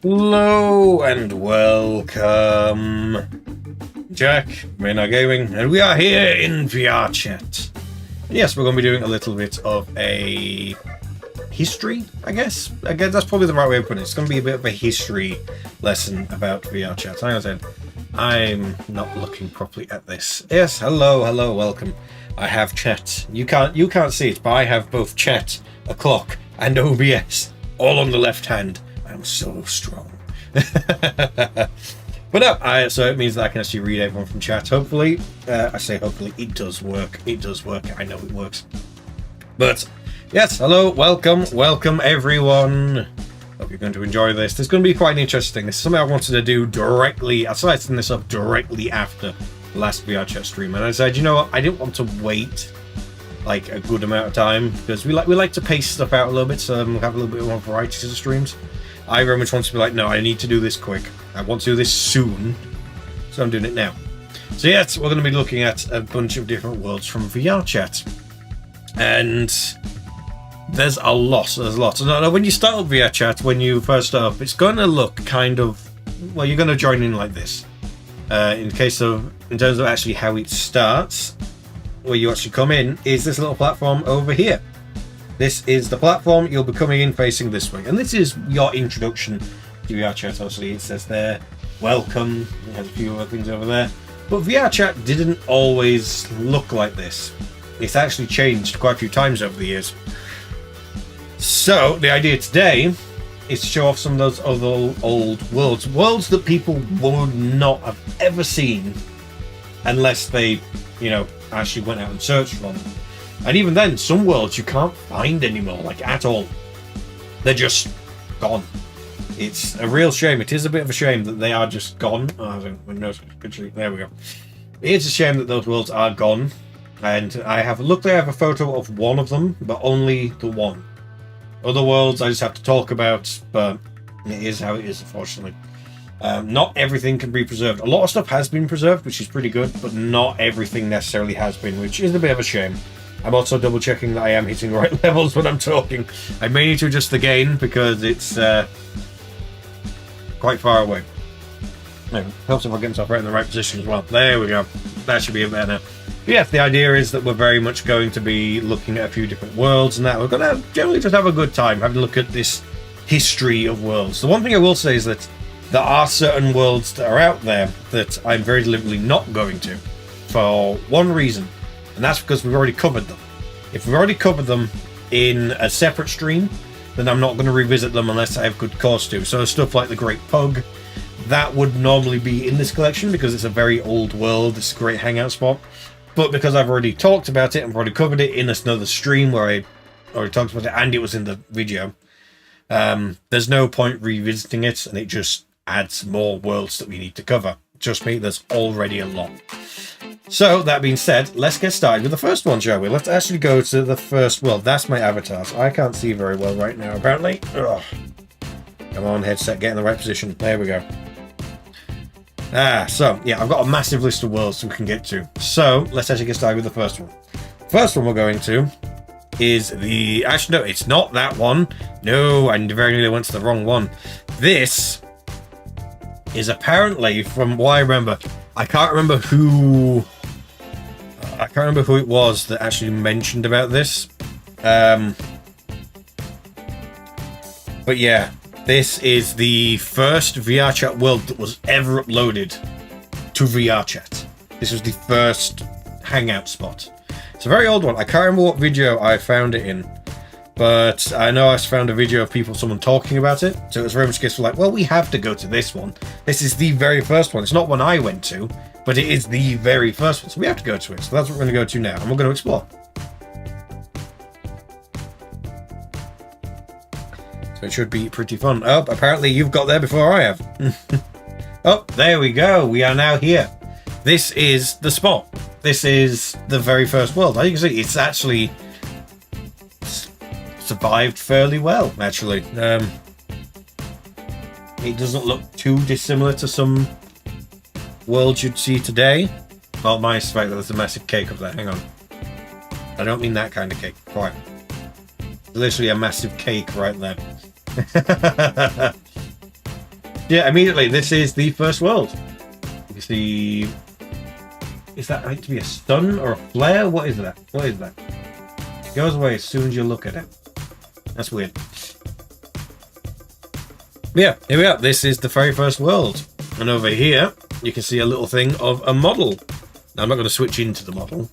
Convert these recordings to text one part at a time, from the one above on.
Hello and welcome, Jack, anrgaming, and we are here in VRChat. Yes, we're going to be doing a little bit of a history, I guess. Again, that's probably the right way of putting it. It's going to be a bit of a history lesson about VRChat. Like I said, I'm not looking properly at this. Yes, hello, welcome. I have chat. You can't see it, but I have both chat, a clock, and OBS all on the left hand. I'm so strong. But no, so it means that I can actually read everyone from chat. Hopefully, I say hopefully, it does work. It does work. I know it works. But yes, hello, welcome everyone. Hope you're going to enjoy this. This is going to be quite interesting. This is something I wanted to do directly. I started setting this up directly after the last VRChat stream, and I said, you know what? I didn't want to wait like a good amount of time because we like to pace stuff out a little bit, so we'll have a little bit more variety to the streams. I very much want to be like, no, I need to do this quick. I want to do this soon, so I'm doing it now. So yes, we're going to be looking at a bunch of different worlds from VRChat, and there's a lot. So now, when you start up VRChat, when you first start up, it's going to look kind of, well, you're going to join in like this. In terms of actually how it starts, where you actually come in, is this little platform over here. This is the platform. You'll be coming in facing this way, and this is your introduction to VRChat. Obviously, it says there, welcome. It has a few other things over there, but VRChat didn't always look like this. It's actually changed quite a few times over the years. So the idea today is to show off some of those other old worlds that people would not have ever seen unless they, actually went out and searched for them. And even then, some worlds you can't find anymore, like at all. They're just gone. It's a real shame. It is a bit of a shame that they are just gone. There we go. It's a shame that those worlds are gone. And I have a photo of one of them, but only the one. Other worlds I just have to talk about, but it is how it is, unfortunately. Not everything can be preserved. A lot of stuff has been preserved, which is pretty good, but not everything necessarily has been, which is a bit of a shame. I'm also double checking that I am hitting the right levels when I'm talking. I may need to adjust the gain because it's quite far away. It helps if I get myself right in the right position as well. There we go. That should be a bit better. But yeah, the idea is that we're very much going to be looking at a few different worlds and that. We're going to generally just have a good time having a look at this history of worlds. The one thing I will say is that there are certain worlds that are out there that I'm very deliberately not going to for one reason, and that's because we've already covered them. If we've already covered them in a separate stream, then I'm not going to revisit them unless I have good cause to. So stuff like the Great Pug, that would normally be in this collection because it's a very old world. It's a great hangout spot. But because I've already talked about it and already covered it in another stream where I already talked about it and it was in the video, there's no point revisiting it, and it just adds more worlds that we need to cover. Trust me, there's already a lot. So, that being said, let's get started with the first one, shall we? Let's actually go to the first world. That's my avatars. I can't see very well right now, apparently. Ugh. Come on, headset, get in the right position. There we go. So, yeah, I've got a massive list of worlds we can get to. So, let's actually get started with the first one. First one we're going to is the... Actually, no, it's not that one. No, I very nearly went to the wrong one. This is apparently, from what I remember, I can't remember who it was that actually mentioned about this. But yeah, this is the first VRChat world that was ever uploaded to VRChat. This was the first hangout spot. It's a very old one. I can't remember what video I found it in, but I know I found a video of someone talking about it. So it was very much a case of like, well, we have to go to this one. This is the very first one. It's not one I went to, but it is the very first one. So we have to go to it. So that's what we're going to go to now, and we're going to explore. So it should be pretty fun. Oh, apparently you've got there before I have. Oh, there we go. We are now here. This is the spot. This is the very first world. As you can see, it's actually survived fairly well, actually. It doesn't look too dissimilar to some worlds you'd see today. Well, minus the fact that there's a massive cake up there. Hang on. I don't mean that kind of cake. Quite. Literally a massive cake right there. Yeah, immediately, this is the first world. You see... Is that meant to be a sun or a flare? What is that? What is that? It goes away as soon as you look at it. That's weird. Yeah, here we are. This is the very first world. And over here, you can see a little thing of a model. Now, I'm not going to switch into the model.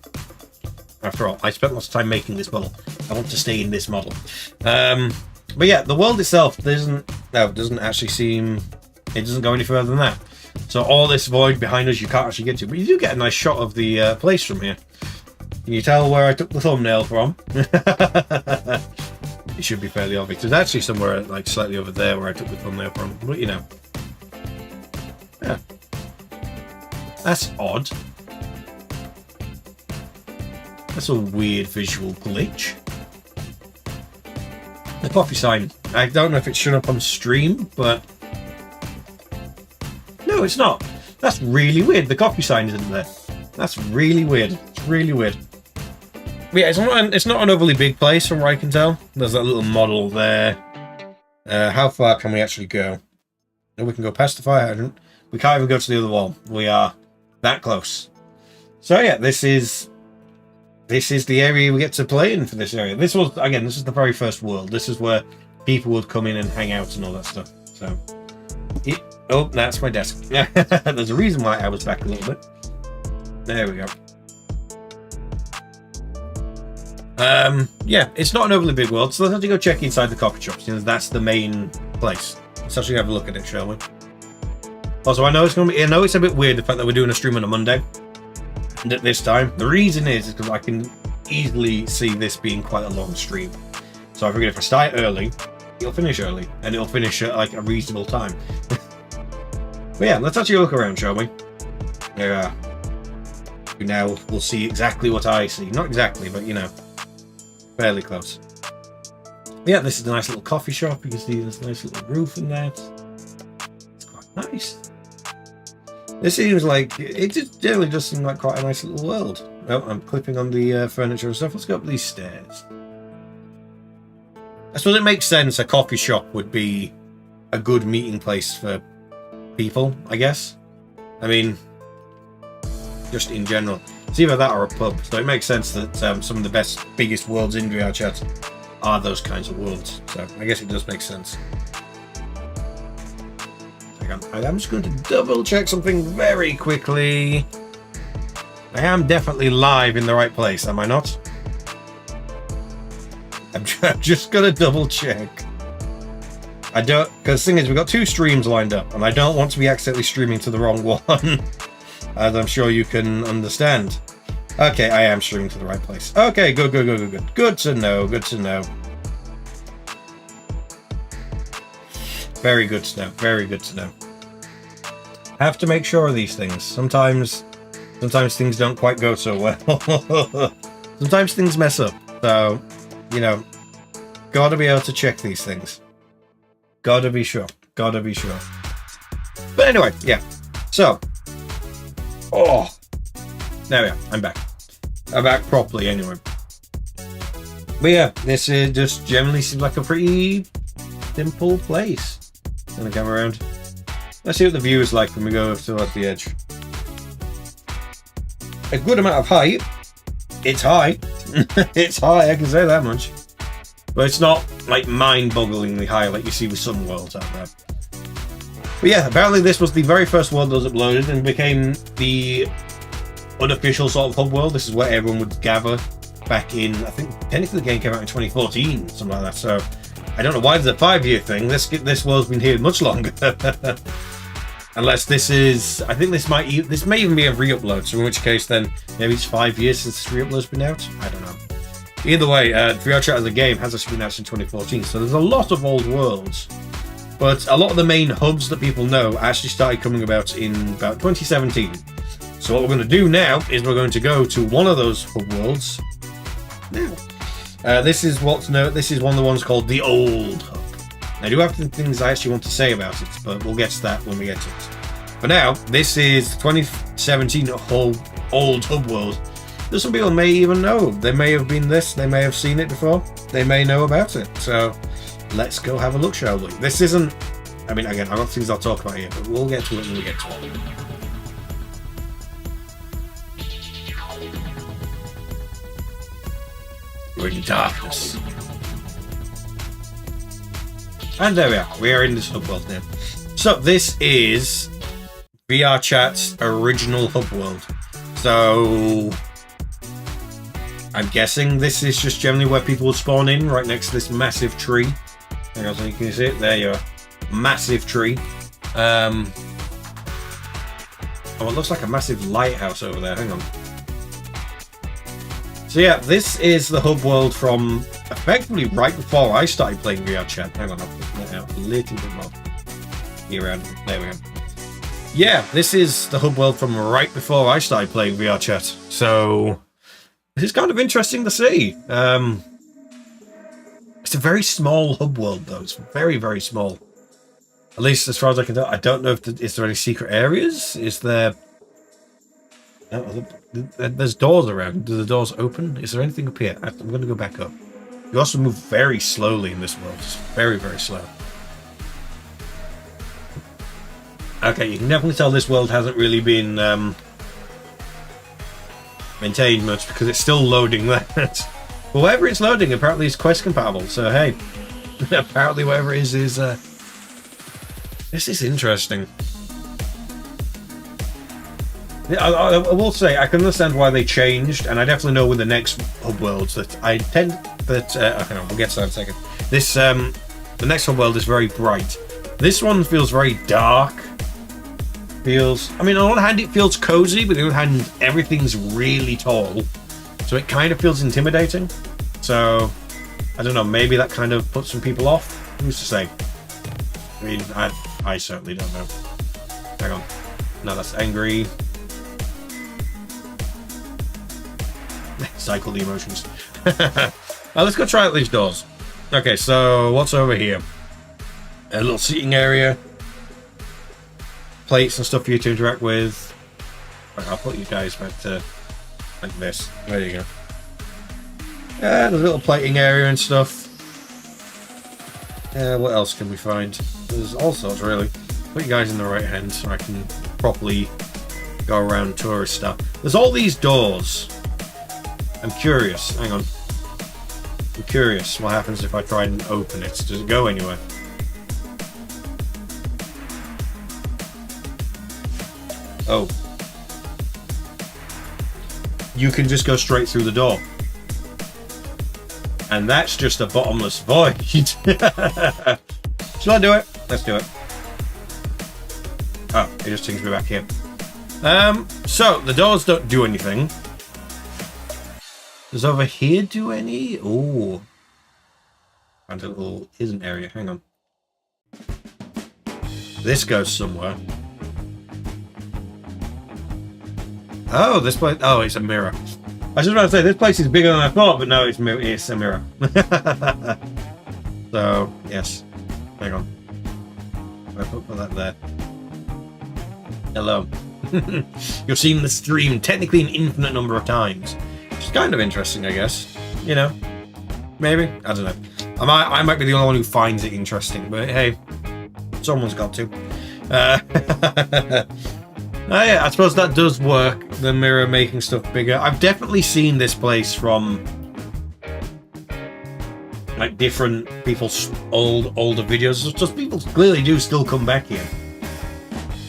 After all, I spent lots of time making this model. I want to stay in this model. But yeah, the world itself doesn't actually seem... It doesn't go any further than that. So all this void behind us you can't actually get to. But you do get a nice shot of the place from here. Can you tell where I took the thumbnail from? It should be fairly obvious. There's actually somewhere like slightly over there where I took the thumbnail from. But you know. Yeah. That's odd. That's a weird visual glitch. The coffee sign. I don't know if it's shown up on stream, but... No, it's not. That's really weird. The coffee sign isn't there. That's really weird. It's really weird. But yeah, it's not an overly big place from what I can tell. There's that little model there. How far can we actually go? No, we can go past the fire hydrant. We can't even go to the other wall. We are that close. So yeah, this is the area we get to play in for this area. This is the very first world. This is where people would come in and hang out and all that stuff. So, oh, that's my desk. There's a reason why I was back a little bit. There we go. Yeah, it's not an overly big world, so let's actually go check inside the coffee shop, since that's the main place. Let's actually have a look at it, shall we? Also, I know it's a bit weird the fact that we're doing a stream on a Monday, and at this time. The reason is because I can easily see this being quite a long stream. So I figured if I start early, it'll finish early, and it'll finish at like a reasonable time. But yeah, let's actually look around, shall we? Yeah. Now we'll see exactly what I see. Not exactly, but you know, fairly close. But yeah, this is a nice little coffee shop. You can see this nice little roof in there. It's quite Nice. This seems like it just generally does seem like quite a nice little world. Oh, I'm clipping on the furniture and stuff. Let's go up these stairs. I suppose it makes sense a coffee shop would be a good meeting place for people, I guess. I mean, just in general. It's either that or a pub. So it makes sense that some of the best, biggest worlds in VRChat are those kinds of worlds. So I guess it does make sense. I'm just going to double check something very quickly. I am definitely live in the right place, am I not? I'm just going to double check. I don't, because the thing is, we've got 2 streams lined up, and I don't want to be accidentally streaming to the wrong one, as I'm sure you can understand. Okay, I am streaming to the right place. Okay, good. Good to know, good to know. Very good to know, very good to know. Have to make sure of these things. Sometimes things don't quite go so well. Sometimes things mess up. So, you know, gotta be able to check these things. Gotta be sure. Gotta be sure. But anyway, yeah. So, oh, there we are. I'm back. I'm back properly anyway. But yeah, this just generally seems like a pretty simple place. Gonna come around. Let's see what the view is like when we go towards the edge. A good amount of height. It's high. It's high, I can say that much. But it's not like mind-bogglingly high like you see with some worlds out there. But yeah, apparently this was the very first world that was uploaded and became the unofficial sort of hub world. This is where everyone would gather back in, I think technically the game came out in 2014, something like that. So I don't know why there's a 5-year thing. This world's been here much longer. Unless this is, I think this may even be a re-upload. So in which case then maybe it's 5 years since this re-upload's been out. I don't know. Either way, VRChat as a game has actually been out since 2014. So there's a lot of old worlds, but a lot of the main hubs that people know actually started coming about in about 2017. So what we're going to do now is we're going to go to one of those hub worlds now. This is one of the ones called the Old Hub. I do have some things I actually want to say about it, but we'll get to that when we get to it. For now, this is the 2017 Old Hub world. There's some people may even know. They may have been this, they may have seen it before, they may know about it. So let's go have a look, shall we? This isn't, I mean, again, I've got things I'll talk about here, but we'll get to it when we get to it. We're in darkness. And there we are. We are in this hub world now. So this is VRChat's original hub world. So I'm guessing this is just generally where people would spawn in, right next to this massive tree. Hang on, so you can see it. There you are. Massive tree. Oh, it looks like a massive lighthouse over there. Hang on. So yeah, this is the hub world from effectively right before I started playing VRChat. Hang on, I'll put that out a little bit more. Here around. There we go. Yeah, this is the hub world from right before I started playing VRChat. So this is kind of interesting to see. It's a very small hub world, though. It's very, very small. At least as far as I can tell. I don't know if is there any secret areas? Is there? No, there's doors around. Do the doors open? Is there anything up here? I'm going to go back up. You also move very slowly in this world. It's very, very slow. Okay, you can definitely tell this world hasn't really been maintained much because it's still loading that. But whatever it's loading, apparently it's quest compatible. So hey, apparently whatever it is this is interesting. I will say I can understand why they changed, and I definitely know with the next hub worlds that I tend that okay, no, we'll get to that in a second. This the next hub world is very bright. This one feels very dark. I mean, on one hand it feels cozy, but on the other hand everything's really tall, so it kind of feels intimidating. So I don't know, maybe that kind of puts some people off. Who's to say? I mean, I certainly don't know. Hang on, no, that's angry. Cycle the emotions. Let's go try out these doors. Okay, so what's over here? A little seating area. plates and stuff for you to interact with. Right, I'll put you guys back to like this. There you go. Yeah, there's a little plating area and stuff. What else can we find? There's all sorts, really. Put you guys in the right hand so I can properly go around tourist stuff. There's all these doors. I'm curious. Hang on. I'm curious what happens if I try and open it. Does it go anywhere? Oh. You can just go straight through the door. And that's just a bottomless void. Shall I do it? Let's do it. Oh, it just takes me back here. So, the doors don't do anything. Does over here do any? Oh. And a little hidden area. Hang on. This goes somewhere. Oh, this place. Oh, it's a mirror. I was just about to say, this place is bigger than I thought, but no, it's a mirror. So, yes. Hang on. I put that there. Hello. You've seen the stream technically an infinite number of times. Which is kind of interesting, I guess. You know. Maybe. I don't know. I might be the only one who finds it interesting, but hey. Someone's got to. Oh yeah, I suppose that does work. The mirror making stuff bigger. I've definitely seen this place from like different people's older videos. It's just people clearly do still come back here.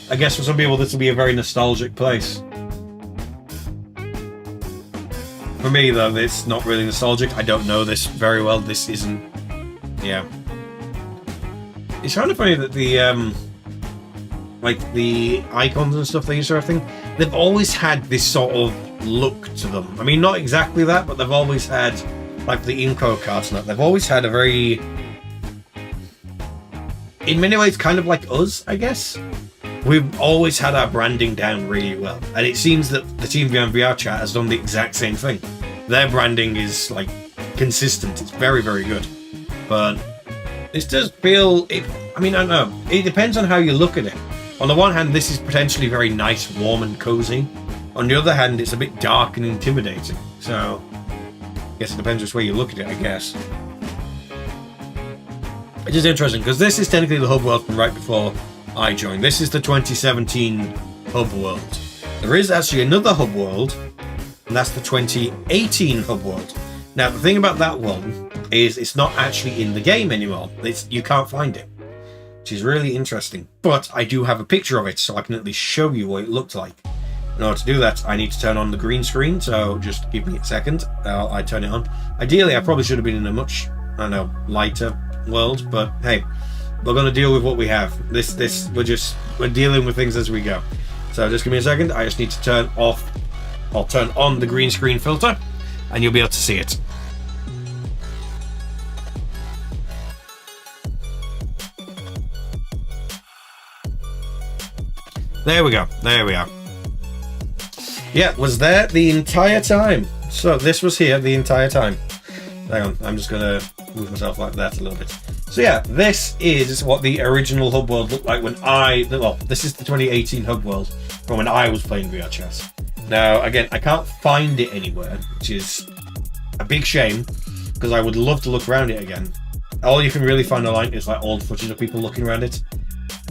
I guess for some people this will be a very nostalgic place. For me though, it's not really nostalgic. I don't know this very well. This isn't. Yeah. It's kind of funny that the like the icons and stuff they use for everything, they've always had this sort of look to them. I mean, not exactly that, but they've always had, like the info cards and that, they've always had a very, in many ways, kind of like us, I guess. We've always had our branding down really well. And it seems that the team behind VRChat has done the exact same thing. Their branding is, like, consistent. It's very, very good. But this does feel, I mean, I don't know. It depends on how you look at it. On the one hand, this is potentially very nice, warm and cozy. On the other hand, it's a bit dark and intimidating. So, I guess it depends which way you look at it, I guess. It is interesting, because this is technically the hub world from right before I joined. This is the 2017 hub world. There is actually another hub world, and that's the 2018 hub world. Now, the thing about that one is it's not actually in the game anymore. You can't find it. Which is really interesting. But I do have a picture of it, so I can at least show you what it looked like. In order to do that, I need to turn on the green screen, so just give me a second. I turn it on. Ideally, I probably should have been in a much, I don't know, lighter world, but hey, we're going to deal with what we have. We're dealing with things as we go. So just give me a second. I just need to turn on the green screen filter, and you'll be able to see it. There we go. There we are. Yeah, was there the entire time. So this was here the entire time. Hang on, I'm just going to move myself like that a little bit. So yeah, this is what the original hub world looked like when this is the 2018 hub world from when I was playing VRChat. Now, again, I can't find it anywhere, which is a big shame, because I would love to look around it again. All you can really find online is like old footage of people looking around it.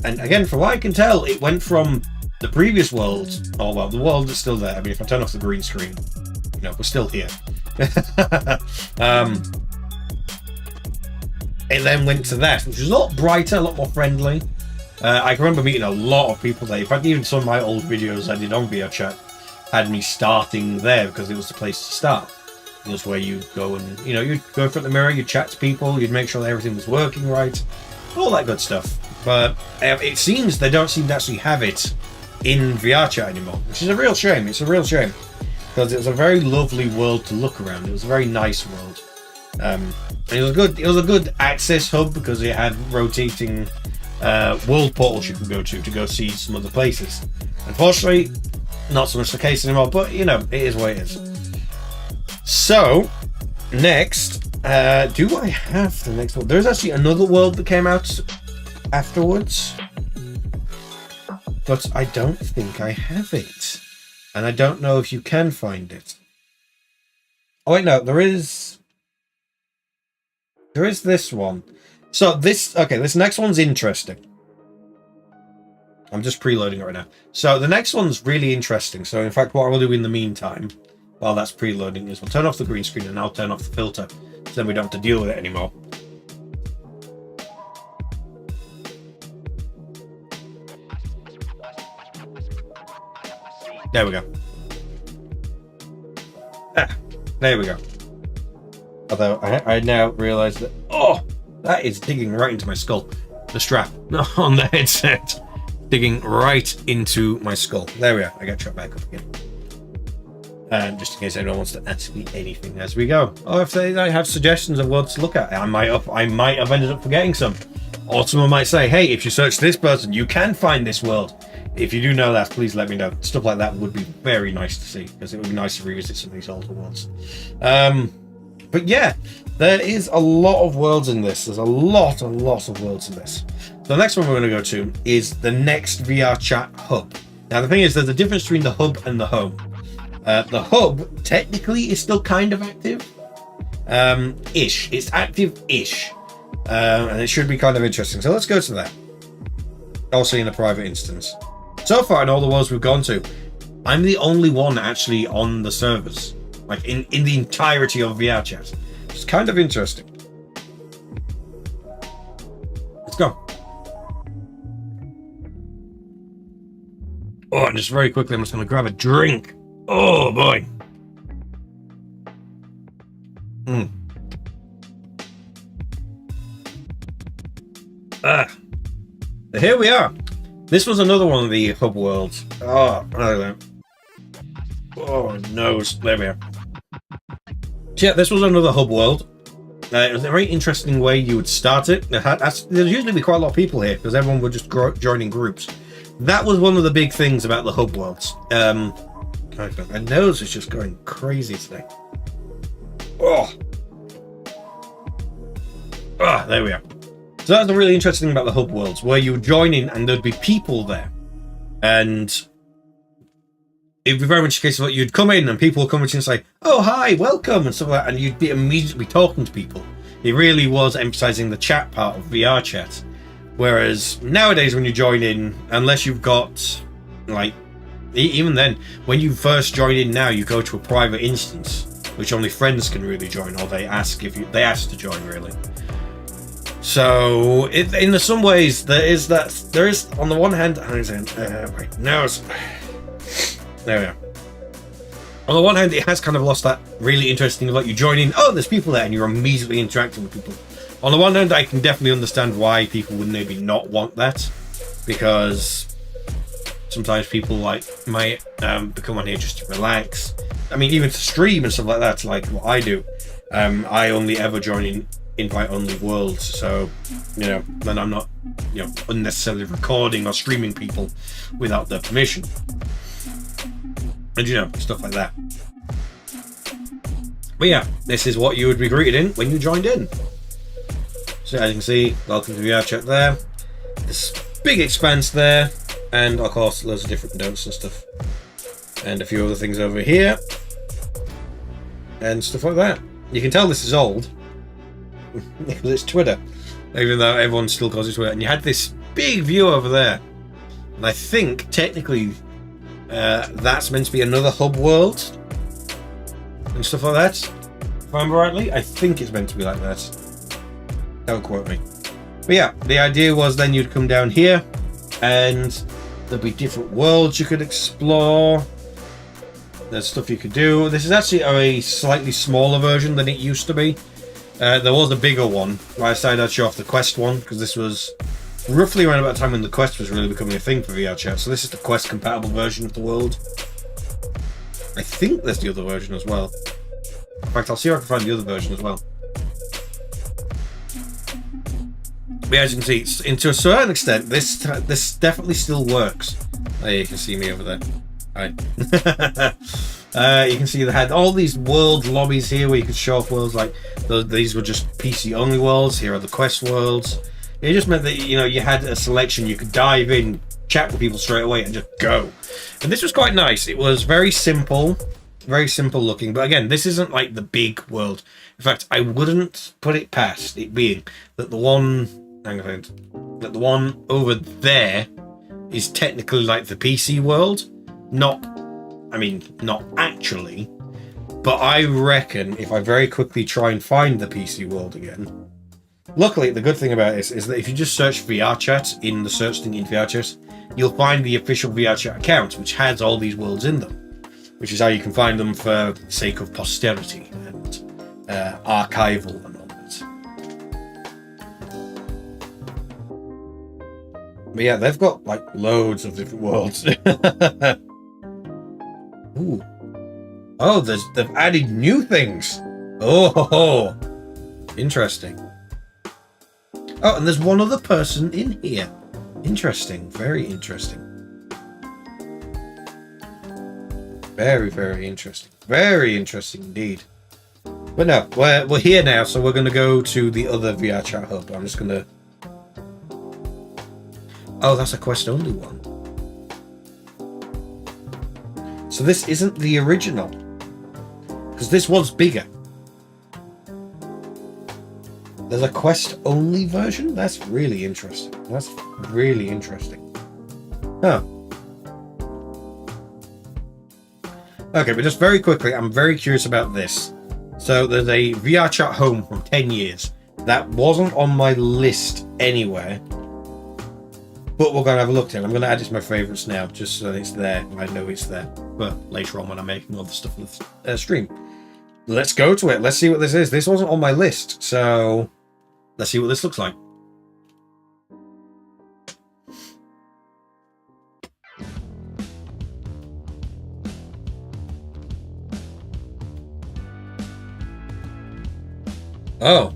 And again, from what I can tell, it went from the previous world, oh well, the world is still there. I mean, if I turn off the green screen, you know, we're still here. It then went to that, which was a lot brighter, a lot more friendly. I can remember meeting a lot of people there. In fact, even some of my old videos I did on VRChat had me starting there because it was the place to start. It was where you go and, you know, you'd go in front of the mirror, you'd chat to people, you'd make sure that everything was working right, all that good stuff. But it seems they don't seem to actually have it in VRChat anymore, which is a real shame. It's a real shame, because it was a very lovely world to look around. It was a very nice world. And it was a good access hub because it had rotating world portals you could go to go see some other places. Unfortunately, not so much the case anymore, but you know, it is what it is. So, next, do I have the next one? There's actually another world that came out afterwards. but I don't think I have it. And I don't know if you can find it. Oh wait, no, there is this one. So this next one's interesting. I'm just preloading it right now. So the next one's really interesting. So in fact, what I will do in the meantime, while that's preloading, is we'll turn off the green screen and I'll turn off the filter. So then we don't have to deal with it anymore. There we go. There we go. Although I now realise that, that is digging right into my skull. The strap on the headset. Digging right into my skull. There we are. I got shot back up again. And just in case anyone wants to ask me anything as we go. Or if they have suggestions of what to look at, I might have ended up forgetting some. Or someone might say, hey, if you search this person, you can find this world. If you do know that, please let me know. Stuff like that would be very nice to see, because it would be nice to revisit some of these older worlds. But yeah, there is a lot of worlds in this. There's a lot of worlds in this. The next one we're going to go to is the next VRChat hub. Now the thing is, there's a difference between the hub and the home. The hub technically is still kind of active, ish. It's active-ish, and it should be kind of interesting. So let's go to that. Also in a private instance. So far in all the worlds we've gone to, I'm the only one actually on the servers, like in the entirety of VRChat. It's kind of interesting. Let's go. Oh, and just very quickly, I'm just going to grab a drink. Oh boy. Here we are. This was another one of the hub worlds. Oh, no. There we are. So yeah, this was another hub world. It was a very interesting way you would start it. There's usually be quite a lot of people here because everyone would just join in groups. That was one of the big things about the hub worlds. My nose is just going crazy today. There we are. So that's the really interesting thing about the hub worlds, where you would join in and there'd be people there. And it'd be very much the case of what you'd come in and people would come in and say, oh, hi, welcome, and stuff like that. And you'd be immediately talking to people. It really was emphasizing the chat part of VRChat. Whereas nowadays when you join in, unless you've got, like, even then, when you first join in now, you go to a private instance, which only friends can really join, or they ask to join, really. So, in some ways, there is on the one hand, right, now it's, there we are. On the one hand, it has kind of lost that really interesting, like you join in, there's people there, and you're immediately interacting with people. On the one hand, I can definitely understand why people would maybe not want that, because sometimes people might come on here just to relax. I mean, even to stream and stuff like that, like what I do. I only ever join in invite-only worlds, so then I'm not unnecessarily recording or streaming people without their permission, and stuff like that. But yeah, this is what you would be greeted in when you joined in. So as you can see, welcome to VRChat there. This big expanse there, and of course loads of different notes and stuff, and a few other things over here, and stuff like that. You can tell this is old because it's Twitter, even though everyone still calls it Twitter. And you had this big view over there, and I think technically that's meant to be another hub world and stuff like that. If I remember rightly, I think it's meant to be like that. Don't quote me. But yeah, the idea was then you'd come down here and there'd be different worlds you could explore. There's stuff you could do. This is actually a slightly smaller version than it used to be. There was a bigger one. I decided I'd show off the Quest one because this was roughly around about the time when the Quest was really becoming a thing for VRChat. So this is the Quest compatible version of the world. I think there's the other version as well. In fact, I'll see if I can find the other version as well. But as you can see, to a certain extent, this definitely still works. There you can see me over there. Hi. You can see they had all these world lobbies here where you could show off worlds. Like these were just PC only worlds. Here are the Quest worlds. It just meant that you had a selection. You could dive in, chat with people straight away and just go. And this was quite nice. It was very simple looking. But again, this isn't like the big world. In fact, I wouldn't put it past it being that the one over there is technically like the PC world. Not actually. But I reckon if I very quickly try and find the PC world again. Luckily, the good thing about this is that if you just search VRChat in the search thing in VRChat, you'll find the official VRChat account, which has all these worlds in them, which is how you can find them for the sake of posterity and archival and all that. But yeah, they've got like loads of different worlds. Ooh. Oh, they've added new things. Oh, interesting. Oh, and there's one other person in here. Interesting. Very interesting. Very, very interesting. Very interesting indeed. But no, we're here now, so we're going to go to the other VRChat hub. I'm just going to... Oh, that's a quest-only one. So this isn't the original. Because this was bigger. There's a quest-only version? That's really interesting. That's really interesting. Huh. Okay, but just very quickly, I'm very curious about this. So there's a VRChat home from 10 years. That wasn't on my list anywhere. But we're going to have a look at it. I'm going to add it to my favourites now, just so it's there. I know it's there. But later on when I'm making all the stuff for the stream. Let's go to it. Let's see what this is. This wasn't on my list, so let's see what this looks like. Oh.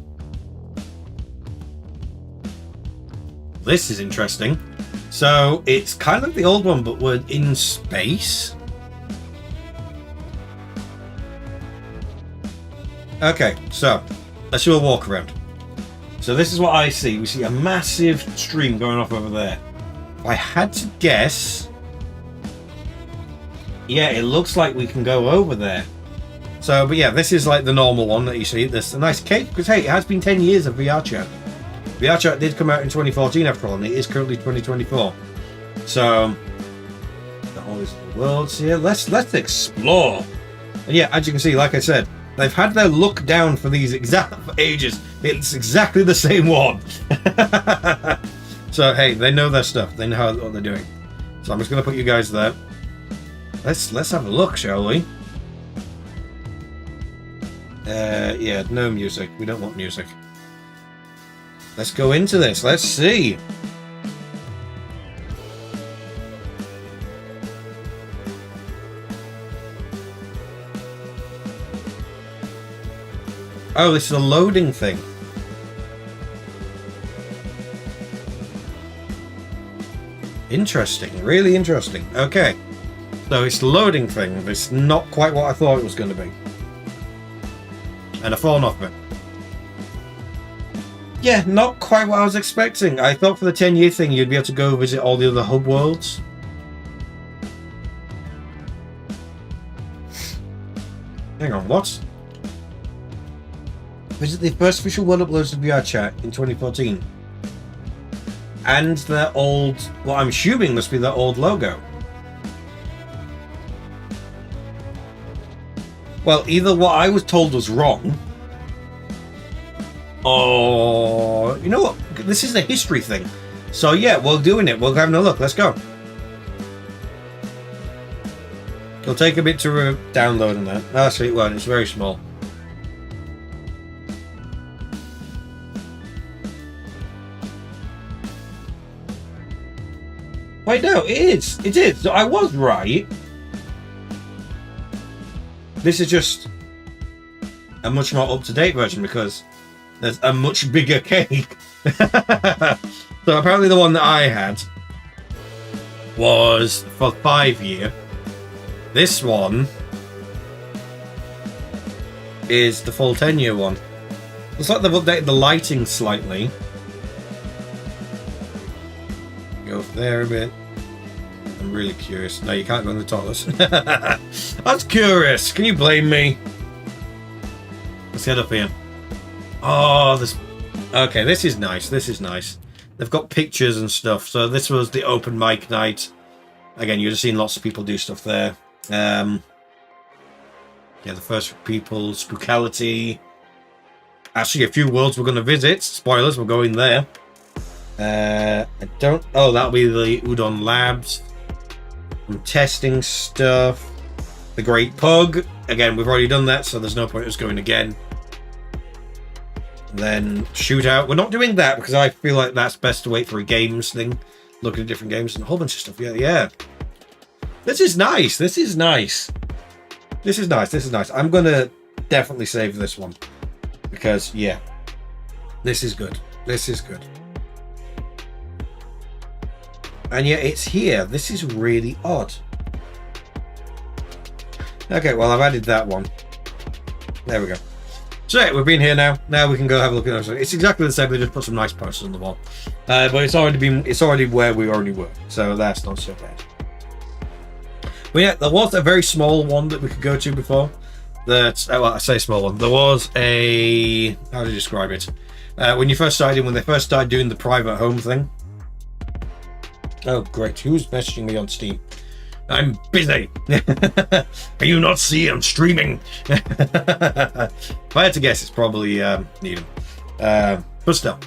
This is interesting. So it's kind of like the old one, but we're in space. Okay, so let's do a walk around. So this is what I see. We see a massive stream going off over there. If I had to guess, yeah, it looks like we can go over there. So, but yeah, this is like the normal one that you see. There's a nice cape, because hey, it has been 10 years of VRChat. VRChat did come out in 2014 after all, and it is currently 2024. So, got all these worlds here. Let's explore. And yeah, as you can see, like I said, they've had their look down for these for ages. It's exactly the same one. So hey, they know their stuff. They know what they're doing. So I'm just going to put you guys there. Let's have a look, shall we? Yeah, no music. We don't want music. Let's go into this. Let's see. Oh, this is a loading thing. Interesting. Really interesting. Okay. So it's the loading thing. It's not quite what I thought it was going to be. And a fallen off bit. Yeah, not quite what I was expecting. I thought for the 10-year thing you'd be able to go visit all the other hub worlds. Hang on, what? Visit the first official world uploads to VRChat in 2014. And their old, what I'm assuming must be their old logo. Well, either what I was told was wrong, or, you know what, this is a history thing. So yeah, we're doing it. We're having a look. Let's go. It'll take a bit to download and that. Oh, sweet one. It's very small. Wait, no, it is. It is. So I was right. This is just a much more up-to-date version because there's a much bigger cake. So apparently the one that I had was for 5-year. This one is the full 10-year one. Looks like they've updated the lighting slightly. Go there a bit. I'm really curious. No, you can't go in the toilets. That's curious. Can you blame me? Let's head up here. Oh, this. Okay, this is nice. This is nice. They've got pictures and stuff. So this was the open mic night. Again, you'd have seen lots of people do stuff there. Yeah, the first people, Spookality. Actually, a few worlds we're going to visit. Spoilers, we're going there. I don't... Oh, that'll be the Udon Labs. Some testing stuff. The Great Pug. Again, we've already done that, so there's no point in us going again. Then Shootout. We're not doing that because I feel like that's best to wait for a games thing. Looking at different games and a whole bunch of stuff. Yeah, yeah. This is nice. This is nice. This is nice. This is nice. I'm going to definitely save this one. Because, yeah. This is good. This is good. And yet it's here. This is really odd. Okay, well, I've added that one. There we go. So yeah, we've been here now. Now we can go have a look at it. It's exactly the same. They just put some nice posters on the wall. But it's already where we already were. So that's not so bad. But yeah, there was a very small one that we could go to before. That, well, I say small one. There was a, how do you describe it? When they first started doing the private home thing. Oh, great. Who's messaging me on Steam? I'm busy. Can you not see I'm streaming? If I had to guess, it's probably Needham. But still.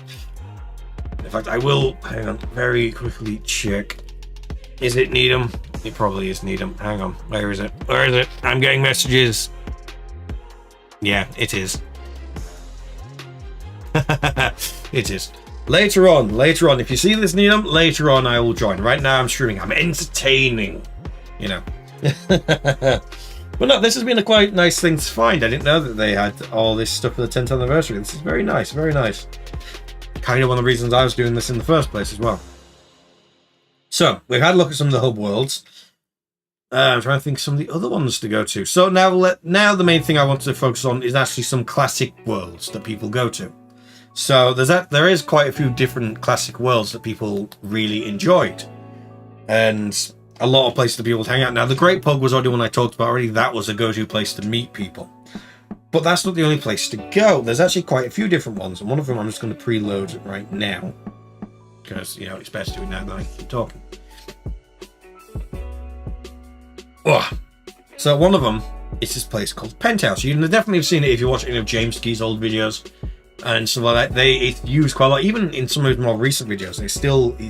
In fact, I will, hang on, very quickly check. Is it Needham? It probably is Needham. Hang on. Where is it? Where is it? I'm getting messages. Yeah, it is. It is. Later on, if you see this, Needham, later on I will join. Right now I'm streaming. I'm entertaining. You know. But no, this has been a quite nice thing to find. I didn't know that they had all this stuff for the 10th anniversary. This is very nice, very nice. Kind of one of the reasons I was doing this in the first place as well. So, we've had a look at some of the hub worlds. I'm trying to think of some of the other ones to go to. So now the main thing I want to focus on is actually some classic worlds that people go to. So there is quite a few different classic worlds that people really enjoyed. And a lot of places that people hang out. Now, the Great Pug was already one I talked about already. That was a go-to place to meet people. But that's not the only place to go. There's actually quite a few different ones. And one of them I'm just going to preload right now. Because, you know, it's best doing that than I keep talking. Oh. So one of them is this place called Penthouse. You definitely have seen it if you watch any of James Ski's old videos and stuff like that. It's used quite a lot, even in some of his more recent videos. It's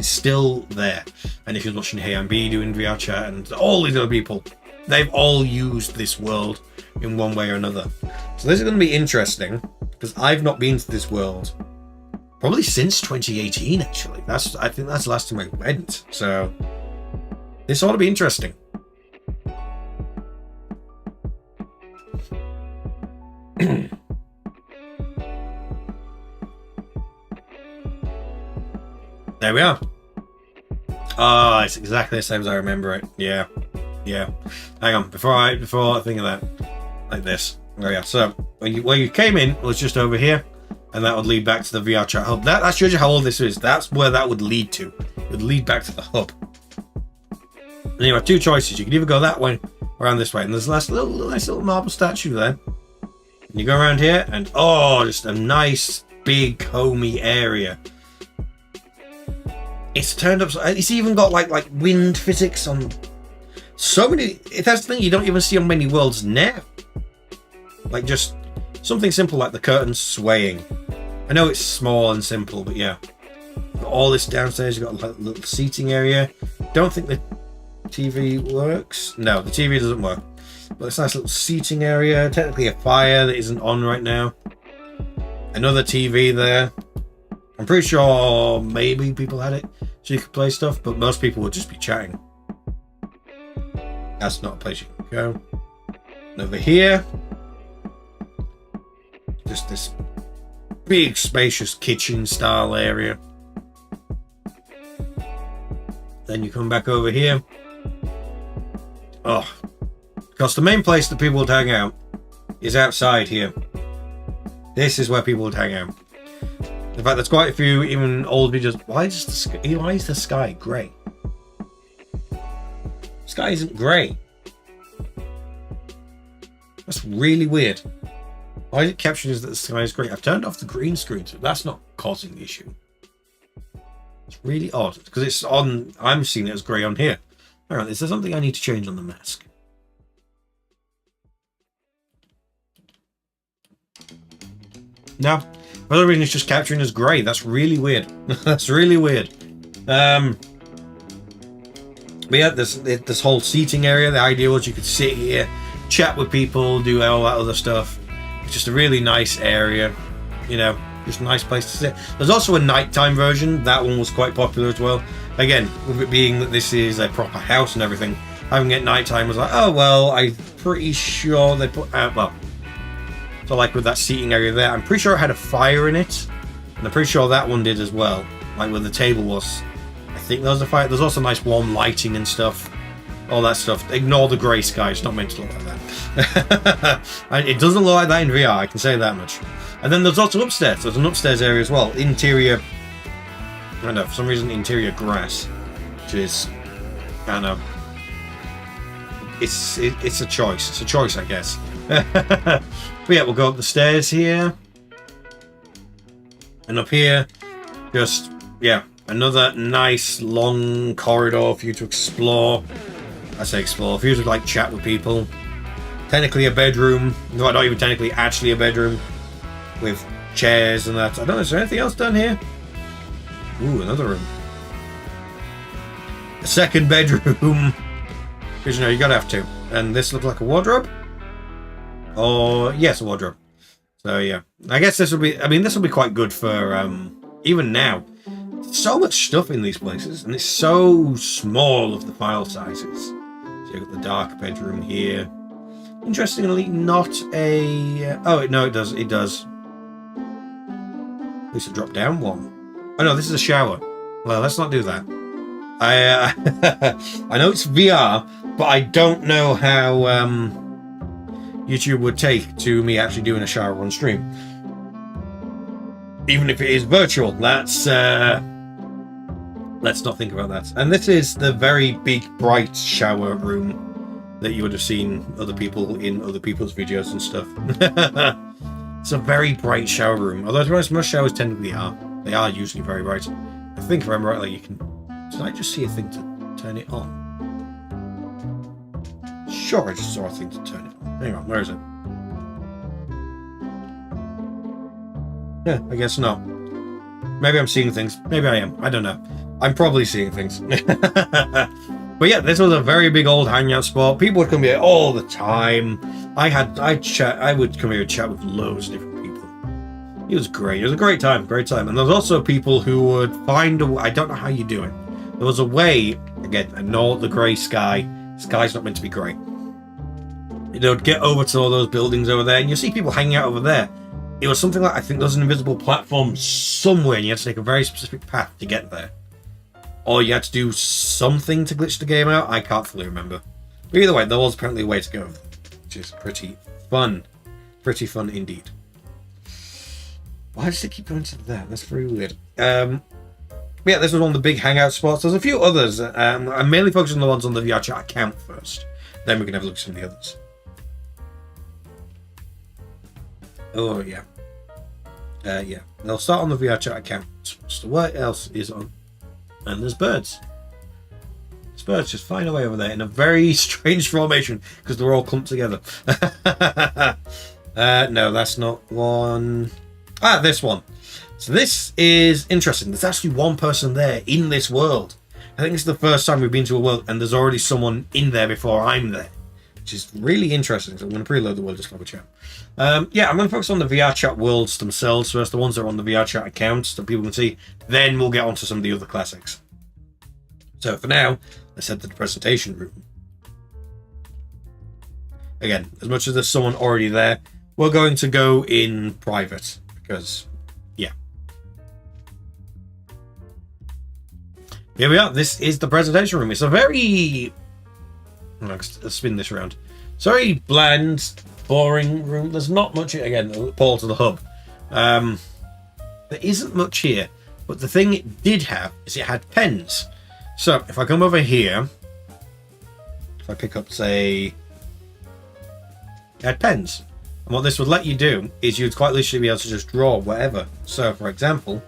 still there. And if you're watching Hey I'm B doing VRChat and all these other people, they've all used this world in one way or another. So this is going to be interesting because I've not been to this world probably since 2018. Actually, I think that's the last time I went. So this ought to be interesting. There we are. Oh, it's exactly the same as I remember it. Yeah. Hang on, before I think of that, like this. Oh yeah. So where you came in was just over here, and that would lead back to the VRChat hub. That shows you how old this is. That's where that would lead to. It would lead back to the hub. And you have two choices. You can either go that way or around this way. And there's a nice little marble statue there. And you go around here, and oh, just a nice big homey area. It's turned up. It's even got like wind physics on so many. That's the thing you don't even see on many worlds now. Like just something simple like the curtains swaying. I know it's small and simple, but yeah. Got all this downstairs. You've got a little seating area. Don't think the TV works. No, the TV doesn't work. But it's a nice little seating area. Technically a fire that isn't on right now. Another TV there. I'm pretty sure maybe people had it so you could play stuff, but most people would just be chatting. That's not a place you can go. And over here, just this big spacious kitchen style area. Then you come back over here. Oh, because the main place that people would hang out is outside here. This is where people would hang out. In fact, there's quite a few even old videos. Why is the sky grey? sky isn't grey. That's really weird. Why is it captured as that the sky is grey? I've turned off the green screen, so that's not causing the issue. It's really odd because it's on. I'm seeing it as grey on here. Hang on, is there something I need to change on the mask? No, for other reason it's just capturing as grey. That's really weird. That's really weird. But yeah, this whole seating area. The idea was you could sit here, chat with people, do all that other stuff. It's just a really nice area, you know, just a nice place to sit. There's also a nighttime version. That one was quite popular as well. Again, with it being that this is a proper house and everything, having it at nighttime was like, oh well, I'm pretty sure they put out well. So like with that seating area there, I'm pretty sure it had a fire in it, and I'm pretty sure that one did as well. Like where the table was, I think there was a fire. There's also nice warm lighting and stuff, all that stuff. Ignore the grey sky; it's not meant to look like that. It doesn't look like that in VR. I can say that much. And then there's also upstairs. There's an upstairs area as well. Interior, I don't know, for some reason interior grass, which is kind of it's a choice. It's a choice, I guess. But yeah, we'll go up the stairs here, and up here, just yeah, another nice long corridor for you to explore. I say explore, for you to like chat with people. Technically a bedroom, no, not even technically, actually a bedroom with chairs and that. I don't know, is there anything else down here? Ooh, another room. A second bedroom. Because you know, you gotta have two. And this looks like a wardrobe. Or yes, a wardrobe. So yeah, I guess this will be. I mean, this will be quite good for even now. So much stuff in these places, and it's so small of the file sizes. So you've got the dark bedroom here. Interestingly, not a. Oh no, it does. It does. It's a drop down one. Oh no, this is a shower. Well, let's not do that. I know it's VR, but I don't know how YouTube would take to me actually doing a shower on stream. Even if it is virtual, let's not think about that. And this is the very big, bright shower room that you would have seen other people in other people's videos and stuff. It's a very bright shower room. Although to be honest, most showers technically are. They are usually very bright. I think if I remember rightly, you can. Did I just see a thing to turn it on? Sure, I just saw a thing to turn it on. Hang on, where is it? Yeah, I guess not. Maybe I'm seeing things. Maybe I am. I don't know. I'm probably seeing things. But yeah, this was a very big old hangout spot. People would come here all the time. I would come here and chat with loads of different people. It was great. It was a great time. Great time. And there was also people who would find a way. I don't know how you do it. There was a way, again, ignore the grey sky. Sky's not meant to be grey. They would get over to all those buildings over there, and you see people hanging out over there. It was something like, I think there was an invisible platform somewhere, and you had to take a very specific path to get there. Or you had to do something to glitch the game out. I can't fully remember. But either way, there was apparently a way to go, which is pretty fun. Pretty fun indeed. Why does it keep going to that? That's very weird. Yeah, this was one of the big hangout spots. There's a few others. I'm mainly focusing on the ones on the VRChat account first. Then we can have a look at some of the others. Oh, yeah. Yeah. They'll start on the VRChat account. So what else is on? And there's birds. There's birds just flying away over there in a very strange formation because they're all clumped together. No, that's not one. Ah, this one. So this is interesting. There's actually one person there in this world. I think it's the first time we've been to a world and there's already someone in there before I'm there, which is really interesting. So I'm going to preload the world just to have a chat. Yeah, I'm going to focus on the VRChat worlds themselves first, the ones that are on the VRChat accounts that people can see. Then we'll get on to some of the other classics. So for now, let's head to the presentation room. Again, as much as there's someone already there, we're going to go in private because, yeah. Here we are. This is the presentation room. It's a very... Let's spin this around. It's a very bland, boring room. There's not much... Again, Paul to the hub. There isn't much here. But the thing it did have is it had pens. So, if I come over here... if I pick up, say, pens. And what this would let you do is you'd quite literally be able to just draw whatever. So, for example,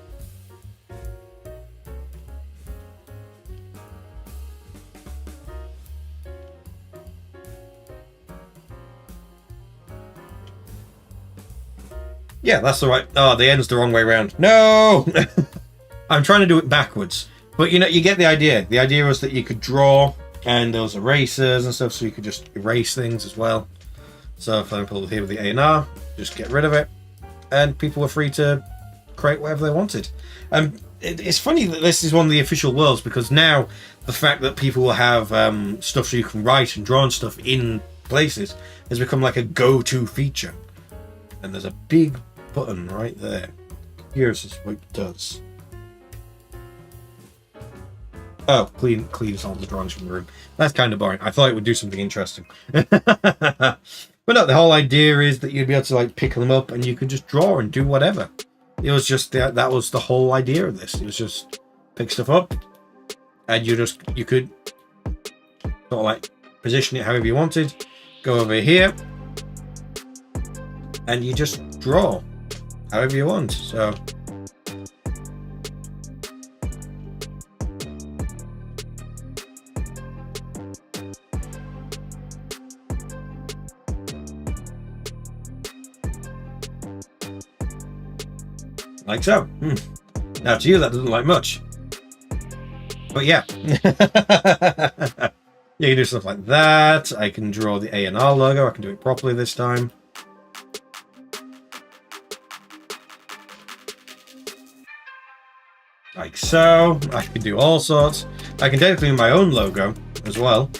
yeah, that's the right. Oh, the end's the wrong way around. No! I'm trying to do it backwards. But you know, you get the idea. The idea was that you could draw, and there was erasers and stuff, so you could just erase things as well. So, for example, here with the AnR, just get rid of it, and people were free to create whatever they wanted. It's funny that this is one of the official worlds, because now the fact that people will have stuff so you can write and draw and stuff in places has become like a go-to feature. And there's a big button right there. Here's what it does. Oh, cleans all the drawings from the room. That's kind of boring. I thought it would do something interesting. But no, the whole idea is that you'd be able to like pick them up and you could just draw and do whatever. It was just that was the whole idea of this. It was just pick stuff up, and you could sort of like position it however you wanted. Go over here, and you just draw however you want. So like so. Now to you that doesn't like much, but yeah. You can do stuff like that. I can draw the AnR logo. I can do it properly this time. Like so. I can do all sorts. I can technically do my own logo as well.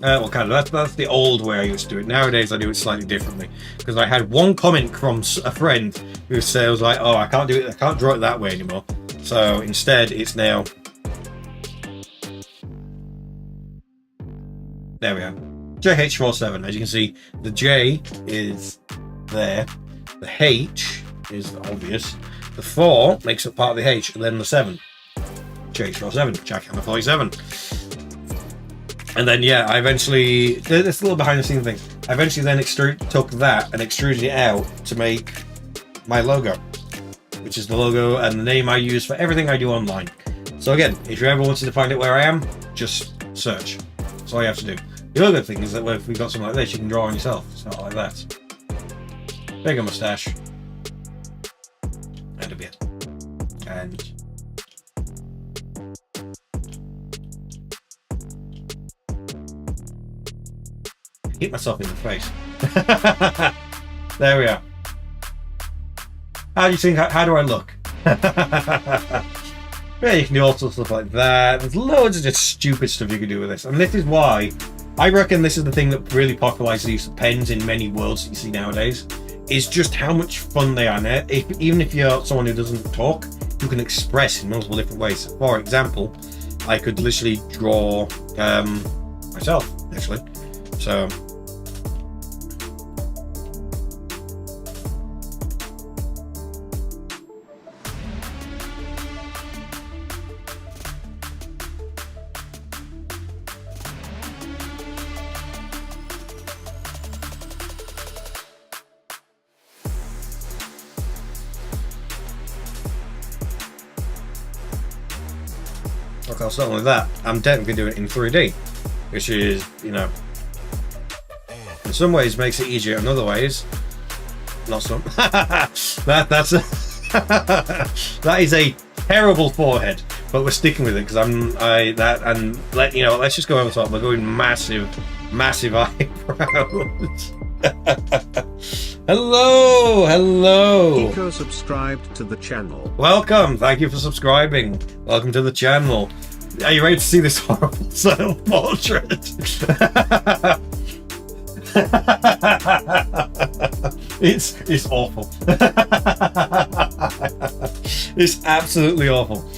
Well, kind of. That's the old way I used to do it. Nowadays, I do it slightly differently, because I had one comment from a friend who says like, "Oh, I can't do it. I can't draw it that way anymore." So instead, it's now. There we are. JH47. As you can see, the J is there. The H is obvious. The 4 makes up part of the H, and then the 7. JH47. Jackhammer 47. And then, yeah, I eventually... It's a little behind the scenes thing. I eventually then took that and extruded it out to make my logo, which is the logo and the name I use for everything I do online. So again, if you ever wanted to find out where I am, just search. That's all you have to do. The other good thing is that if we've got something like this, you can draw on yourself. It's not like that. Bigger mustache. And a beard. And... hit myself in the face. There we are. How do you think? How do I look? Yeah, you can do all sorts of stuff like that. There's loads of just stupid stuff you can do with this, and this is why I reckon this is the thing that really popularized the use of pens in many worlds that you see nowadays. Is just how much fun they are. Now, even if you're someone who doesn't talk, you can express in multiple different ways. For example, I could literally draw myself, actually. So. Okay, I'll start with that. I'm technically doing it in 3D, which is, you know, in some ways makes it easier, in other ways, not some. That is a terrible forehead, but we're sticking with it because let's just go over the top. We're going massive eyebrows. Hello. Eco subscribed to the channel. Welcome. Thank you for subscribing. Welcome to the channel. Are you ready to see this horrible self-portrait? It's awful. It's absolutely awful.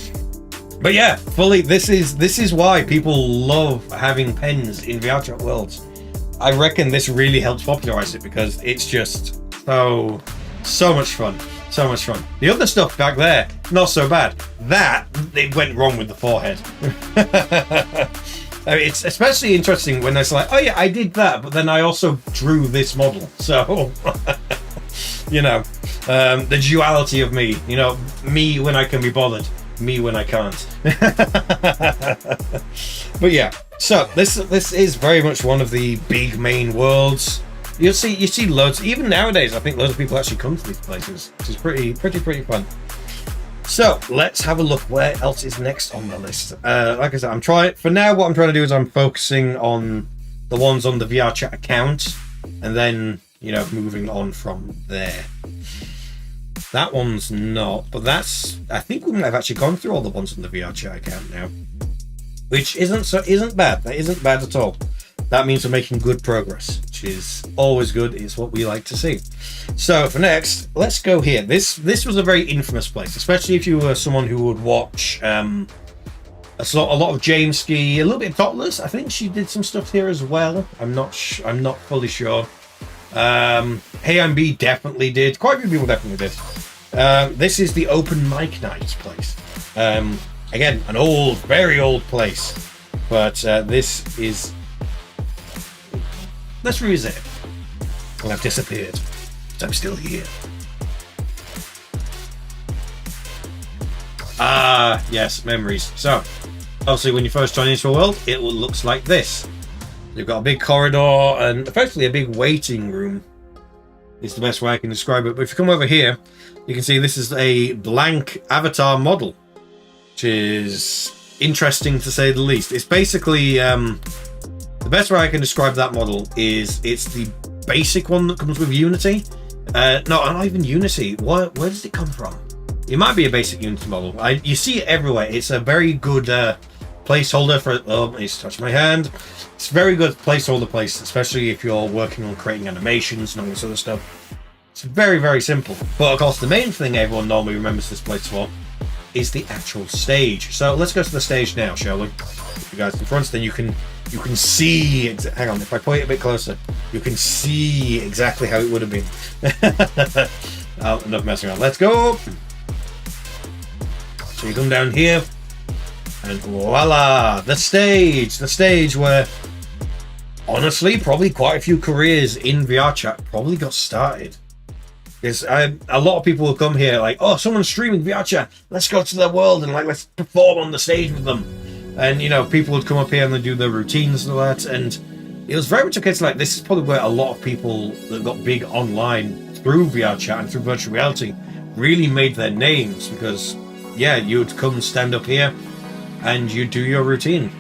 But yeah, fully. This is why people love having pens in VRChat worlds. I reckon this really helps popularize it because it's just so much fun. So much fun. The other stuff back there, not so bad. That, it went wrong with the forehead. I mean, it's especially interesting when it's like, oh yeah, I did that, but then I also drew this model. So, you know, the duality of me, you know, me when I can be bothered, me when I can't. But yeah, so this is very much one of the big main worlds. You see loads, even nowadays, I think loads of people actually come to these places, which is pretty fun. So let's have a look where else is next on the list. Like I said, for now, what I'm trying to do is I'm focusing on the ones on the VRChat account, and then, you know, moving on from there. That one's not, but I think we might have actually gone through all the ones on the VRChat account now, which isn't bad. That isn't bad at all. That means we're making good progress, which is always good. It's what we like to see. So for next, let's go here. This was a very infamous place, especially if you were someone who would watch a lot of James Ski, a little bit of Totless. I think she did some stuff here as well. I'm not fully sure. Hey I'm B definitely did. Quite a few people definitely did. This is the open mic night place. Again, an old, very old place, but this is. Let's revisit it. Well, I've disappeared, but I'm still here. Ah, yes, memories. So, obviously, when you first join into a world, it looks like this. You've got a big corridor and effectively a big waiting room. Is the best way I can describe it. But if you come over here, you can see this is a blank avatar model, which is interesting to say the least. It's basically the best way I can describe that model is it's the basic one that comes with Unity. No, not even Unity. Where does it come from? It might be a basic Unity model. You see it everywhere. It's a very good placeholder for. Oh, it's touched my hand. It's a very good placeholder place, especially if you're working on creating animations and all this other stuff. It's very, very simple. But of course, the main thing everyone normally remembers this place for is the actual stage. So let's go to the stage now, shall we? Put you guys in front, then you can see. Hang on, if I point it a bit closer, you can see exactly how it would have been. Enough messing around. Let's go. So you come down here, and voila, the stage where, honestly, probably quite a few careers in VRChat probably got started. Because a lot of people will come here like, oh, someone's streaming VRChat, let's go to their world and like let's perform on the stage with them. And you know, people would come up here and they do their routines and all that. And it was very much a case like this is probably where a lot of people that got big online through VRChat and through virtual reality really made their names, because yeah, you'd come stand up here and you do your routine.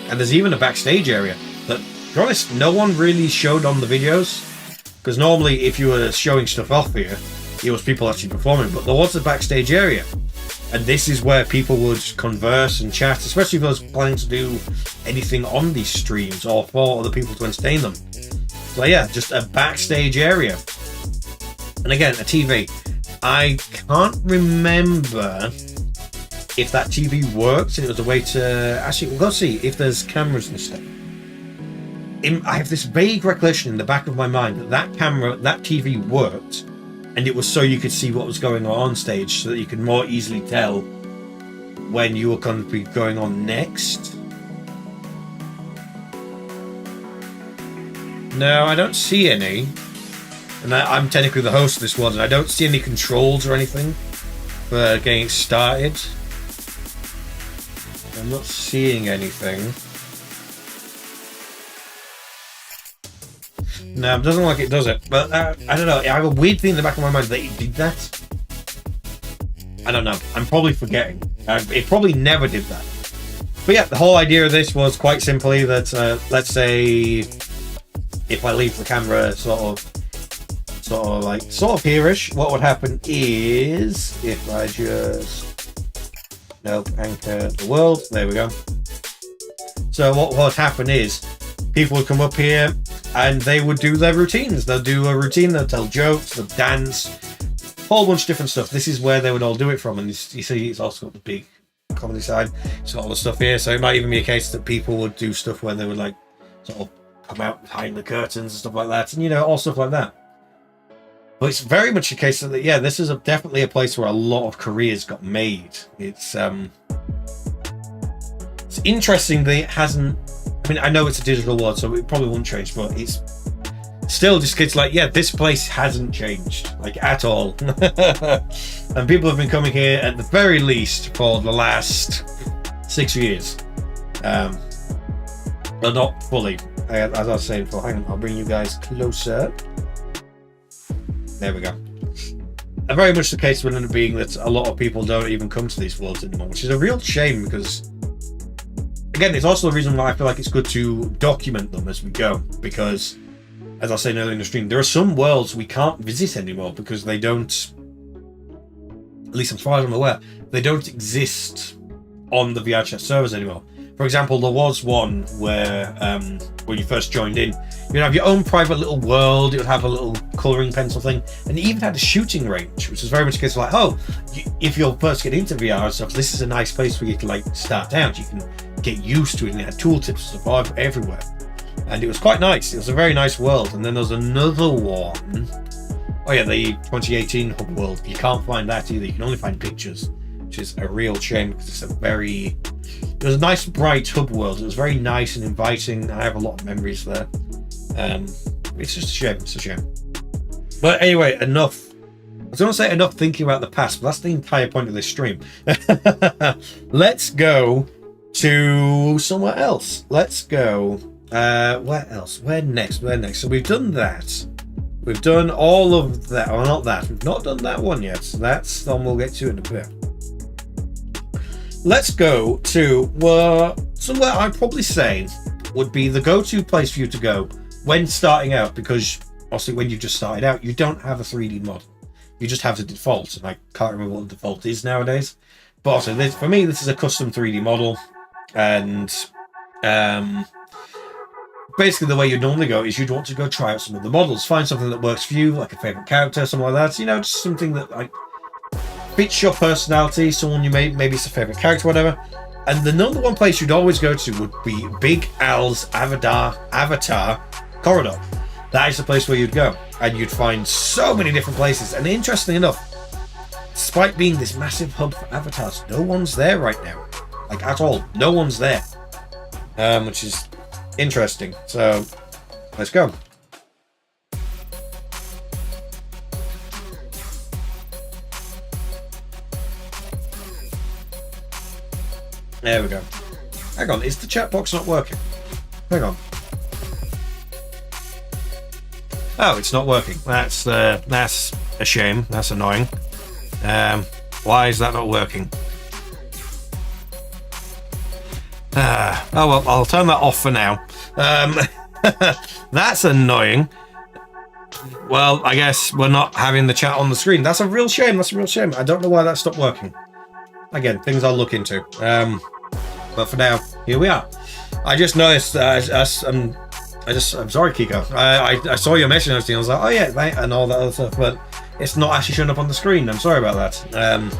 And there's even a backstage area that, to be honest, no one really showed on the videos, because normally if you were showing stuff off here, it was people actually performing, but there was a backstage area, and this is where people would converse and chat, especially if I was planning to do anything on these streams or for other people to entertain them. So yeah, just a backstage area. And again, a TV. I can't remember if that TV worked and it was a way to actually, we'll go see if there's cameras and stuff. I have this vague recollection in the back of my mind that that TV worked, and it was so you could see what was going on stage, so that you could more easily tell when you were going to be going on next. No, I don't see any. And I'm technically the host of this one, and I don't see any controls or anything for getting started. I'm not seeing anything. No, it doesn't look like it does it. But I don't know. I have a weird thing in the back of my mind that it did that. I don't know. I'm probably forgetting. It probably never did that. But yeah, the whole idea of this was quite simply that, let's say, if I leave the camera sort of here-ish, what would happen is if I just anchor the world. There we go. So what would happen is people would come up here and they would do their routines. They'll do a routine, they'll tell jokes, they'll dance, a whole bunch of different stuff. This is where they would all do it from. And you see, it's also got the big comedy side. It's got all the stuff here. So it might even be a case that people would do stuff where they would like sort of come out behind the curtains and stuff like that. And you know, all stuff like that. But it's very much a case that, yeah, this is definitely a place where a lot of careers got made. It's interesting that it hasn't. I mean, I know it's a digital world, so it probably won't change, but it's still just kids like, yeah, this place hasn't changed, like, at all. And people have been coming here at the very least for the last 6 years. But not fully. As I was saying before, hang on, I'll bring you guys closer. There we go. And very much the case with it being that a lot of people don't even come to these worlds anymore, which is a real shame because, again, it's also the reason why I feel like it's good to document them as we go, because, as I was saying earlier in the stream, there are some worlds we can't visit anymore because they don't, at least as far as I'm aware, they don't exist on the VRChat servers anymore. For example, there was one where, when you first joined in, you'd have your own private little world, it would have a little colouring pencil thing, and it even had a shooting range, which is very much a case of like, oh, if you're first getting into VR and stuff, this is a nice place for you to like start out. You can get used to it, and it had tooltips and stuff everywhere. And it was quite nice. It was a very nice world. And then there's another one. Oh yeah, the 2018 hub world. You can't find that either. You can only find pictures, which is a real shame because it's it was a nice bright hub world. It was very nice and inviting. I have a lot of memories there. It's just a shame. It's a shame. But anyway, enough. I was going to say enough thinking about the past, but that's the entire point of this stream. Let's go to somewhere else. Let's go. Where else? Where next? So we've done that. We've done all of that. Or not that. We've not done that one yet. So that's the one we'll get to in a bit. Let's go to somewhere I'd probably say would be the go-to place for you to go when starting out, because obviously when you've just started out, you don't have a 3D model. You just have the default, and I can't remember what the default is nowadays. But also, for me, this is a custom 3D model, and basically the way you'd normally go is you'd want to go try out some of the models, find something that works for you, like a favorite character, something like that. You know, just something that like fits your personality, someone you maybe it's a favorite character, whatever. And the number one place you'd always go to would be Big Al's avatar corridor. That is the place where you'd go, and you'd find so many different places. And interestingly enough, despite being this massive hub for avatars, no one's there right now, like at all. No one's there, which is interesting. So let's go. There we go. Hang on, is the chat box not working? Hang on. Oh, it's not working. That's a shame. That's annoying. Why is that not working? Oh well, I'll turn that off for now. That's annoying. Well, I guess we're not having the chat on the screen. That's a real shame. That's a real shame. I don't know why that stopped working. Again, things I'll look into. But for now, here we are. I just noticed that I'm sorry, Kiko. I saw your message and everything. I was like, oh yeah, mate, and all that other stuff, but it's not actually showing up on the screen. I'm sorry about that.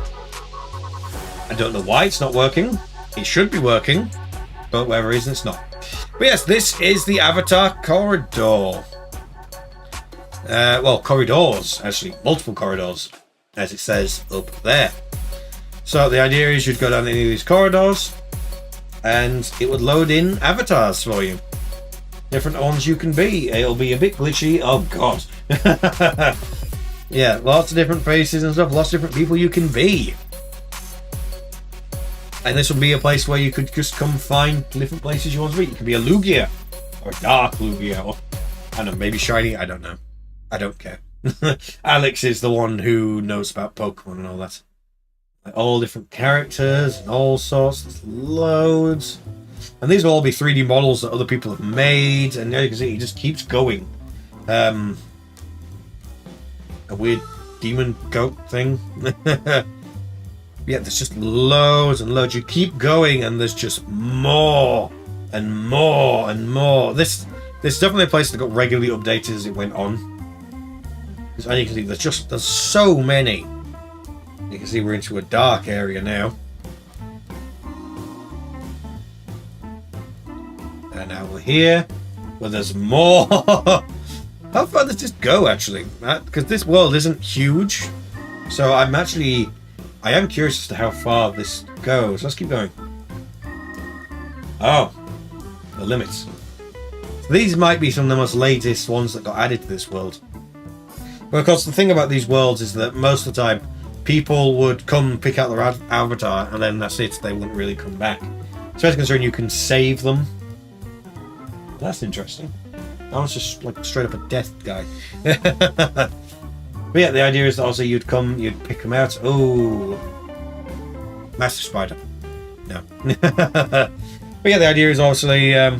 I don't know why it's not working. It should be working, but for whatever reason, it's not. But yes, this is the Avatar Corridor. Well, corridors, actually, multiple corridors, as it says up there. So the idea is you'd go down any of these corridors, and it would load in avatars for you. Different ones you can be. It'll be a bit glitchy. Oh god. Yeah, lots of different faces and stuff. Lots of different people you can be. And this will be a place where you could just come find different places you want to be. You could be a Lugia, or a dark Lugia, or I don't know, maybe shiny. I don't know. I don't care. Alex is the one who knows about Pokemon and all that. Like all different characters and all sorts. There's loads. And these will all be 3D models that other people have made. And there you can see, it just keeps going. A weird demon goat thing. Yeah, there's just loads and loads. You keep going and there's just more and more and more. This is definitely a place that got regularly updated as it went on. Because as you can see, there's so many. You can see we're into a dark area now. And now we're here, where there's more. How far does this go, actually? Because this world isn't huge. So I am curious as to how far this goes. Let's keep going. Oh, the limits. So these might be some of the most latest ones that got added to this world. But of course, the thing about these worlds is that most of the time, people would come pick out their avatar, and then that's it. They wouldn't really come back. Especially considering you can save them. That's interesting. That was just like straight up a death guy. But yeah, the idea is that also you'd pick them out. Oh, massive spider. No. But yeah, the idea is obviously. Yeah.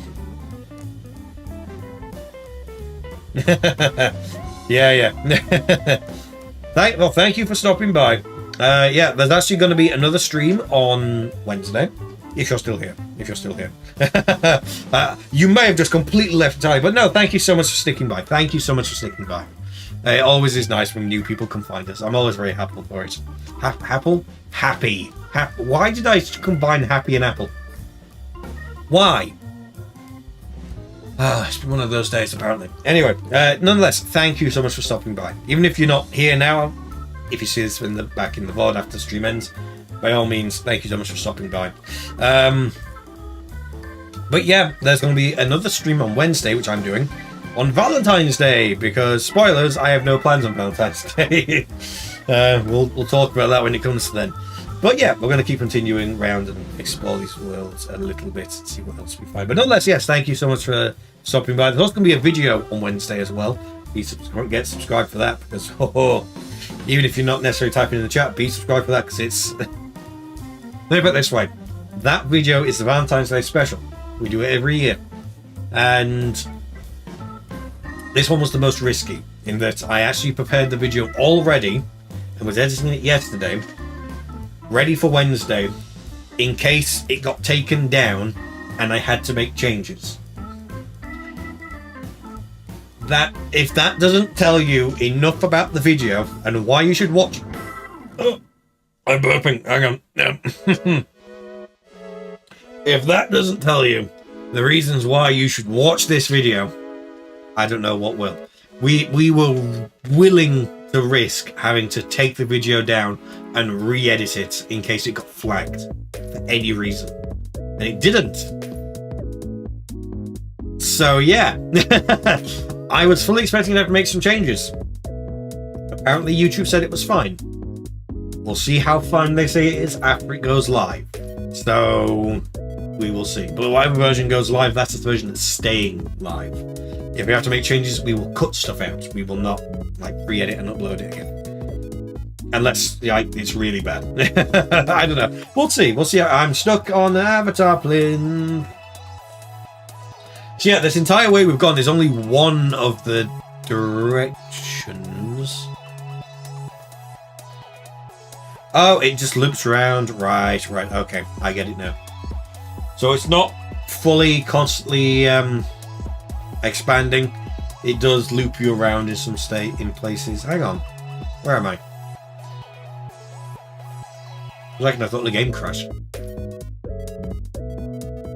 Thank you for stopping by. Yeah, there's actually going to be another stream on Wednesday. If you're still here. You may have just completely left time, but no, thank you so much for sticking by. It always is nice when new people come find us. I'm always very happy for it. Happy. Why did I combine happy and apple? Why? It's been one of those days, apparently. Anyway, nonetheless, thank you so much for stopping by. Even if you're not here now, if you see this back in the VOD after the stream ends, by all means, thank you so much for stopping by. But yeah, there's going to be another stream on Wednesday, which I'm doing, on Valentine's Day, because, spoilers, I have no plans on Valentine's Day. We'll talk about that when it comes to then. But yeah, we're going to keep continuing around and explore these worlds a little bit and see what else we find. But nonetheless, yes, thank you so much for stopping by. There's also going to be a video on Wednesday as well. Get subscribed for that, because even if you're not necessarily typing in the chat, be subscribed for that, because it's... Let me put it this way. That video is the Valentine's Day special. We do it every year. And this one was the most risky, in that I actually prepared the video already and was editing it yesterday, ready for Wednesday, in case it got taken down and I had to make changes. If that doesn't tell you enough about the video and why you should watch it. Oh, I'm burping. Hang on. If that doesn't tell you the reasons why you should watch this video, I don't know what will. We were willing to risk having to take the video down and re-edit it in case it got flagged for any reason. And it didn't. So yeah. I was fully expecting to have to make some changes. Apparently YouTube said it was fine. We'll see how fine they say it is after it goes live. So we will see. But whatever version goes live, that's the version that's staying live. If we have to make changes, we will cut stuff out. We will not re-edit and upload it again. Unless it's really bad. I don't know. We'll see. I'm stuck on the avatar plinth. So yeah, this entire way we've gone, there's only one of the directions. Oh, it just loops around. Right. Okay, I get it now. So it's not fully, constantly expanding. It does loop you around in places. Hang on. Where am I? I thought the game crashed.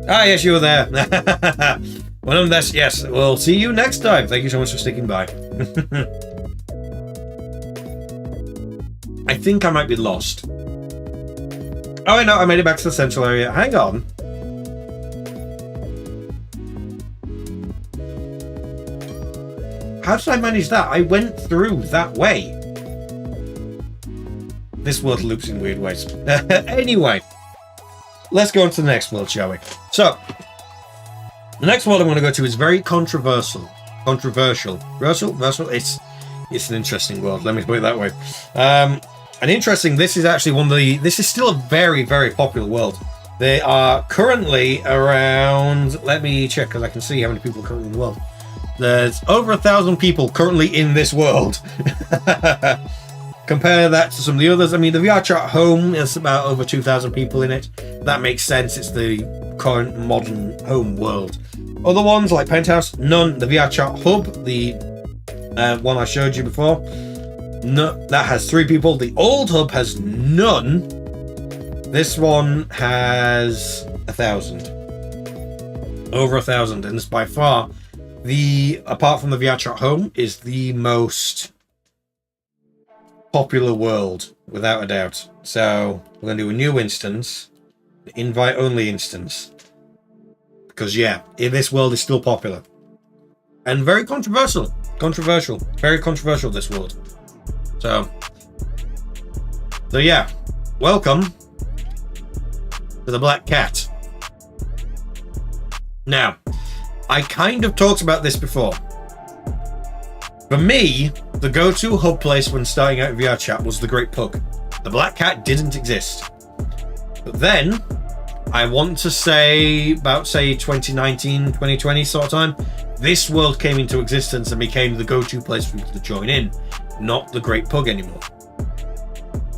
Ah, yes, you were there. Well, nonetheless, yes, we'll see you next time. Thank you so much for sticking by. I think I might be lost. Oh, I know, I made it back to the central area. Hang on. How did I manage that? I went through that way. This world loops in weird ways. Anyway, let's go on to the next world, shall we? So, the next world I'm going to go to is very controversial. It's an interesting world. Let me put it that way. This is actually this is still a very, very popular world. They are currently around, let me check because I can see how many people are currently in the world. There's over 1,000 people currently in this world. Compare that to some of the others. I mean, the VRChat home is about over 2,000 people in it. That makes sense. It's the current modern home world. Other ones like Penthouse, none. The VRChat hub, the one I showed you before, no, that has 3 people. The old hub has none. This one has 1,000. Over 1,000, and it's by far apart from the VRChat home, is the most popular world, without a doubt. So we're going to do a new instance, invite only instance, because yeah, this world is still popular and very controversial. Very controversial, this world. So yeah, welcome to the Black Cat. Now, I kind of talked about this before. For me, the go-to hub place when starting out VRChat was the Great Pug. The Black Cat didn't exist. But then, I want to say, about, say, 2019, 2020 sort of time, this world came into existence and became the go-to place for people to join in, not the Great Pug anymore.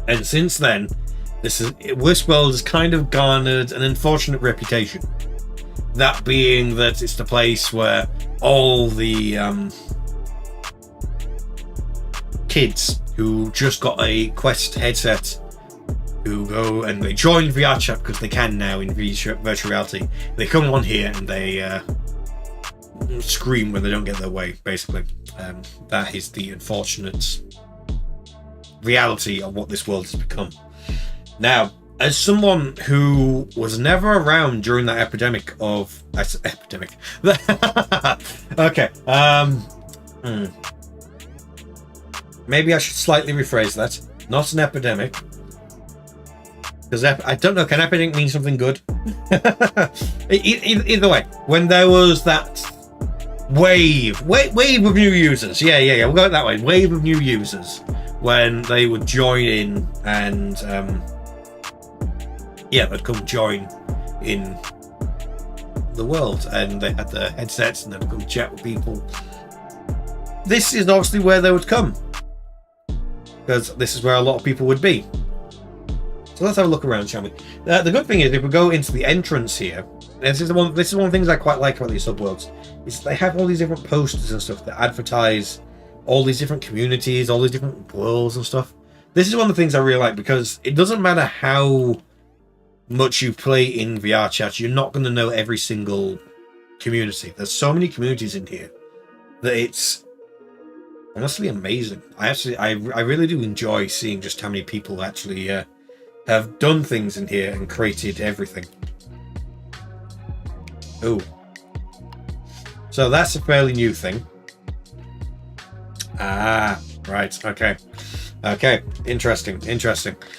And since then, this world has kind of garnered an unfortunate reputation. That being that it's the place where all the kids who just got a Quest headset, who go and they join VRChat because they can now in virtual reality, they come on here and they scream when they don't get their way, basically. That is the unfortunate reality of what this world has become. Now, as someone who was never around during that epidemic of... epidemic. Okay. Maybe I should slightly rephrase that. Not an epidemic. Because I don't know, can epidemic mean something good? Either way, when there was that wave of new users. Yeah, we'll go it that way. Wave of new users. When they would join in and... they'd come join in the world, and they had their headsets and they'd come chat with people. This is obviously where they would come, because this is where a lot of people would be. So let's have a look around, shall we? The good thing is, if we go into the entrance here, this is one of the things I quite like about these subworlds, is they have all these different posters and stuff that advertise all these different communities, all these different worlds and stuff. This is one of the things I really like, because it doesn't matter how much you play in VRChat, you're not going to know every single community. There's so many communities in here that it's honestly amazing. I really do enjoy seeing just how many people actually have done things in here and created everything. Oh, so that's a fairly new thing. Ah, right. Okay, interesting.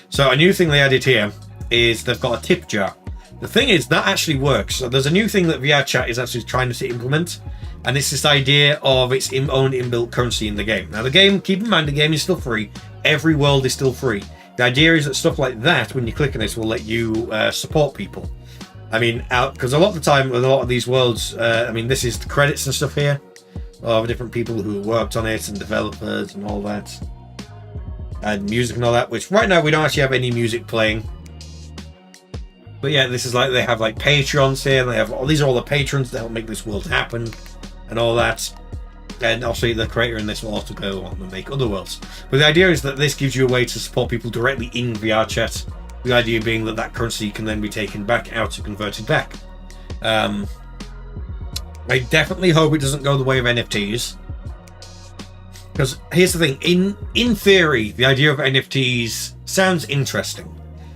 So a new thing they added here is they've got a tip jar. The thing is, that actually works. So there's a new thing that VRChat is actually trying to implement, and it's this idea of its own inbuilt currency in the game. Now the game, keep in mind, the game is still free. Every world is still free. The idea is that stuff like that, when you click on this, will let you support people. I mean, because a lot of the time with a lot of these worlds, this is the credits and stuff here of different people who worked on it and developers and all that, and music and all that, which right now we don't actually have any music playing. But yeah, this is like, they have like Patreons here, and they have these are all the patrons that help make this world happen and all that. And obviously the creator in this will also go on and make other worlds. But the idea is that this gives you a way to support people directly in VRChat. The idea being that that currency can then be taken back out and converted back. I definitely hope it doesn't go the way of NFTs. Because here's the thing, in theory, the idea of NFTs sounds interesting.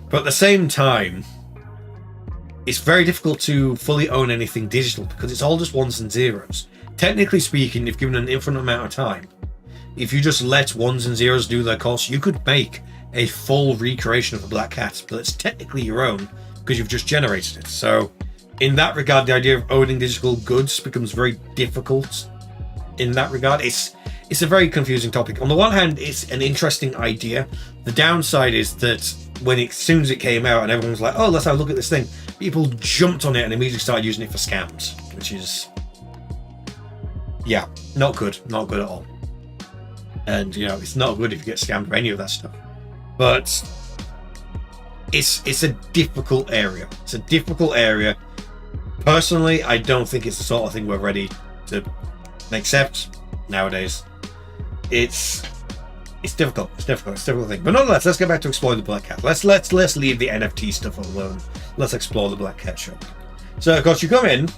But at the same time, it's very difficult to fully own anything digital because it's all just ones and zeros. Technically speaking, if given an infinite amount of time, if you just let ones and zeros do their course, you could make a full recreation of a Black Cat, but it's technically your own because you've just generated it. So in that regard, the idea of owning digital goods becomes very difficult in that regard. It's a very confusing topic. On the one hand, it's an interesting idea. The downside is that as soon as it came out and everyone was like, oh, let's have a look at this thing, people jumped on it and immediately started using it for scams, which is, yeah, not good at all. And it's not good if you get scammed for any of that stuff. But it's a difficult area. Personally, I don't think it's the sort of thing we're ready to accept nowadays. It's difficult. It's a difficult thing. But nonetheless, let's get back to exploring the Black Cat. Let's leave the NFT stuff alone. Let's explore the Black Cat shop. So of course you come in,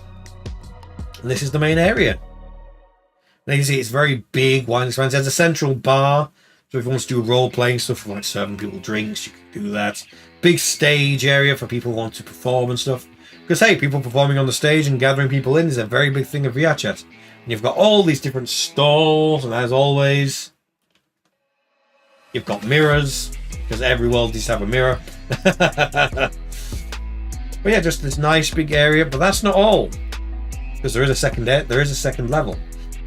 and this is the main area. And you can see it's very big, wide expanse. There's a central bar. So if you want to do role-playing stuff, like serving people drinks, you can do that. Big stage area for people who want to perform and stuff. Because, hey, people performing on the stage and gathering people in is a very big thing of VRChat. And you've got all these different stalls, and as always, you've got mirrors, because every world needs to have a mirror. But yeah, just this nice big area, but that's not all. Because there is a second level.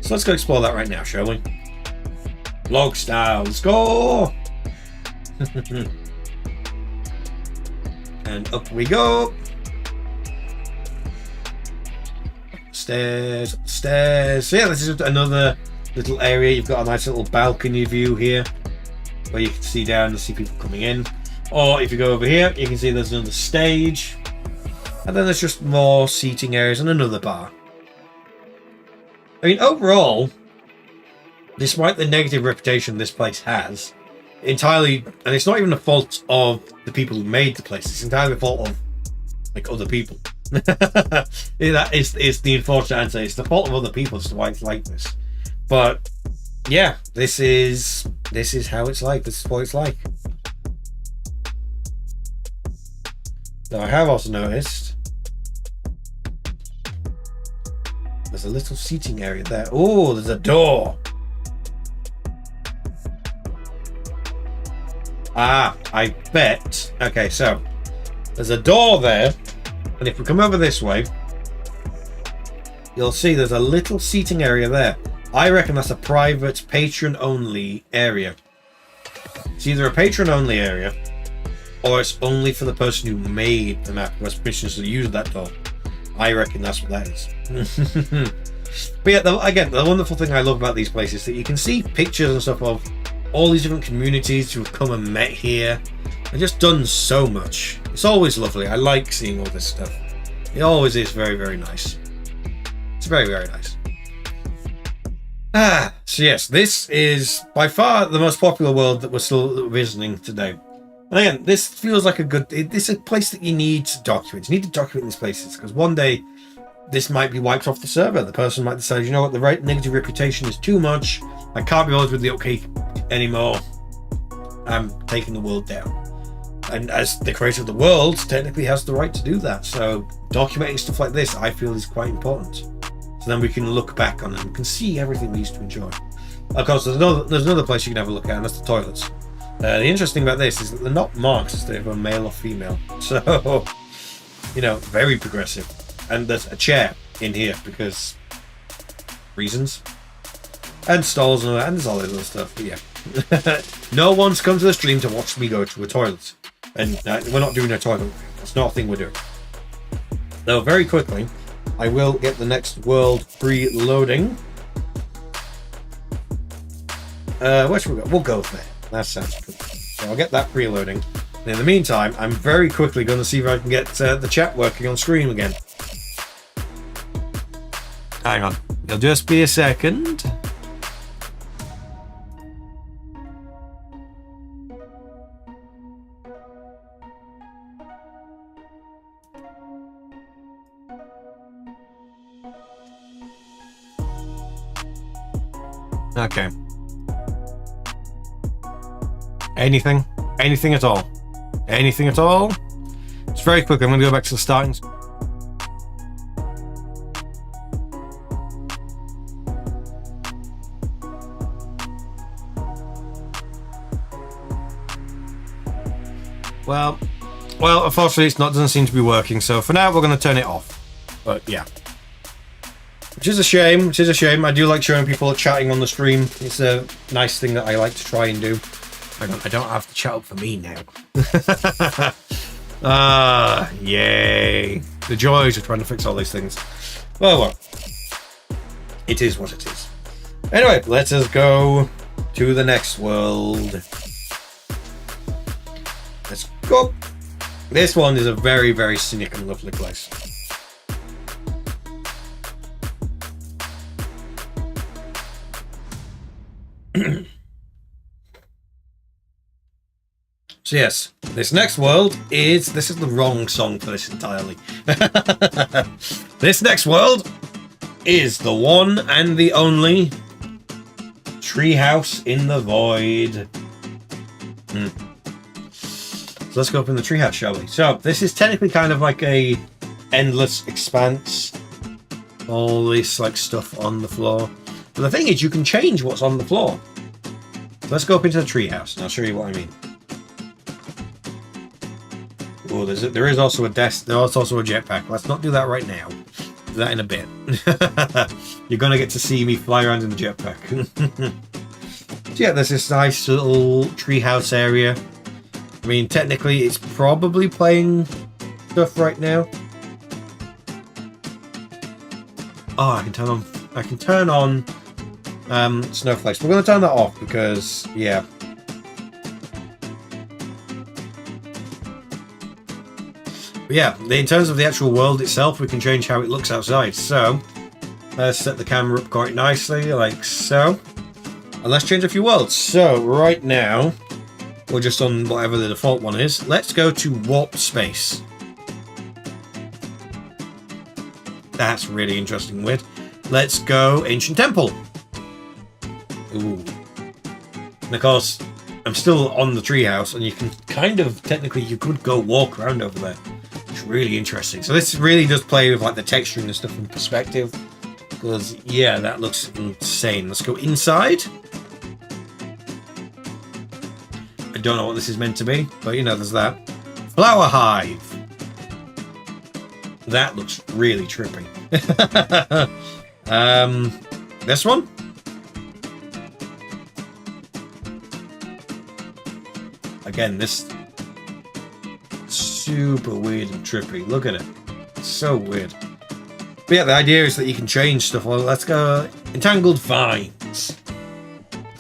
So let's go explore that right now, shall we? Log style, let's go! And up we go. Stairs, stairs. So yeah, this is another little area. You've got a nice little balcony view here, where you can see down and see people coming in. Or if you go over here, you can see there's another stage. And then there's just more seating areas and another bar. I mean, overall, despite the negative reputation this place has, entirely, and it's not even the fault of the people who made the place, it's entirely the fault of, like, other people. That is the unfortunate answer. It's the fault of other people as to why it's like this. But, yeah, this is how it's like. This is what it's like. Now, I have also noticed there's a little seating area there. Oh, there's a door. Ah, I bet. Okay, so there's a door there, and if we come over this way, you'll see there's a little seating area there. I reckon that's a private patron-only area. It's either a patron-only area, or it's only for the person who made the map, who has permissions to use that door. I reckon that's what that is. But yeah, again, the wonderful thing I love about these places is that you can see pictures and stuff of all these different communities who have come and met here and just done so much. It's always lovely. I like seeing all this stuff. It always is very, very nice. It's very, very nice. So yes, this is by far the most popular world that we're still visiting today. And again, this feels like it's a place that you need to document. You need to document these places because one day this might be wiped off the server. The person might decide, you know what, the negative reputation is too much. I can't be bothered with the upkeep anymore. I'm taking the world down. And as the creator of the world, technically has the right to do that. So documenting stuff like this, I feel, is quite important. So then we can look back on it and we can see everything we used to enjoy. Of course, there's another place you can have a look at, and that's the toilets. The interesting about this is that they're not marked as they're male or female. So, you know, very progressive. And there's a chair in here because reasons. And stalls and there's all this other stuff. But yeah. No one's come to the stream to watch me go to a toilet. And we're not doing a toilet. That's not a thing we're doing. Though very quickly, I will get the next world preloading. Where should we go? We'll go there. That sounds good. So I'll get that preloading. And in the meantime, I'm very quickly going to see if I can get the chat working on screen again. Hang on. It'll just be a second. Okay. Anything at all. Anything at all. Just very quick, I'm going to go back to the starting. Well, unfortunately it doesn't seem to be working, so for now we're going to turn it off. But yeah. Which is a shame, I do like showing people chatting on the stream. It's a nice thing that I like to try and do. Hang on, I don't have to chat up for me now. Yay. The joys of trying to fix all these things. Well, it is what it is. Anyway, let us go to the next world. Let's go. This one is a very, very scenic and lovely place. So yes, this next world is... This is the wrong song for this entirely. This next world is the one and the only treehouse in the void. So let's go up in the treehouse, shall we? So this is technically kind of like a endless expanse. All this like stuff on the floor. But the thing is, you can change what's on the floor. Let's go up into the treehouse, and I'll show you what I mean. Oh, there is also a desk. There's also a jetpack. Let's not do that right now. Do that in a bit. You're gonna get to see me fly around in the jetpack. So yeah, there's this nice little treehouse area. I mean, technically, it's probably playing stuff right now. Oh, I can turn on snowflakes. We're gonna turn that off because, yeah. But yeah, in terms of the actual world itself, we can change how it looks outside. So, let's set the camera up quite nicely, like so. And let's change a few worlds. So, right now, we're just on whatever the default one is. Let's go to warp space. That's really interesting, weird. Let's go ancient temple. Ooh. And of course, I'm still on the treehouse, and you can kind of, technically, you could go walk around over there. It's really interesting. So this really does play with like the texturing and stuff in perspective. Because, yeah, that looks insane. Let's go inside. I don't know what this is meant to be, but you know, there's that. Flower hive. That looks really trippy. This one? Again, this super weird and trippy. Look at it. It's so weird. But yeah, the idea is that you can change stuff. Well, let's go entangled vines.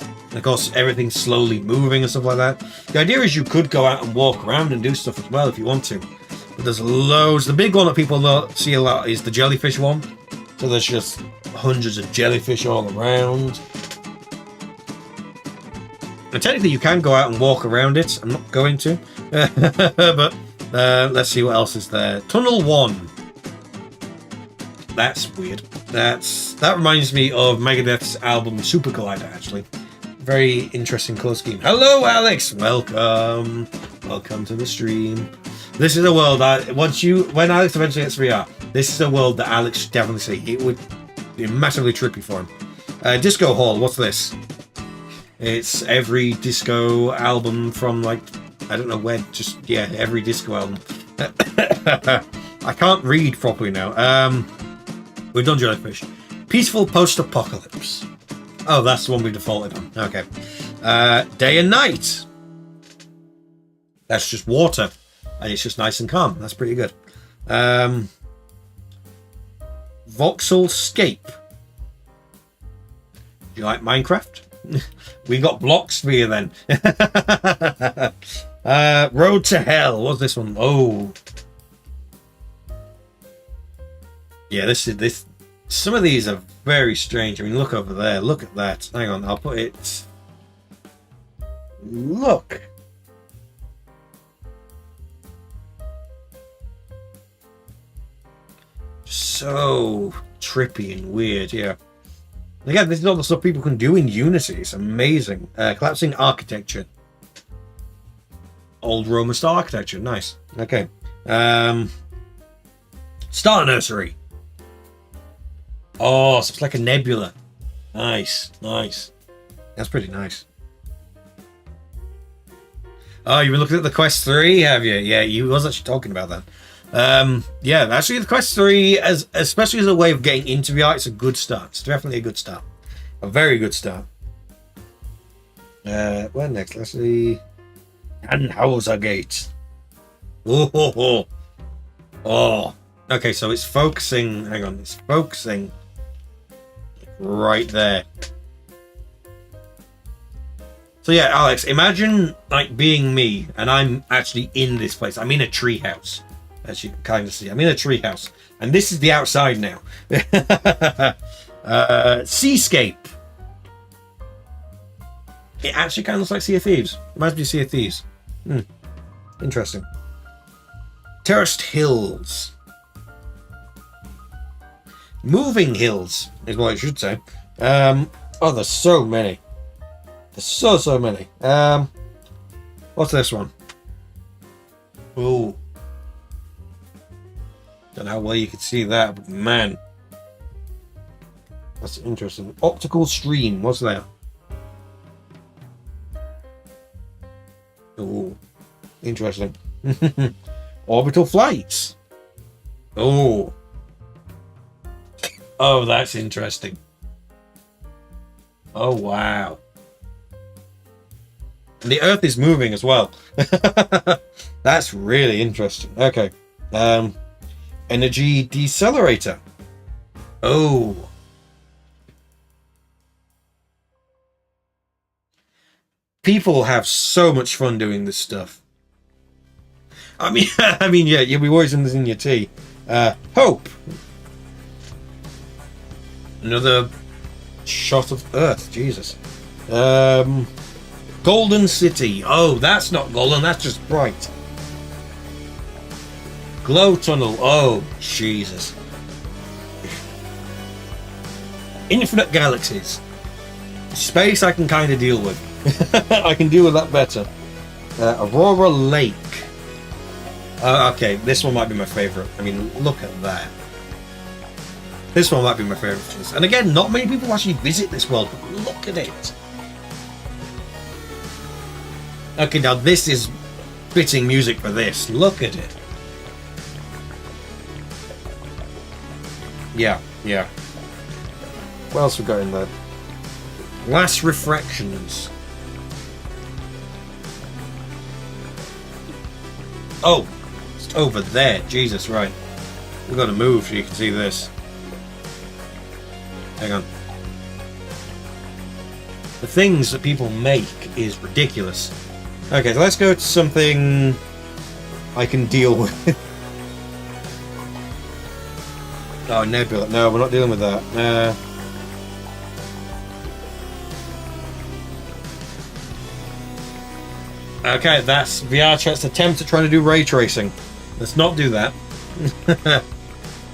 And of course, everything's slowly moving and stuff like that. The idea is you could go out and walk around and do stuff as well if you want to. But there's loads. The big one that people see a lot is the jellyfish one. So there's just hundreds of jellyfish all around. And technically you can go out and walk around it. I'm not going to. But let's see what else is there. Tunnel 1. That's weird. That reminds me of Megadeth's album Super Collider, actually. Very interesting color scheme. Hello, Alex. Welcome. Welcome to the stream. This is a world when Alex eventually gets VR, this is a world that Alex should definitely see. It would be massively trippy for him. Disco Hall. What's this? It's every disco album from like, I don't know when. Just yeah, every disco album. I can't read properly now. We've done jellyfish. Peaceful post-apocalypse. Oh, that's the one we defaulted on. Okay. Day and night. That's just water. And it's just nice and calm. That's pretty good. Voxel Scape. Do you like Minecraft? We got blocks for you then. Road to Hell. What's this one? Oh. Yeah, this. Some of these are very strange. I mean, look over there. Look at that. Hang on, I'll put it. Look. So trippy and weird, yeah. Again, this is all the stuff people can do in Unity. It's amazing. Collapsing architecture. Old Roman style architecture. Nice. Okay. Star Nursery. Oh, so it's like a nebula. Nice, nice. That's pretty nice. Oh, you've been looking at the Quest 3, have you? Yeah, you was actually talking about that. Yeah, actually the Quest 3, especially as a way of getting into VR, it's a good start. It's definitely a good start. A very good start. Where next? Let's see. Tannhauser Gate. Oh. Okay, so it's focusing. Hang on, it's focusing right there. So yeah, Alex, imagine like being me, and I'm actually in this place. I'm in a treehouse, as you can kind of see. I'm in a treehouse, and this is the outside now. Seascape. It actually kind of looks like Sea of Thieves. Reminds me of Sea of Thieves. Interesting. Terraced Hills. Moving Hills is what I should say. Oh, there's so many. There's so many. What's this one? Oh, don't know how well you can see that, but man, that's interesting. Optical stream. What's that? Oh, interesting. Orbital flights. Oh, that's interesting. Oh wow. And the Earth is moving as well. That's really interesting. Okay. Energy decelerator. Oh. People have so much fun doing this stuff. I mean, yeah, you'll be always in this in your tea. Hope. Another shot of Earth. Jesus. Golden City. Oh, that's not golden. That's just bright. Glow tunnel. Oh, Jesus. Infinite galaxies. Space I can kind of deal with. I can deal with that better. Aurora Lake. Okay, this one might be my favorite. I mean, look at that. This one might be my favorite. And again, not many people actually visit this world, but look at it. Okay, now this is fitting music for this. Look at it. Yeah. What else we got in there? Last refractions. Oh, it's over there. Jesus, right. We've got to move so you can see this. Hang on. The things that people make is ridiculous. Okay, so let's go to something I can deal with. Oh, nebula. No, we're not dealing with that. Okay, that's VRChat's attempt at trying to do ray tracing. Let's not do that.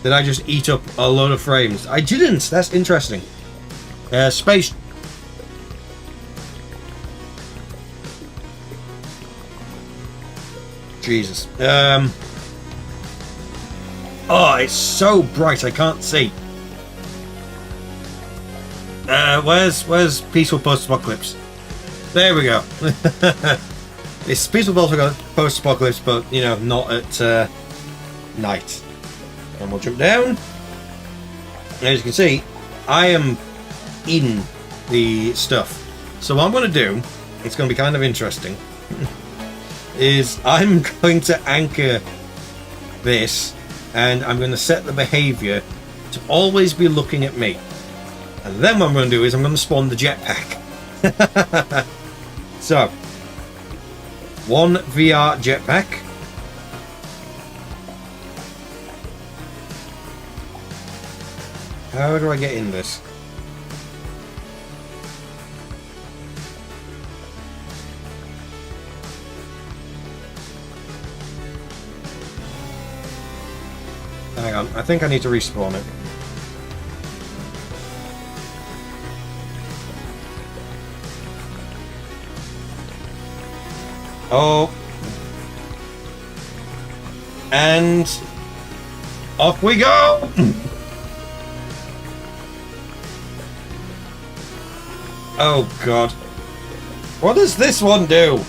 Did I just eat up a load of frames? I didn't. That's interesting. Space. Jesus. Oh, it's so bright I can't see. Where's peaceful post-apocalypse? There we go. It's peaceful post-apocalypse, but you know, not at night. And we'll jump down. As you can see, I am in the stuff. So what I'm going to do, it's going to be kind of interesting, is I'm going to anchor this, and I'm going to set the behavior to always be looking at me. And then what I'm going to do is I'm going to spawn the jetpack. So, one VR jetpack. How do I get in this? Hang on, I think I need to respawn it. Oh. And off we go! Oh god. What does this one do?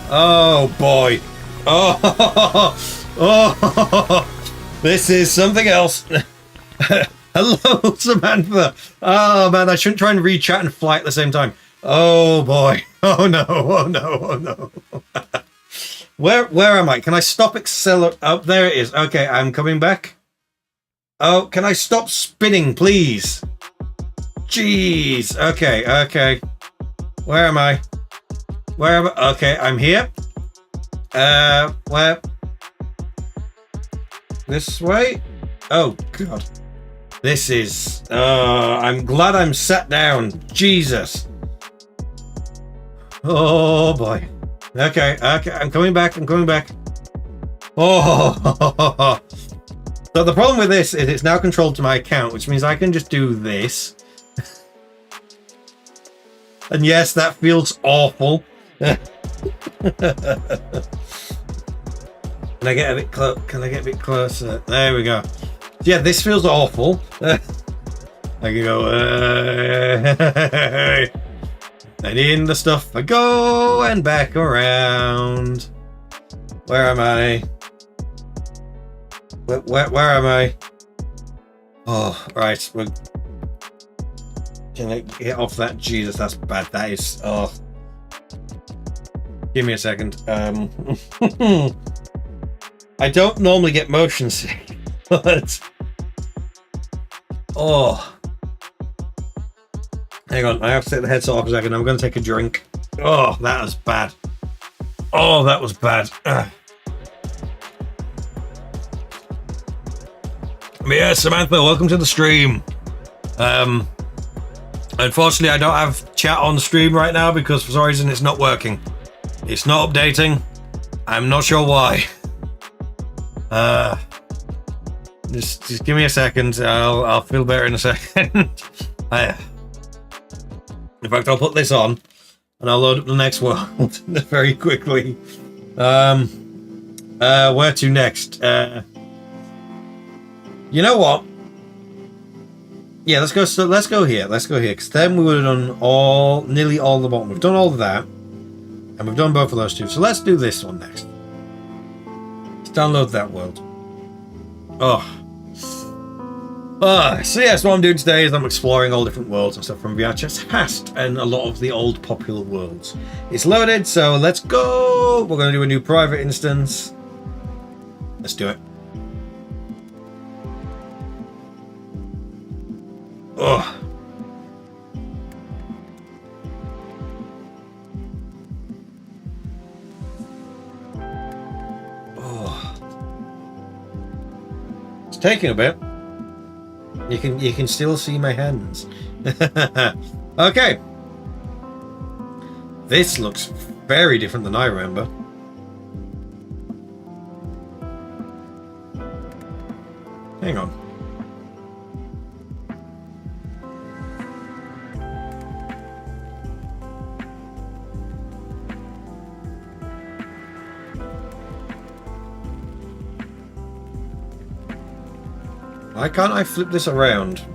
Oh boy. Oh, this is something else. Hello, Samantha. Oh man, I shouldn't try and read chat and fly at the same time. Oh boy. Oh no. Oh no. Oh no. Where am I? Can I stop accelerate? Oh, there it is. Okay, I'm coming back. Oh, can I stop spinning, please? Jeez. Okay. Where am I? Where am I? Okay, I'm here. Where? This way? Oh god. This is I'm glad I'm sat down. Jesus. Oh boy. Okay, I'm coming back. Oh. So the problem with this is it's now controlled to my account, which means I can just do this. And yes, that feels awful. Can I get a bit close? Can I get a bit closer? There we go. Yeah, this feels awful. I can go. And in the stuff I go and back around. Where am I? Where am I? Oh, right. Can I get off that? Jesus, that's bad. That is. Oh. Give me a second. I don't normally get motion sick, but. Oh. Hang on, I have to take the headset off a second. I'm going to take a drink. Oh, that was bad. Oh, that was bad. But yeah, Samantha, welcome to the stream. Unfortunately, I don't have chat on the stream right now because for some reason it's not working. It's not updating. I'm not sure why. Just give me a second. I'll feel better in a second. In fact, I'll put this on and I'll load up the next world very quickly. Where to next? You know what? Yeah, let's go. So let's go here. Let's go here because then we would have done nearly all the bottom. We've done all of that, and we've done both of those two. So let's do this one next. Let's download that world. So yes, what I'm doing today is I'm exploring all different worlds and stuff from VRChat's past and a lot of the old popular worlds. It's loaded, so let's go. We're going to do a new private instance. Let's do it. Oh. Oh. It's taking a bit. You can still see my hands. Okay. This looks very different than I remember. Hang on. Why can't I flip this around?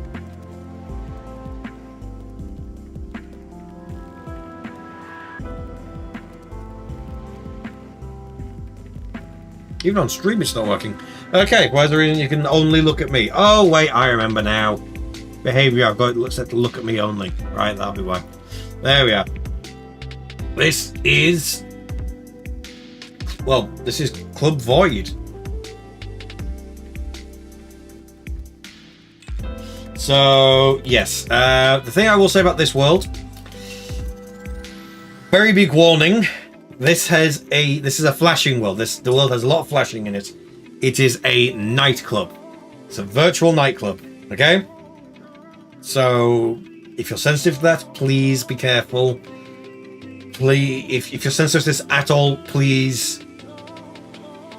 Even on stream it's not working. Okay, why is the reason you can only look at me? Oh wait, I remember now. Behavior, I've got it set to look at me only. Right, that'll be why. There we are. This is... Well, this is Club Void. So, yes. The thing I will say about this world... Very big warning. This is a flashing world. The world has a lot of flashing in it. It is a nightclub. It's a virtual nightclub. Okay? So, if you're sensitive to that, please be careful. Please, if you're sensitive to this at all, please,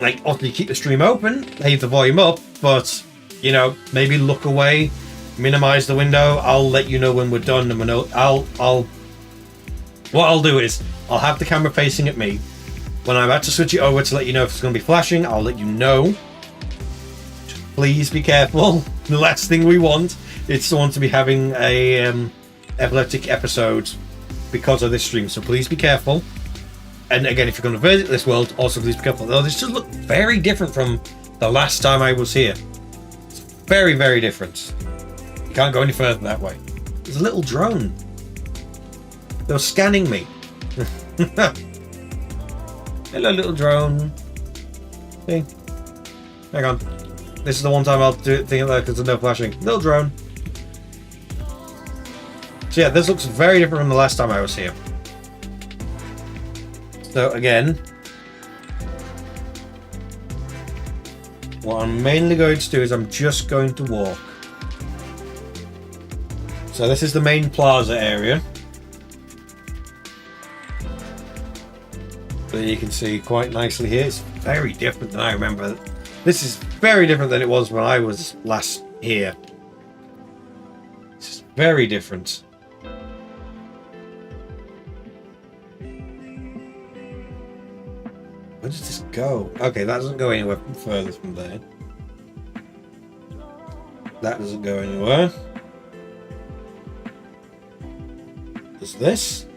like, obviously keep the stream open, leave the volume up, but, you know, maybe look away, minimize the window. I'll let you know when we're done, and what I'll do is I'll have the camera facing at me. When I'm about to switch it over to let you know if it's going to be flashing, I'll let you know. Just please be careful. The last thing we want is someone to be having a epileptic episode because of this stream. So please be careful. And again, if you're going to visit this world, also please be careful. Though this does look very different from the last time I was here. It's very, very different. You can't go any further that way. There's a little drone. They're scanning me. Hello, little drone. Hey. Hang on. This is the one time I'll do it thing like because there's no flashing. Little drone. So yeah, this looks very different from the last time I was here. So again, what I'm mainly going to do is I'm just going to walk. So this is the main plaza area. But you can see quite nicely here. It's very different than I remember. This is very different than it was when I was last here. It's very different. let's go. Okay, that doesn't go anywhere further from there. That doesn't go anywhere. Is this?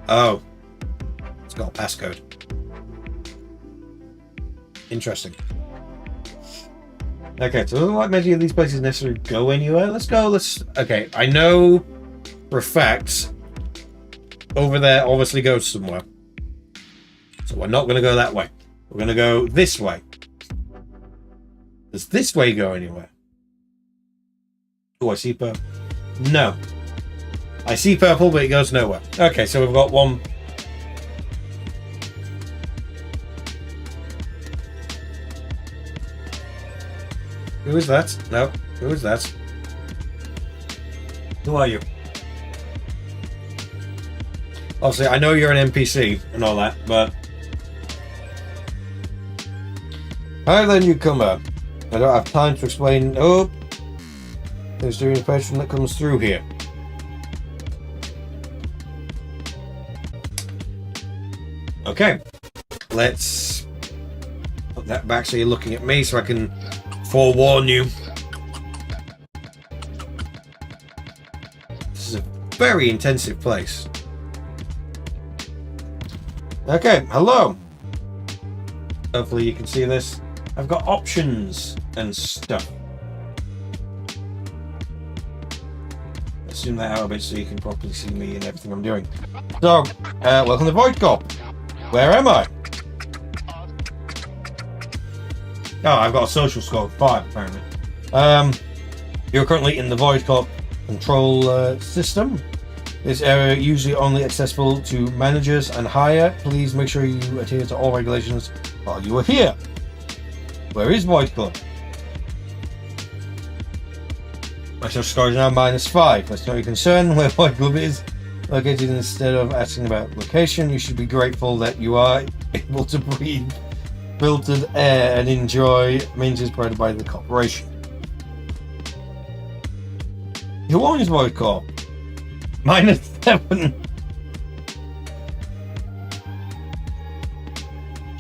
Oh. It's got a passcode. Interesting. Okay, so it doesn't like many of these places necessarily go anywhere. Let's go, okay, I know for a fact over there obviously goes somewhere. So we're not going to go that way. We're going to go this way. Does this way go anywhere? Oh, I see purple. No. I see purple, but it goes nowhere. Okay, so we've got one. Who is that? No. Who is that? Who are you? Obviously, I know you're an NPC and all that, but... How then, newcomer? I don't have time to explain. Oh, there's the information that comes through here. Okay, let's put that back so you're looking at me so I can forewarn you. This is a very intensive place. Okay, hello. Hopefully you can see this. I've got options and stuff. Let's zoom that out a bit so you can properly see me and everything I'm doing. So, welcome to Void Corp. Where am I? Oh, I've got a social score of 5 apparently. You're currently in the Void Corp control system. This area usually only accessible to managers and higher. Please make sure you adhere to all regulations while you are here. Where is Void Club? My social score is now -5. That's not your concern. Where Void Club is located, instead of asking about location, you should be grateful that you are able to breathe filtered air and enjoy amenities provided by the corporation. Who owns Void Corp? -7.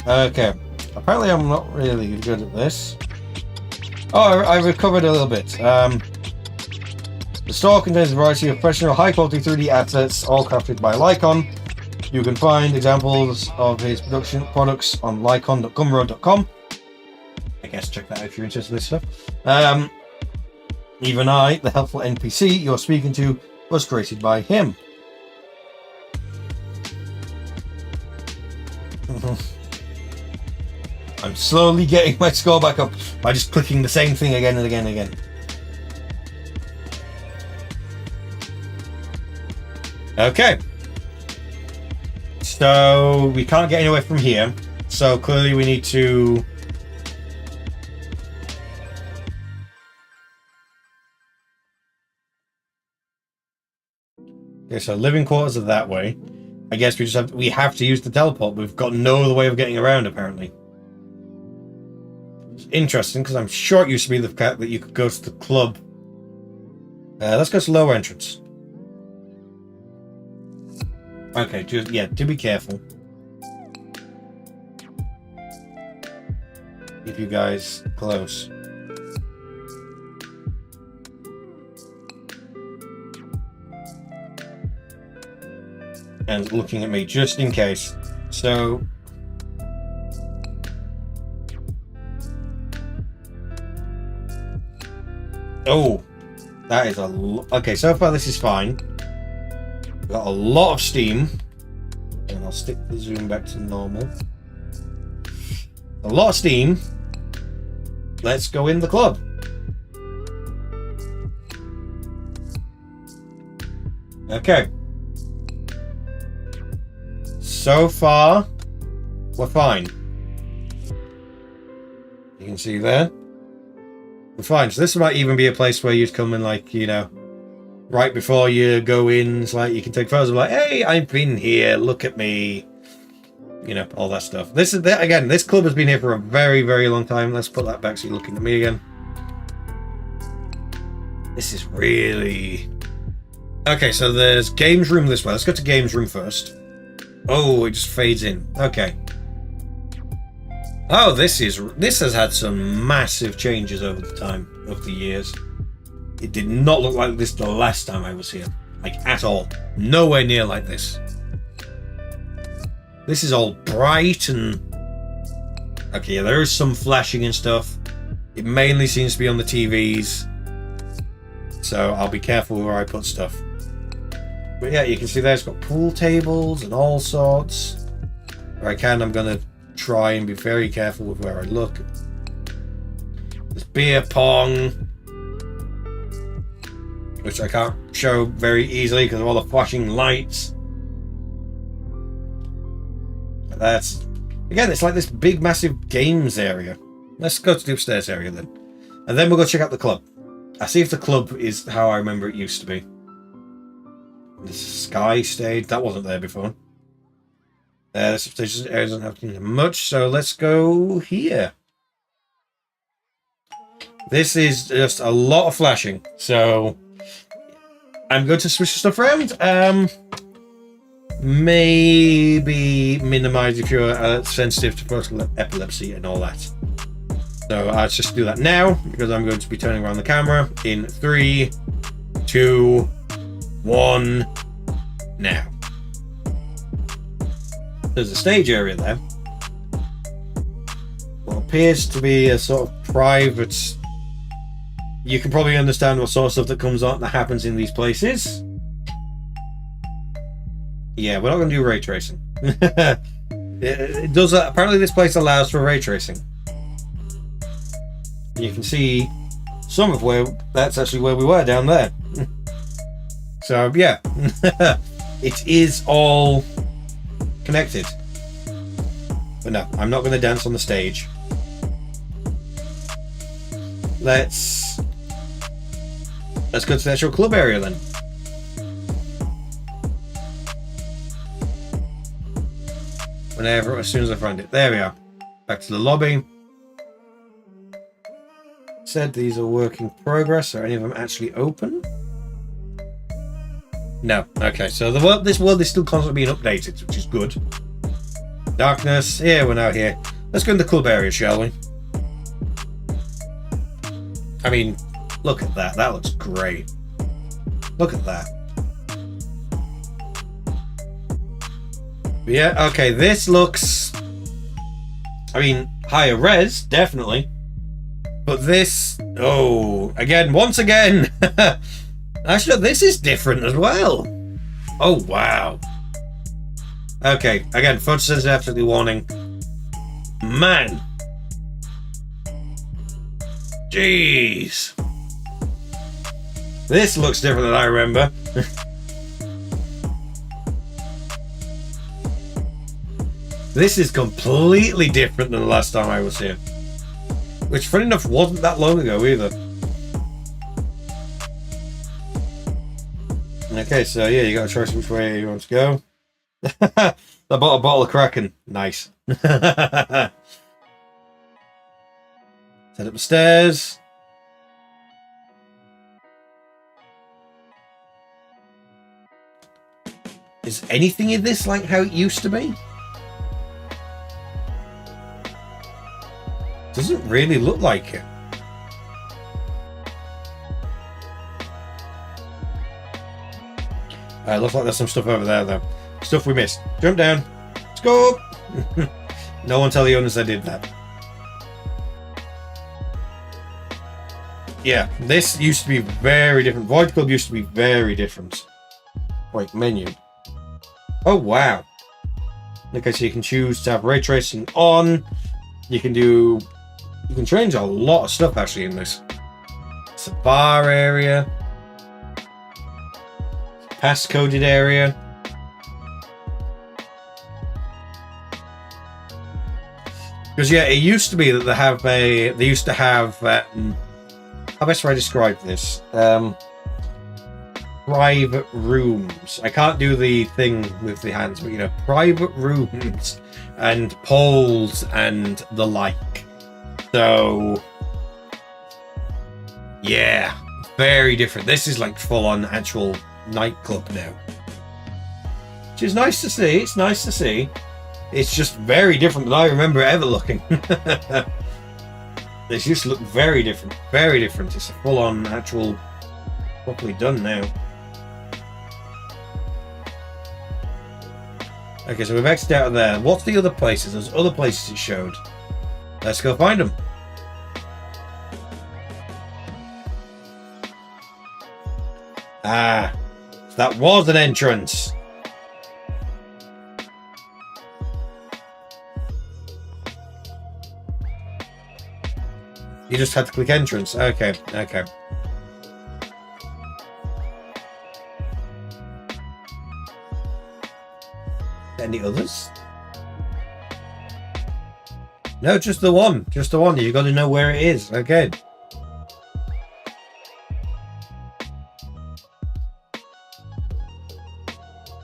Okay. Apparently I'm not really good at this. Oh, I recovered a little bit. The store contains a variety of professional, high-quality 3D assets, all crafted by Lycon. You can find examples of his production products on lycon.gumroad.com. I guess check that out if you're interested in this stuff. Even I, the helpful NPC you're speaking to, was created by him. I'm slowly getting my score back up by just clicking the same thing again and again and again. Okay. So we can't get anywhere from here. So clearly we need to... Okay, so living quarters are that way. I guess we have to use the teleport. We've got no other way of getting around apparently. It's interesting because I'm sure it used to be the fact that you could go to the club. Let's go to lower entrance. Okay, just do be careful. Keep you guys close. And looking at me just in case. So oh, that is okay, so far this is fine. We've got a lot of steam. And I'll stick the zoom back to normal. A lot of steam. Let's go in the club. Okay. So far, we're fine. You can see there. We're fine. So this might even be a place where you'd come and, like, you know, right before you go in, it's like you can take photos of like, hey, I've been here, look at me. You know, all that stuff. This is again, this club has been here for a very, very long time. Let's put that back so you're looking at me again. This is really... Okay, so there's games room this way. Let's go to games room first. Oh, it just fades in. Okay. Oh, this has had some massive changes over the time of the years. It did not look like this the last time I was here. Like, at all. Nowhere near like this. This is all bright and... Okay, yeah, there is some flashing and stuff. It mainly seems to be on the TVs. So I'll be careful where I put stuff. But yeah, you can see there it's got pool tables and all sorts. Where I can, I'm going to try and be very careful with where I look. There's beer pong, which I can't show very easily because of all the flashing lights. That's, again, it's like this big massive games area. Let's go to the upstairs area then, and then we'll go check out the club. I see if the club is how I remember it used to be. The Sky stage, that wasn't there before. This upstairs area doesn't have much, so let's go here. This is just a lot of flashing, so I'm going to switch stuff around. Maybe minimize if you're sensitive to focal epilepsy and all that. So I'll just do that now because I'm going to be turning around the camera in 3, 2, 1, now. There's a stage area there. What appears to be a sort of private... You can probably understand what sort of stuff that comes on that happens in these places. Yeah, we're not going to do ray tracing. It does. Apparently, this place allows for ray tracing. You can see some of where that's actually where we were down there. So yeah, it is all connected. But no, I'm not going to dance on the stage. Let's go to the actual club area then. Whenever, as soon as I find it. There we are. Back to the lobby. Said these are work in progress. Are any of them actually open? No. Okay, so this world is still constantly being updated, which is good. Darkness. Yeah, we're now here. Let's go in the club area, shall we? I mean, look at that. That looks great. Look at that. Yeah, okay, this looks... I mean, higher res, definitely. But this... Oh, again, once again. Actually, this is different as well. Oh, wow. Okay, again, photosensitive absolutely warning. Man. Jeez. This looks different than I remember. This is completely different than the last time I was here. Which, funny enough, wasn't that long ago either. Okay, so yeah, you gotta choose which way you want to go. I bought a bottle of Kraken. Nice. Head up the stairs. Is anything in this like how it used to be? Doesn't really look like it. Looks like there's some stuff over there though. Stuff we missed. Jump down. Let's go. No one tell the owners I did that. Yeah, this used to be very different. Void Club used to be very different. Wait, menu. Oh wow. Okay, so you can choose to have ray tracing on. You can change a lot of stuff actually in this. It's a bar area. Pass-coded area. Because yeah, it used to be that they used to have how best do I describe this? Private rooms. I can't do the thing with the hands, but you know, private rooms and poles and the like. So yeah, very different. This is like full-on actual nightclub now, which is nice to see. It's nice to see. It's just very different than I remember it ever looking. They just look very different. Very different. It's a full-on actual, properly done now. Okay, so we've exited out of there. What's the other places? There's other places it showed. Let's go find them. Ah, that was an entrance. You just had to click entrance. Okay, okay. Any others? No, just the one. Just the one. You got to know where it is. Okay.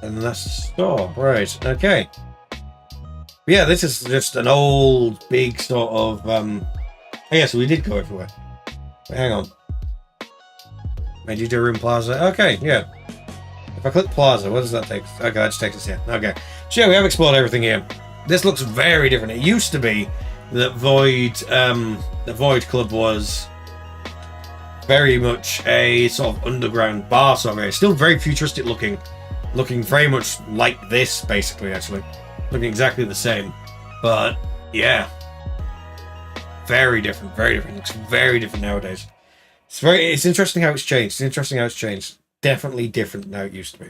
And that's the store. Right. Okay. Yeah, this is just an old, big sort of... Oh, yeah, so we did go everywhere. Wait, hang on. Medjugorje Room Plaza. Okay, yeah. If I click Plaza, what does that take? Okay, that just takes us here. Okay. So yeah, we have explored everything here. This looks very different. It used to be that the Void Club was very much a sort of underground bar sort of area. Still very futuristic looking. Looking very much like this, basically, actually. Looking exactly the same. But, yeah. Very different, very different. Looks very different nowadays. It's interesting how it's changed. It's interesting how it's changed. Definitely different than how it used to be.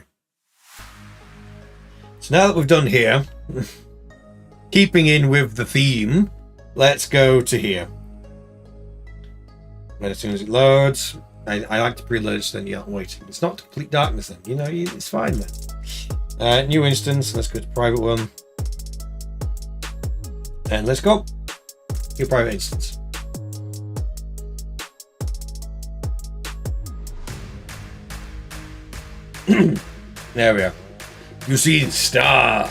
So now that we've done here, keeping in with the theme, let's go to here. And as soon as it loads, I like to preload it, then you're not waiting. It's not complete darkness then, you know, it's fine then. New instance, let's go to private one. And let's go. Your private instance. There we are. You see the star.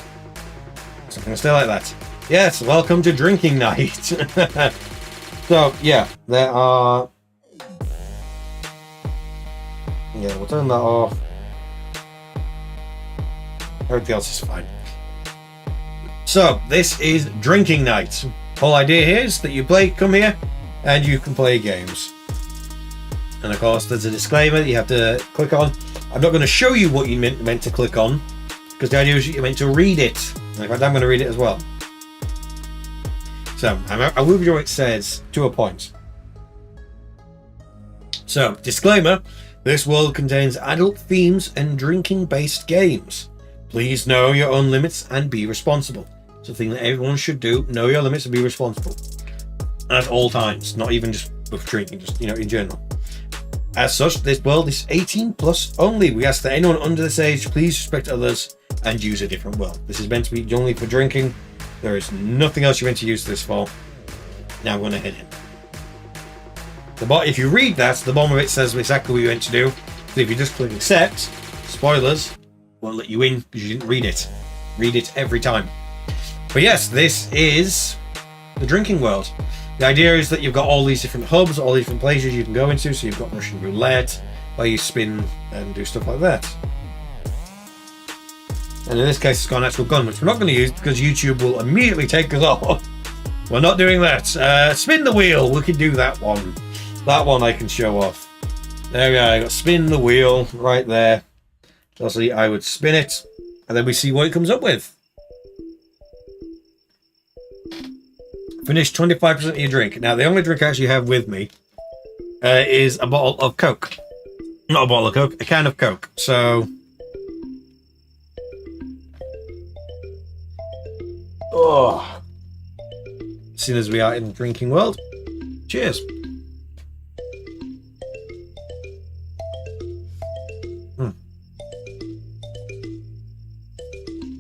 So I'm going to stay like that. Yes, welcome to drinking night. So, yeah, there are... Yeah, we'll turn that off. Everything else is fine. So, this is drinking night. Whole idea here is that you come here, and you can play games. And of course, there's a disclaimer that you have to click on. I'm not going to show you what you meant to click on, because the idea is you're meant to read it. In fact, I'm going to read it as well. So, I will read what it says to a point. So, disclaimer, this world contains adult themes and drinking-based games. Please know your own limits and be responsible. It's a thing that everyone should do. Know your limits and be responsible. At all times, not even just with drinking, just, you know, in general. As such, this world is 18 plus only. We ask that anyone under this age please respect others and use a different world. This is meant to be only for drinking. There is nothing else you're meant to use this for. Now I'm going to hit it. If you read that, the bottom of it says exactly what you're meant to do. So if you just click accept, spoilers won't let you in because you didn't read it. Read it every time. But yes, this is the drinking world. The idea is that you've got all these different hubs, all these different places you can go into. So you've got Russian roulette, where you spin and do stuff like that. And in this case, it's got an actual gun, which we're not going to use because YouTube will immediately take us off. We're not doing that. Spin the wheel. We can do that one. That one I can show off. There we go. I got spin the wheel right there. Obviously, I would spin it, and then we see what it comes up with. Finish 25% of your drink. Now, the only drink I actually have with me is a bottle of Coke. Not a bottle of Coke, a can of Coke. So... Oh. Seeing as we are in the drinking world, cheers.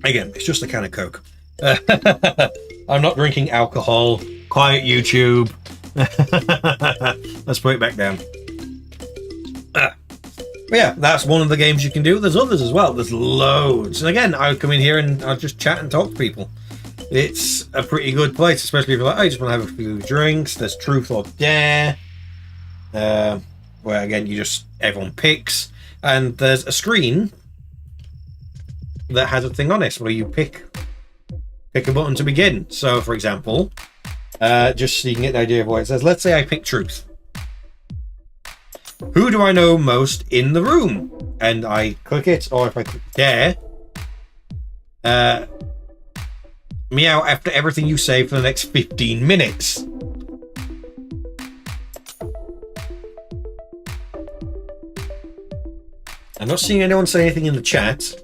Again, it's just a can of Coke. I'm not drinking alcohol. Quiet YouTube. Let's put it back down. But yeah, that's one of the games you can do. There's others as well. There's loads. And again, I would come in here and I'd just chat and talk to people. It's a pretty good place, especially if you're like, I just want to have a few drinks. There's Truth or Dare, where again, everyone picks. And there's a screen that has a thing on it where you pick pick a button to begin. So, for example, just so you can get an idea of what it says, let's say I pick truth. Who do I know most in the room? And I click it, or if I click dare, meow after everything you say for the next 15 minutes. I'm not seeing anyone say anything in the chat, so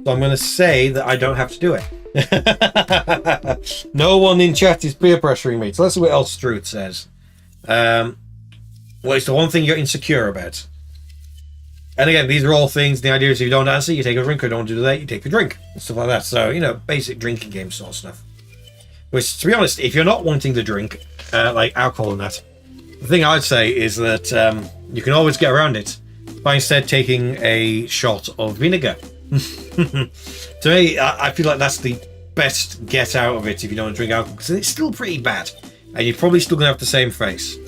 I'm going to say that I don't have to do it. No one in chat is peer pressuring me. So let's see what else Truth says. Well, it's the one thing you're insecure about. And again, these are all things. The idea is if you don't answer, you take a drink, or don't do that, you take a drink, and stuff like that. So, you know, basic drinking game sort of stuff. Which, to be honest, if you're not wanting to drink, like alcohol and that, the thing I'd say is that you can always get around it by instead taking a shot of vinegar. To me, I feel like that's the best get out of it if you don't want to drink alcohol, because it's still pretty bad, and you're probably still going to have the same face.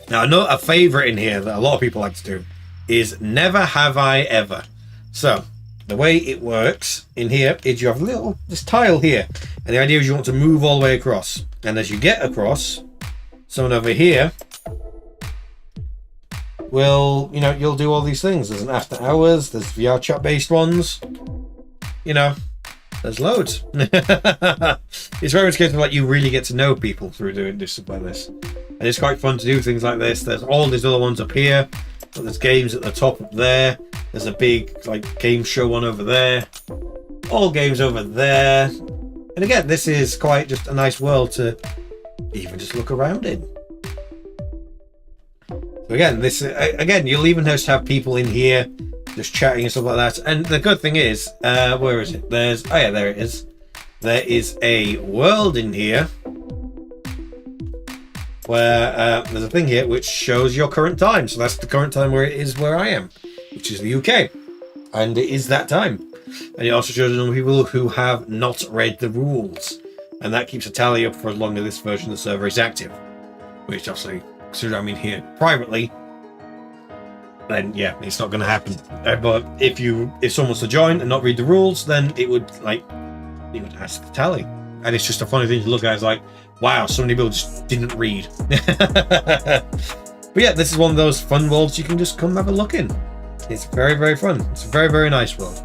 Now, I know a favourite in here that a lot of people like to do is never have I ever. So, the way it works in here is you have this tile here, and the idea is you want to move all the way across. And as you get across, someone over here will, you know, you'll do all these things. There's an after hours, there's VRChat based ones, you know, there's loads. It's very much a case of like you really get to know people through doing this stuff like this. And it's quite fun to do things like this. There's all these other ones up here, but there's games at the top up there. There's a big like game show one over there. All games over there. And again, this is quite just a nice world to even just look around in. So again, this again, you'll even just have people in here just chatting and stuff like that. And the good thing is, where is it? There's, oh yeah, there it is. There is a world in here where there's a thing here which shows your current time. So that's the current time where it is where I am, which is the UK. And it is that time. And it also shows the number of people who have not read the rules. And that keeps a tally up for as long as this version of the server is active. Which obviously, considering I'm in here privately, then yeah, it's not going to happen. But if someone was to join and not read the rules, then it would ask the tally. And it's just a funny thing to look at. It's like, wow, so many people just didn't read. But yeah, this is one of those fun worlds you can just come have a look in. It's very, very fun. It's a very, very nice world.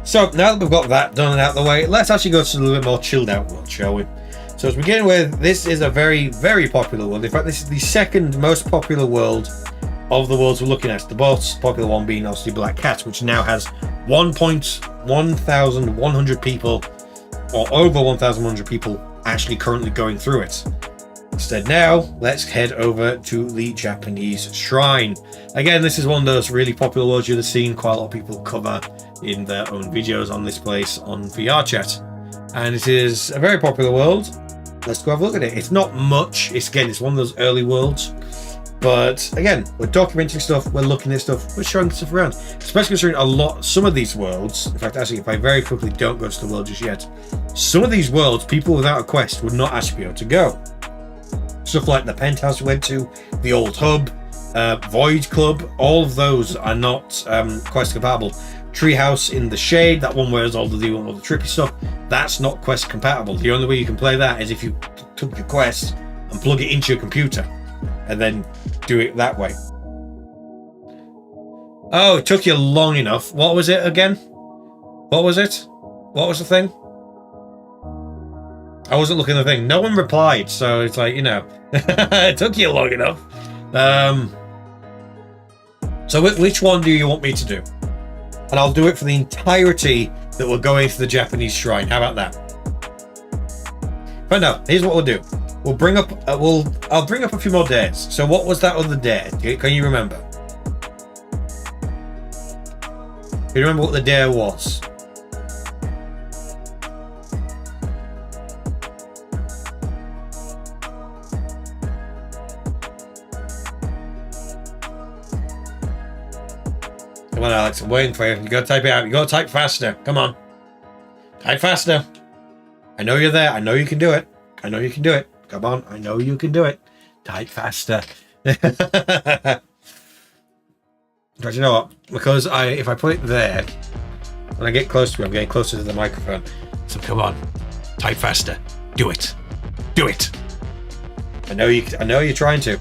So now that we've got that done and out of the way, let's actually go to a little bit more chilled out world, shall we? So as we begin with, this is a very, very popular world. In fact, this is the second most popular world of the worlds we're looking at. The most popular one being obviously Black Cat, which now has 1,100 people, or over 1,100 people actually currently going through it. Instead now, let's head over to the Japanese Shrine. Again, this is one of those really popular worlds you've seen quite a lot of people cover in their own videos on this place on VRChat. And it is a very popular world. Let's go have a look at it. It's not much. It's one of those early worlds. But again, we're documenting stuff, we're looking at stuff, we're showing stuff around. Especially considering some of these worlds, in fact, actually, if I very quickly don't go to the world just yet, some of these worlds, people without a quest would not actually be able to go. Stuff like the penthouse we went to, the old hub, Void Club, all of those are not quest compatible. Treehouse in the Shade, that one where there's all the trippy stuff, that's not quest compatible. The only way you can play that is if you took your quest and plug it into your computer and then do it that way. Oh, it took you long enough. What was it again? What was it? What was the thing? I wasn't looking at the thing. No one replied, so it's like, you know, it took you long enough. So which one do you want me to do? And I'll do it for the entirety that we're going to the Japanese Shrine. How about that? But no, here's what we'll do. We'll bring up. I'll bring up a few more dares. So what was that other dare? Can you remember? Can you remember what the dare was? Come on, Alex, I'm waiting for you. You gotta type it out. You gotta type faster. Come on. Type faster. I know you're there. I know you can do it. I know you can do it. Come on. I know you can do it. Type faster. But you know what? Because if I put it there, When I get close to me, I'm getting closer to the microphone. So come on, type faster. Do it. Do it. I know you're trying to.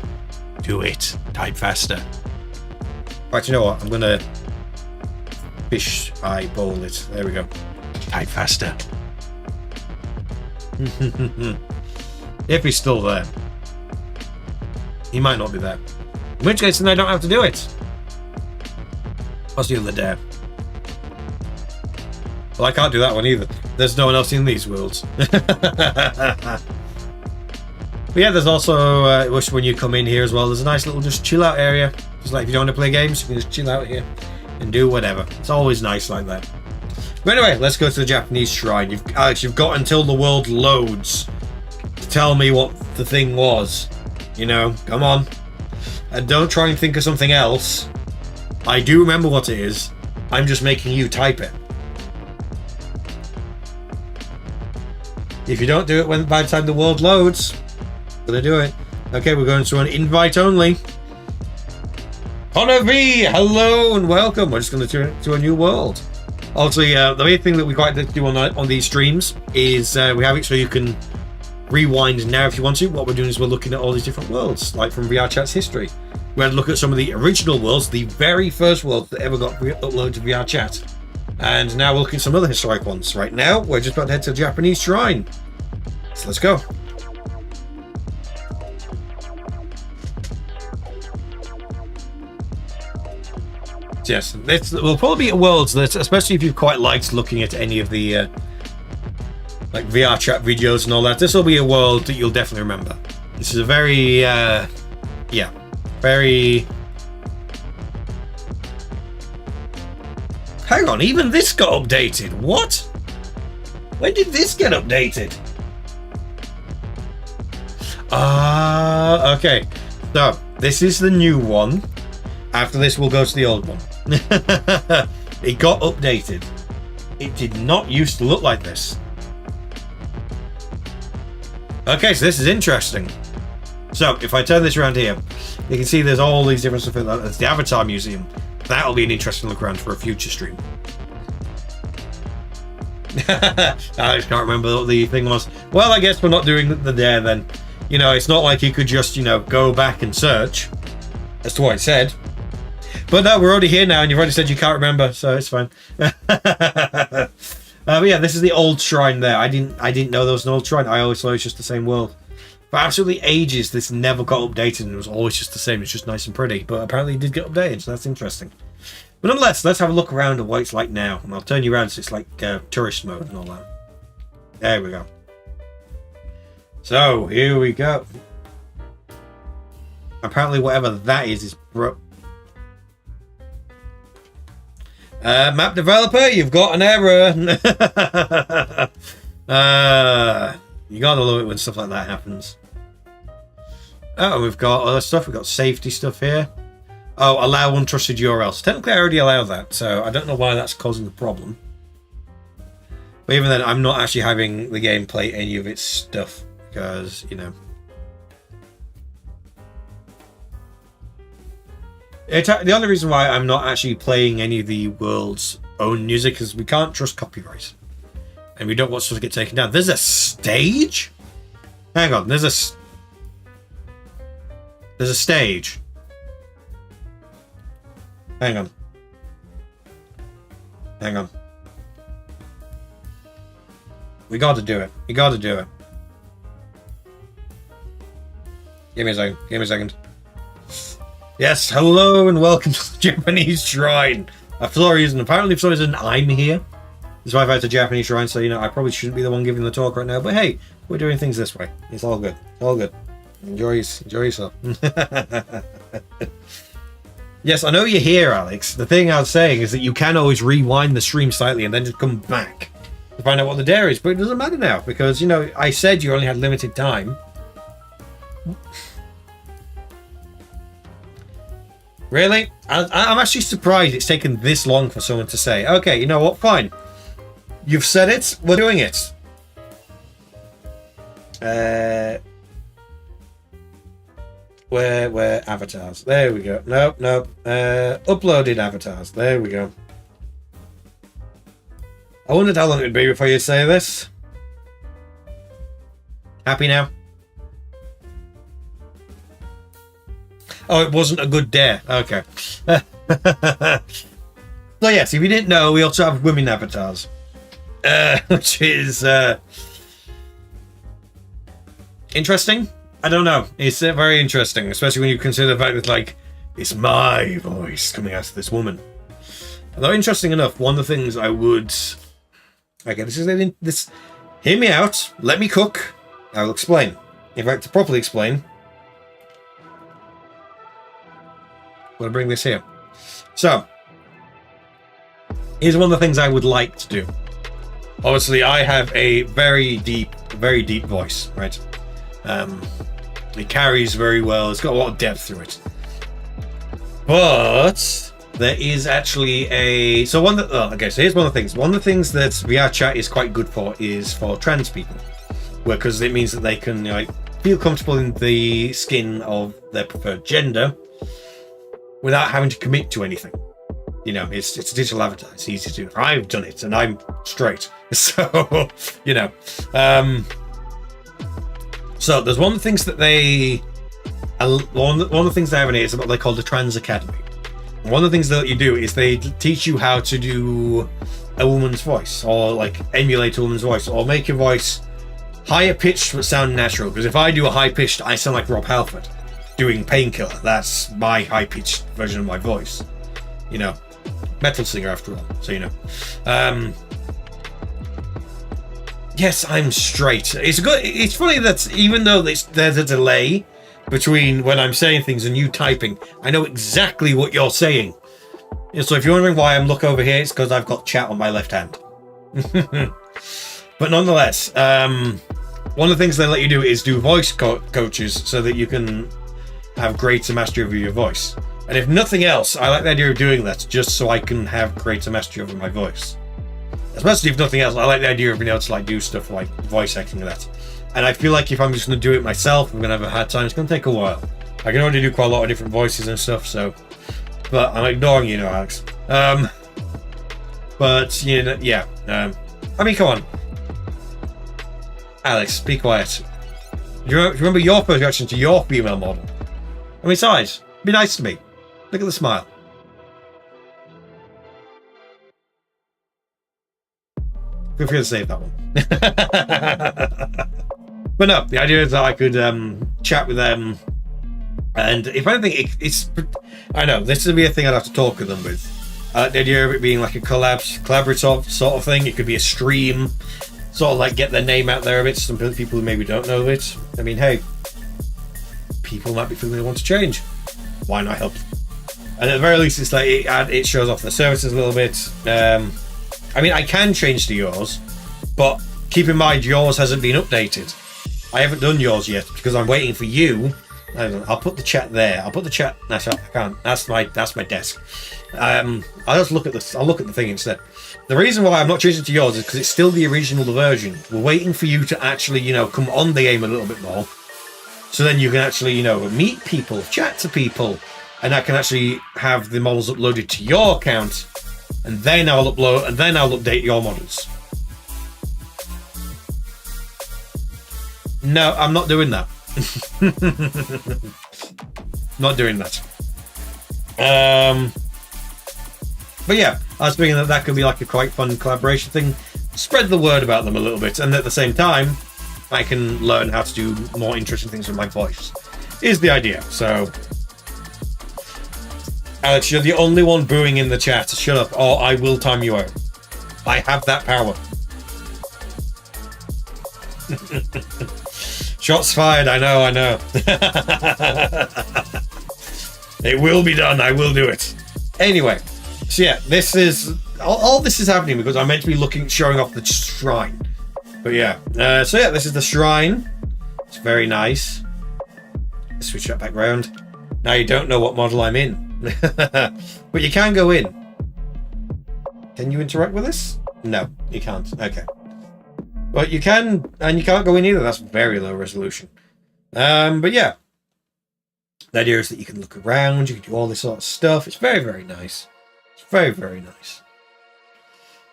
Do it. Type faster. Right, you know what? I'm gonna fish eyeball it. There we go. Type faster. If he's still there. He might not be there. In which case, then I don't have to do it. What's the other dare? Well, I can't do that one either. There's no one else in these worlds. But yeah, there's also, when you come in here as well, there's a nice little just chill out area. Just like if you don't want to play games, you can just chill out here and do whatever. It's always nice like that. But anyway, let's go to the Japanese shrine. Alex, you've got until the world loads to tell me what the thing was. You know, come on. And don't try and think of something else. I do remember what it is. I'm just making you type it. If you don't do it by the time the world loads, gonna do it. Okay, we're going to an invite only. Honor V, hello and welcome. We're just going to turn it to a new world. Obviously, the main thing that we quite like to do on these streams is we have it so you can rewind now if you want to. What we're doing is we're looking at all these different worlds, like from VRChat's history. We had to look at some of the original worlds, the very first world that ever got uploaded to VRChat. And now we're looking at some other historic ones. Right now, we're just about to head to the Japanese shrine. So let's go. Yes, this will probably be a world that, especially if you've quite liked looking at any of the like VRChat videos and all that, this will be a world that you'll definitely remember. This is a very, yeah, very... Hang on, even this got updated. What? When did this get updated? Okay. So, this is the new one. After this, we'll go to the old one. It got updated. It did not used to look like this. Okay, so this is interesting. So, if I turn this around here, you can see there's all these different stuff. There's the Avatar Museum. That'll be an interesting look around for a future stream. I just can't remember what the thing was. Well, I guess we're not doing the dare then. You know, it's not like you could just, you know, go back and search as to what it said. But no, we're already here now, and you've already said you can't remember, so it's fine. But yeah, this is the old shrine there. I didn't know there was an old shrine. I always thought it was just the same world. For absolutely ages, this never got updated, and it was always just the same. It's just nice and pretty. But apparently it did get updated, so that's interesting. But nonetheless, let's have a look around at what it's like now. And I'll turn you around so it's like tourist mode and all that. There we go. So, here we go. Apparently whatever that is map developer, you've got an error. You gotta love it when stuff like that happens. Oh, we've got other stuff. We've got safety stuff here. Oh, allow untrusted URLs. Technically, I already allow that, so I don't know why that's causing the problem. But even then, I'm not actually having the game play any of its stuff because, you know. The only reason why I'm not actually playing any of the world's own music is we can't trust copyright. And we don't want stuff to get taken down. There's a stage? Hang on, there's a stage. Hang on. Hang on. We gotta do it. We gotta do it. Give me a second. Give me a second. Yes, hello and welcome to the Japanese shrine. For some reason, apparently for some reason, I'm here. This is why I've had the Japanese shrine, so, you know, I probably shouldn't be the one giving the talk right now. But hey, we're doing things this way. It's all good. It's all good. Enjoy yourself. Yes, I know you're here, Alex. The thing I was saying is that you can always rewind the stream slightly and then just come back to find out what the dare is. But it doesn't matter now because, you know, I said you only had limited time. Really? I'm actually surprised it's taken this long for someone to say, okay, you know what, fine. You've said it, we're doing it. Where avatars? There we go. Nope. Uploaded avatars. There we go. I wondered how long it would be before you say this. Happy now? Oh, it wasn't a good dare. Okay. So yes, if you didn't know, we also have women avatars. Which is interesting. I don't know. It's very interesting, especially when you consider the fact that, like, it's my voice coming out of this woman. Although, interesting enough, one of the things I would... Okay, this. Hear me out. Let me cook. I'll explain. In fact, to properly explain, I'm going to bring this here. So, here's one of the things I would like to do. Obviously, I have a very deep voice, right? It carries very well. It's got a lot of depth through it. But there is actually a... So here's one of the things. One of the things that VRChat is quite good for is for trans people. Because it means that they can, you know, like, feel comfortable in the skin of their preferred gender without having to commit to anything. You know, it's a digital avatar. It's easy to do. I've done it, and I'm straight. So, you know. So there's one of the things that they... One of the things they have in here is what they call the Trans Academy. And one of the things that you do is they teach you how to do a woman's voice, or like emulate a woman's voice, or make your voice higher pitched but sound natural. Because if I do a high pitched, I sound like Rob Halford doing Painkiller. That's my high pitched version of my voice. You know, metal singer after all. So you know. Yes, I'm straight. It's good. It's funny that even though there's a delay between when I'm saying things and you typing, I know exactly what you're saying. So if you're wondering why I'm looking over here, it's because I've got chat on my left hand. But nonetheless, one of the things they let you do is do voice coaches so that you can have greater mastery over your voice. And if nothing else, I like the idea of doing that just so I can have greater mastery over my voice. Especially if nothing else, I like the idea of being able to like do stuff like voice acting and that. And I feel like if I'm just going to do it myself, I'm going to have a hard time. It's going to take a while. I can already do quite a lot of different voices and stuff, so... But I'm ignoring you now, Alex. But, you know, yeah. I mean, come on. Alex, be quiet. Do you remember your first reaction to your female model? I mean, size. Be nice to me. Look at the smile. Feel free to save that one. But no, the idea is that I could chat with them, and if anything, it's... I know, this would be a thing I'd have to talk with them with. The idea of it being like a collaborative sort of thing. It could be a stream, sort of like get their name out there a bit. Some people who maybe don't know it. I mean, hey, people might be feeling they want to change. Why not help? And at the very least, it's like it shows off the services a little bit. I mean, I can change to yours, but keep in mind yours hasn't been updated. I haven't done yours yet because I'm waiting for you. I'll put the chat there. I'll put the chat. No, I can't. That's my desk. I'll just look at this. I'll look at the thing instead. The reason why I'm not changing to yours is because it's still the original version. We're waiting for you to actually, you know, come on the game a little bit more, so then you can actually, you know, meet people, chat to people, and I can actually have the models uploaded to your account, and then I'll update your models. No, I'm not doing that. Not doing that. But yeah, I was thinking that could be like a quite fun collaboration thing. Spread the word about them a little bit, and at the same time, I can learn how to do more interesting things with my voice. Is the idea. So, Alex, you're the only one booing in the chat. Shut up, or I will time you out. I have that power. Shots fired, I know. It will be done, I will do it. Anyway, so yeah, this is... All this is happening because I'm meant to be showing off the shrine. But yeah, so yeah, this is the shrine. It's very nice. Switch that back round. Now you don't know what model I'm in. But you can go in. Can you interact with this? No, you can't. Okay. But you can, and you can't go in either. That's very low resolution. But yeah. The idea is that you can look around, you can do all this sort of stuff. It's very, very nice. It's very, very nice.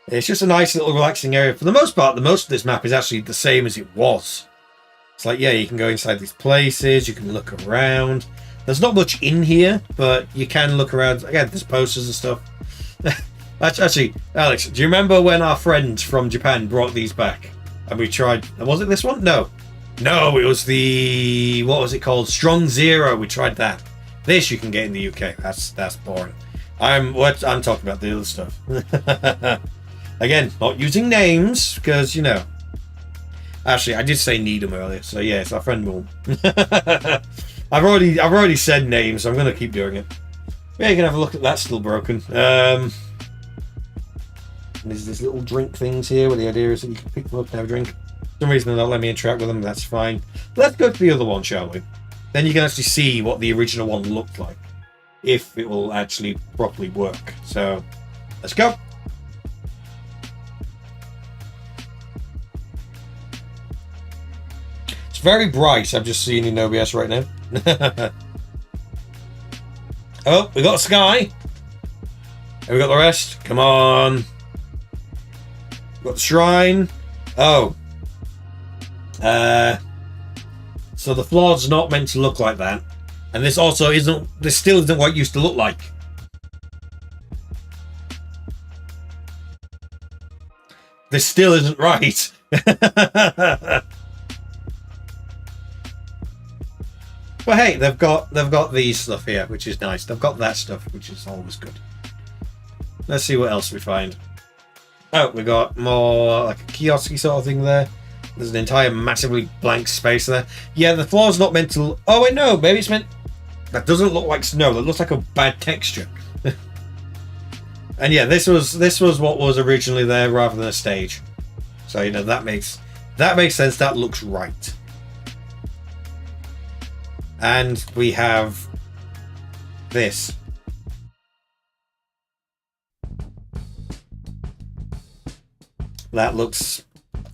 It's just a nice little relaxing area. For the most part, most of this map is actually the same as it was. It's like, yeah, you can go inside these places, you can look around. There's not much in here, but you can look around. Again, there's posters and stuff. Actually, Alex, do you remember when our friend from Japan brought these back? And we tried... Was it this one? No. No, it was the... What was it called? Strong Zero. We tried that. This you can get in the UK. That's boring. I'm talking about the other stuff. Again, not using names, because, you know... Actually, I did say Needham earlier, so yeah, it's our friend Moon. I've already said names, so I'm going to keep doing it. Yeah, you can have a look at that, still broken. There's these little drink things here, where the idea is that you can pick them up and have a drink. For some reason, they're not letting me interact with them, that's fine. Let's go to the other one, shall we? Then you can actually see what the original one looked like, if it will actually properly work. So, let's go. It's very bright. I'm just seeing in OBS right now. Oh, we got Sky. And we got the rest. Come on. We got the shrine. Oh. So the floor's not meant to look like that. And this also isn't, this still isn't what it used to look like. This still isn't right. But hey, they've got these stuff here, which is nice. They've got that stuff, which is always good. Let's see what else we find. Oh, we got more like a kiosk sort of thing there. There's an entire massively blank space there. Yeah, the floor's not meant to... Oh wait, no, maybe it's meant... That doesn't look like snow. That looks like a bad texture. And yeah, this was what was originally there rather than a stage. So you know that makes sense. That looks right. And we have this. That looks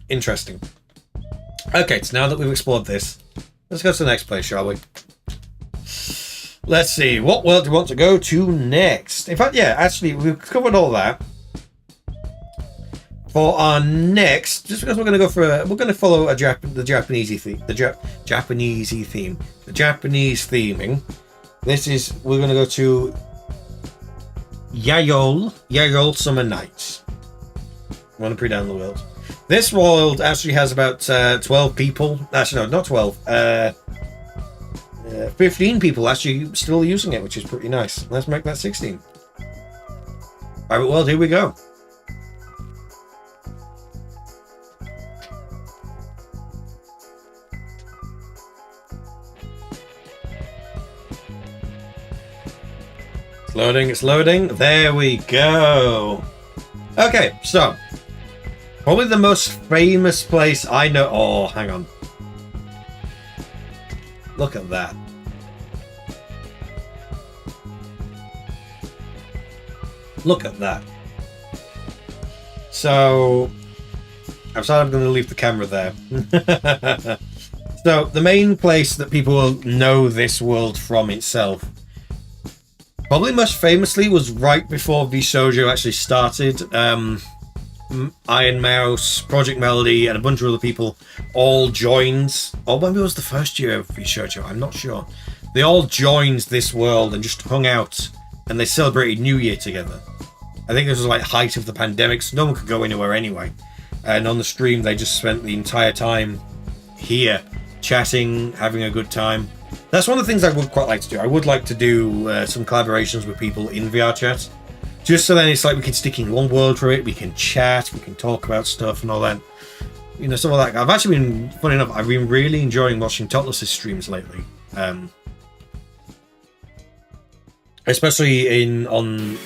interesting. Okay, so now that we've explored this, let's go to the next place, shall we? Let's see, what world do we want to go to next? In fact, yeah, actually, we've covered all that. For our next, just because we're going to go for we're going to follow the Japanese theme, the Japanese theming. We're going to go to Yayol Summer Nights. I want to pre-down the world. This world actually has about 12 people. Actually, no, not 12. 15 people actually still using it, which is pretty nice. Let's make that 16. Private world, here we go. It's loading, it's loading. There we go. Okay, so probably the most famous place I know. Oh, hang on. Look at that. Look at that. So, I'm sorry, I'm going to leave the camera there. So, the main place that people will know this world from itself, probably most famously, was right before VShojo actually started. Iron Mouse, Project Melody, and a bunch of other people all joined. Or maybe it was the first year of VShojo, I'm not sure. They all joined this world and just hung out, and they celebrated New Year together. I think this was like height of the pandemic, so no one could go anywhere anyway. And on the stream, they just spent the entire time here, chatting, having a good time. That's one of the things I would quite like to do. I would like to do some collaborations with people in VRChat. Just so then it's like we can stick in one world for it, we can chat, we can talk about stuff and all that. You know, stuff like that. I've actually been, funny enough, I've been really enjoying watching Totless's streams lately. Especially on...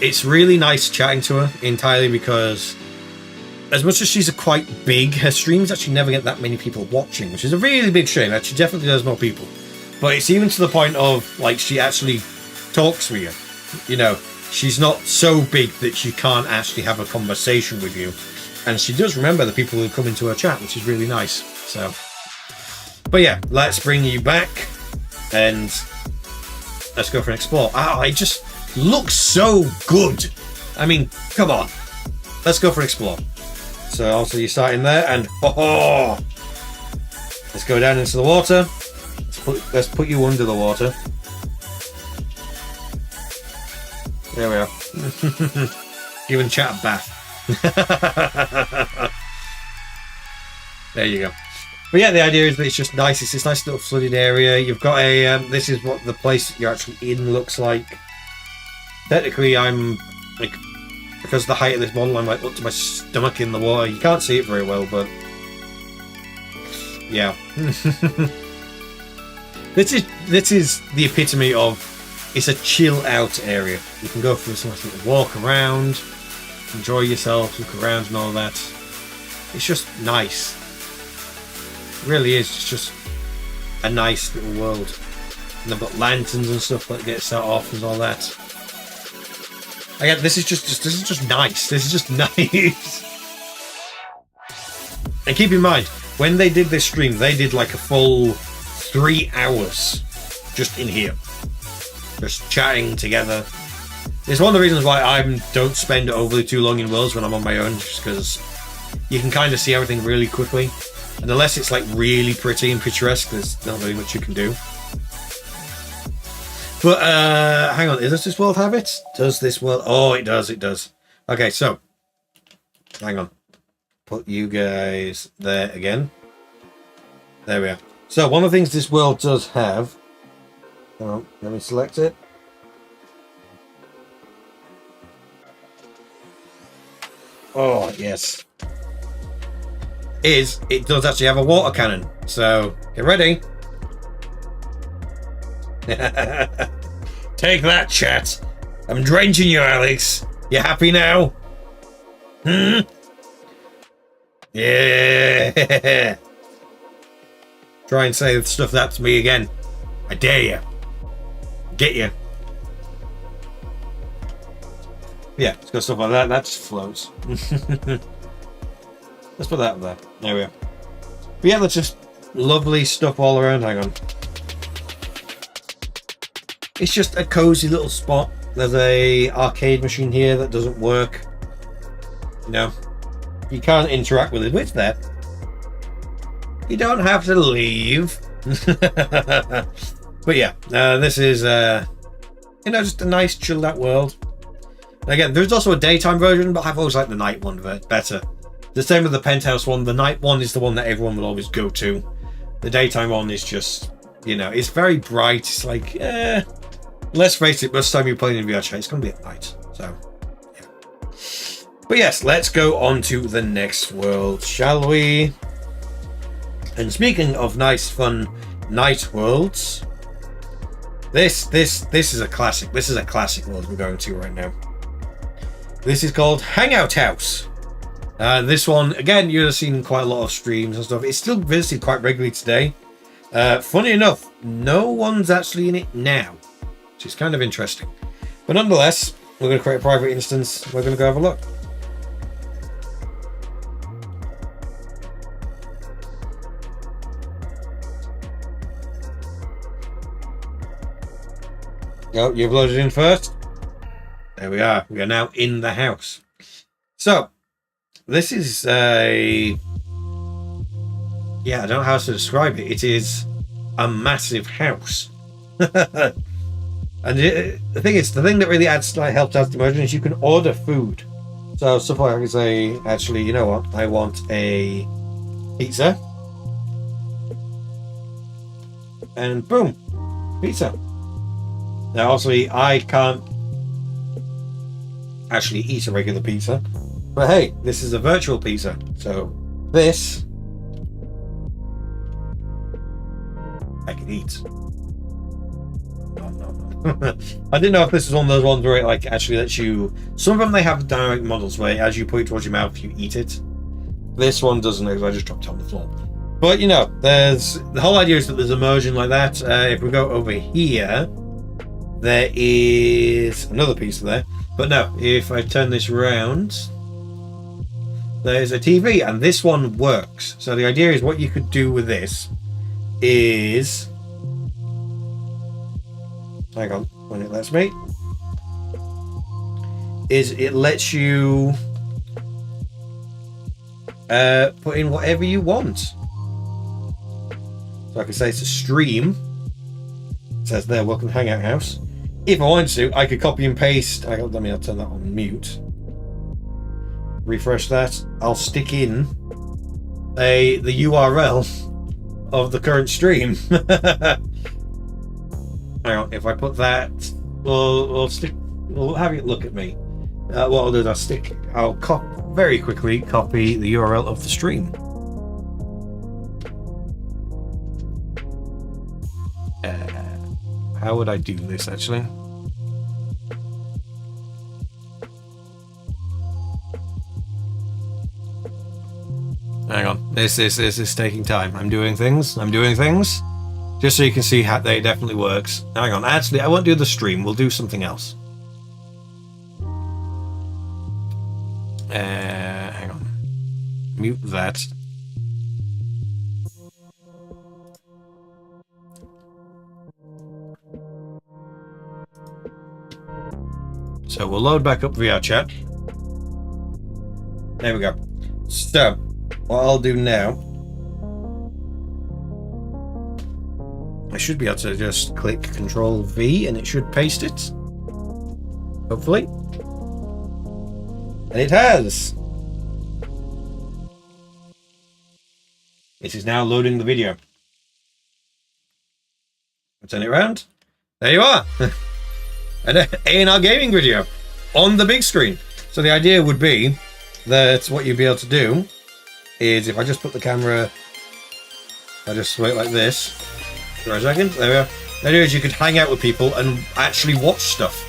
It's really nice chatting to her entirely because as much as she's quite big, her streams actually never get that many people watching, which is a really big shame. She definitely does more people. But it's even to the point of, like, she actually talks with you. You know, she's not so big that she can't actually have a conversation with you. And she does remember the people who come into her chat, which is really nice. So, but yeah, let's bring you back and let's go for an explore. Oh, it just looks so good. I mean, come on. let's go for an explore. So also you start in there and let's go down into the water. Let's put you under the water. There we are. Giving chat a bath. There you go. But yeah, the idea is that it's just nice. It's this nice little flooded area. You've got a this is what the place you're actually in looks like. Technically I'm like, because of the height of this model, I'm like up to my stomach in the water. You can't see it very well, but yeah. This is the epitome of, it's a chill out area. You can go for a nice little walk around, enjoy yourself, look around and all that. It's just nice. It really is. It's just a nice little world. And they've got lanterns and stuff that get set off and all that. Again, this is just nice. This is just nice. And keep in mind, when they did this stream, they did like a full 3 hours just in here, just chatting together. It's one of the reasons why I don't spend overly too long in worlds when I'm on my own, just because you can kind of see everything really quickly, and unless it's like really pretty and picturesque, there's not really much you can do. But hang on, does this world have it? Does this world? Oh, it does. It does. Okay, so hang on, put you guys there again. There we are. So one of the things this world does have, hang on, let me select it. Oh yes, it does actually have a water cannon. So get ready. Take that, chat. I'm drenching you, Alex. You happy now? Yeah. Try and say stuff that to me again. I dare you. Get you. Yeah, it's got stuff like that. That just floats. Let's put that up there. There we are. But yeah, that's just lovely stuff all around. Hang on. It's just a cozy little spot. There's a arcade machine here that doesn't work. You know, you can't interact with it. But it's there. You don't have to leave. But yeah, this is you know, just a nice chilled out world. And again, there's also a daytime version, but I've always liked the night one better. The same with the penthouse one. The night one is the one that everyone will always go to. The daytime one is just, you know, it's very bright. It's like, let's face it, most time you're playing in VRChat, it's going to be at night. So, yeah. But yes, let's go on to the next world, shall we? And speaking of nice, fun night worlds, this is a classic. This is a classic world we're going to right now. This is called Hangout House. This one, again, you've seen quite a lot of streams and stuff. It's still visited quite regularly today. Funny enough, no one's actually in it now, which is kind of interesting. But nonetheless, we're going to create a private instance. We're going to go have a look. Oh, you've loaded in first. There we are. We are now in the house. So, this is a... yeah, I don't know how to describe it. It is a massive house. And the thing that really adds, like, helps out the immersion is you can order food. So, stuff like I can say, actually, you know what? I want a pizza. And boom, pizza. Now, obviously, I can't actually eat a regular pizza, but hey, this is a virtual pizza, so this I can eat. I didn't know if this is one of those ones where it like actually lets you. Some of them they have direct models where as you put it towards your mouth, you eat it. This one doesn't, because I just dropped it on the floor. But you know, there's the whole idea is that there's immersion like that. If we go over here, there is another piece there. But no, if I turn this around, there's a TV, and this one works. So the idea is what you could do with this is... hang on, when it lets me. Is it lets you put in whatever you want. So I can say it's a stream. It says there, welcome to Hangout House. If I wanted to, I could copy and paste. I'll turn that on mute. Refresh that. I'll stick in the URL of the current stream. Hang on, if I put that, we'll have it look at me. What I'll do is I'll very quickly copy the URL of the stream. How would I do this actually? Hang on, this is taking time. I'm doing things. Just so you can see how that it definitely works. Hang on, actually, I won't do the stream. We'll do something else. Hang on. Mute that. So we'll load back up VRChat. There we go. So, what I'll do now, I should be able to just click Control V and it should paste it. Hopefully. And it has. It is now loading the video. I'll turn it around. There you are. An AnR gaming video on the big screen. So the idea would be that what you'd be able to do is if I just put the camera, I just wait like this for a second. There we are. The idea is you could hang out with people and actually watch stuff.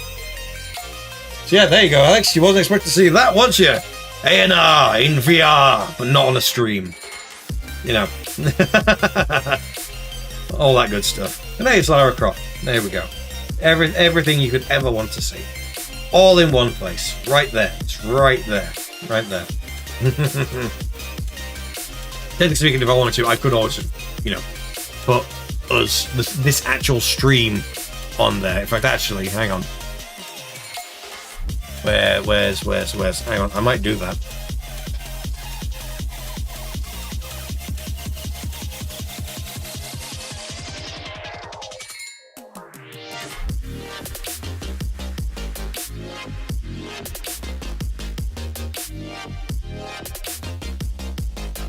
So yeah, there you go, Alex. You wasn't expecting to see that, was you? AnR in VR, but not on a stream. You know. All that good stuff. And there's Lara Croft. There we go. Everything you could ever want to see. All in one place. Right there. It's right there. Right there. Technically speaking, if I wanted to, I could also, put this actual stream on there. In fact, actually, hang on. Where's? Hang on, I might do that.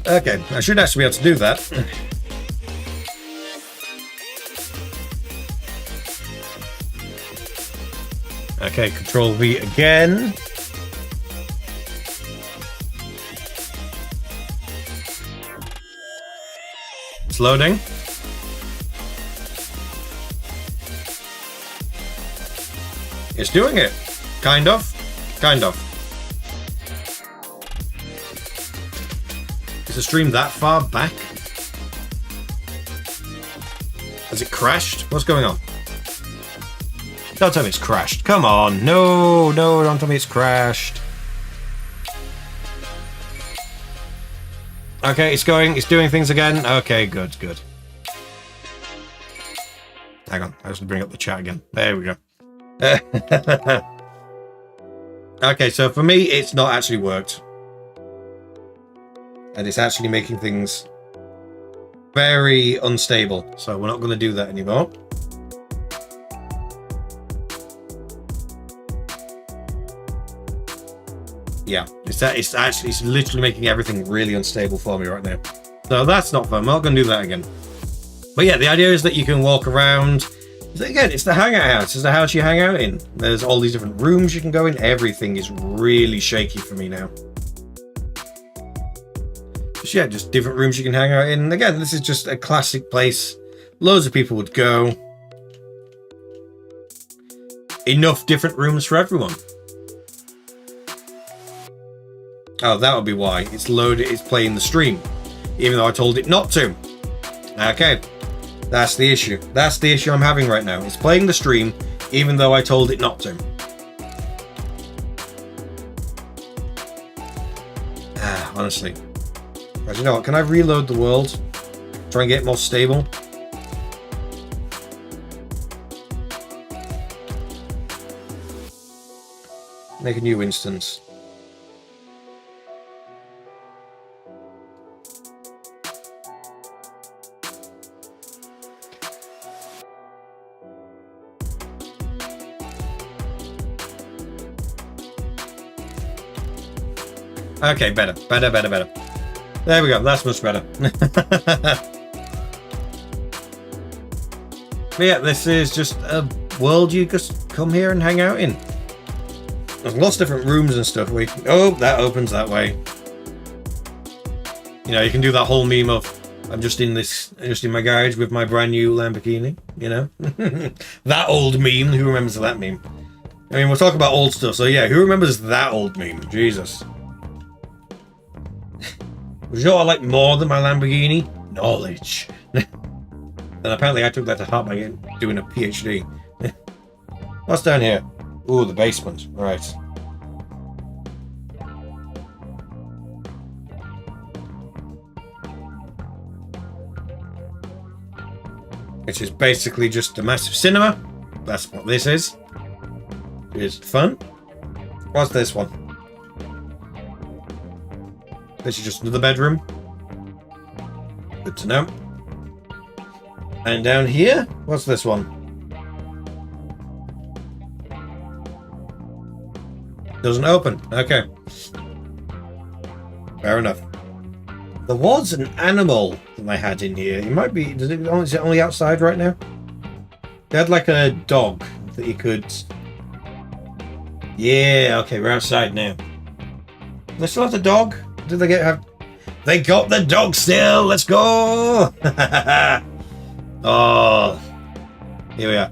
Okay, I should actually be able to do that. Okay, Control V again. It's loading. It's doing it. Kind of. Is the stream that far back? Has it crashed? What's going on? Don't tell me it's crashed. Come on. No, don't tell me it's crashed. Okay, it's doing things again. Okay, good. Hang on, I have to bring up the chat again. There we go. Okay, so for me, it's not actually worked. And it's actually making things very unstable. So we're not going to do that anymore. Yeah, it's literally making everything really unstable for me right now. So that's not fun. I'm not going to do that again. But yeah, the idea is that you can walk around. Again, it's the hangout house. It's the house you hang out in. There's all these different rooms you can go in. Everything is really shaky for me now. Yeah, just different rooms you can hang out in. And again, this is just a classic place. Loads of people would go. Enough different rooms for everyone. Oh, that would be why. It's loaded, it's playing the stream. Even though I told it not to. Okay. That's the issue. That's the issue I'm having right now. It's playing the stream, even though I told it not to. Honestly. You know what, can I reload the world? Try and get it more stable? Make a new instance. Okay, better. There we go. That's much better. But yeah, this is just a world you just come here and hang out in. There's lots of different rooms and stuff. Oh, that opens that way. You know, you can do that whole meme of I'm just in my garage with my brand new Lamborghini. You know, that old meme. Who remembers that meme? I mean, we'll talk about old stuff. So yeah, who remembers that old meme? Jesus. You know what I like more than my Lamborghini? Knowledge. And apparently I took that to heart by doing a PhD. What's down here? Ooh, the basement. Right. Which is basically just a massive cinema. That's what this is. It is fun. What's this one? This is just another bedroom. Good to know. And down here, what's this one? Doesn't open. Okay. Fair enough. There was an animal that I had in here. It might be... is it only outside right now? They had like a dog that you could... Yeah, okay, we're outside now. They still have the dog? Did they have... They got the dog still! Let's go! Oh, here we are.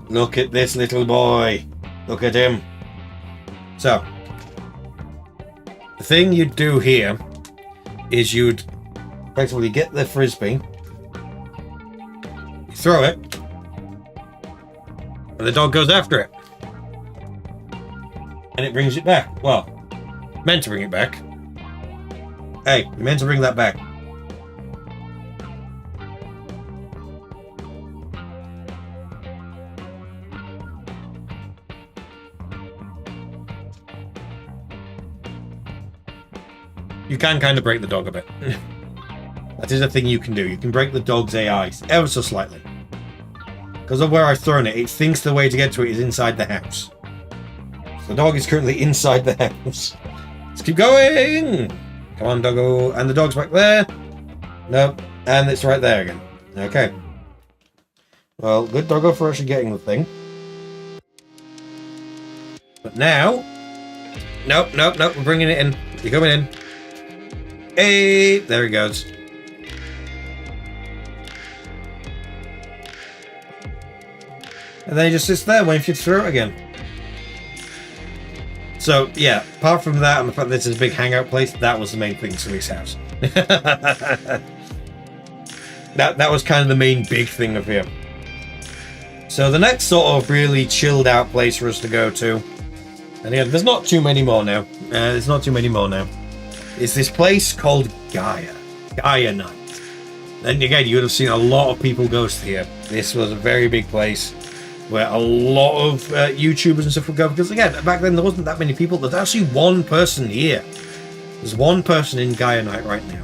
Look at this little boy. Look at him. So, the thing you'd do here is you'd effectively get the frisbee, you throw it, and the dog goes after it. And it brings it back. Well, meant to bring it back. Hey, you meant to bring that back. You can kind of break the dog a bit. That is a thing you can do. You can break the dog's AI ever so slightly. Because of where I've thrown it, it thinks the way to get to it is inside the house. So the dog is currently inside the house. Let's keep going! Come on, doggo. And the dog's back there. Nope. And it's right there again. Okay. Well, good doggo for actually getting the thing. But now... Nope, we're bringing it in. You're coming in. Hey, there he goes. And then he just sits there waiting for you to throw it again. So, yeah, apart from that and the fact that this is a big hangout place, that was the main thing to this house. that was kind of the main big thing of here. So the next sort of really chilled out place for us to go to, and yeah, there's not too many more now. It's this place called Gaia Night. And again, you would have seen a lot of people go to here. This was a very big place where a lot of YouTubers and stuff would go, because again, back then there wasn't that many people. There's actually one person here. There's one person in Gaia Night right now.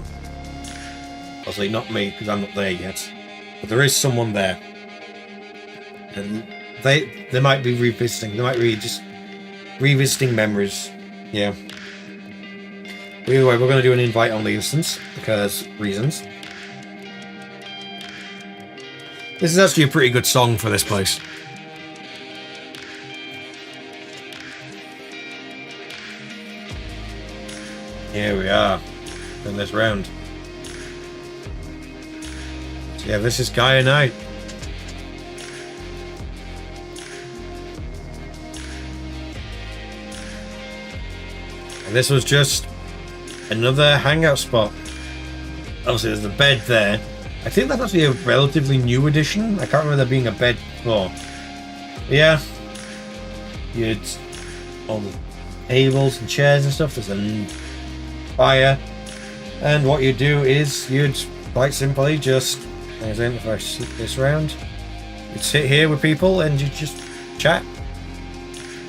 Obviously not me, because I'm not there yet. But there is someone there. And they might be revisiting. They might be just revisiting memories. Yeah. Either way, we're going to do an invite-only instance, because reasons. This is actually a pretty good song for this place. Here we are, in this round. So yeah, this is Gaia Night. And this was just another hangout spot. Obviously, there's the bed there. I think that's actually a relatively new addition. I can't remember there being a bed before. But yeah, you'd all the tables and chairs and stuff. There's a fire, and what you do is you'd quite simply just, if I sit this round, you'd sit here with people and you just chat.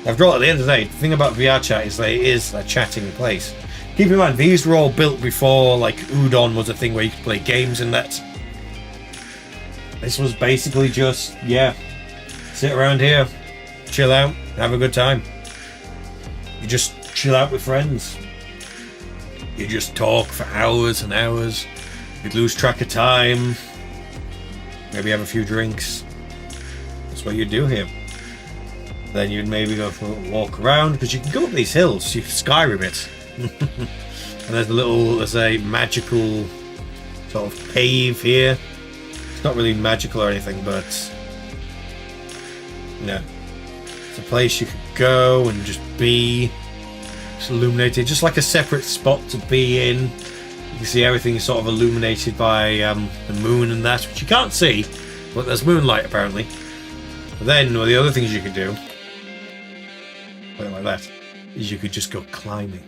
After all, at the end of the day, the thing about VRChat is that it is a chatting place. Keep in mind, these were all built before, like, Udon was a thing where you could play games and that. This was basically just, yeah, sit around here, chill out, have a good time. You just chill out with friends. You just talk for hours and hours. You'd lose track of time. Maybe have a few drinks. That's what you'd do here. Then you'd maybe go for a walk around, because you can go up these hills. You can Skyrim it. And there's a magical sort of cave here. It's not really magical or anything, but it's a place you could go and just be. It's illuminated, just like a separate spot to be in. You can see everything is sort of illuminated by the moon and that, which you can't see, but there's moonlight apparently. But then one of the other things you could do, like that, is you could just go climbing,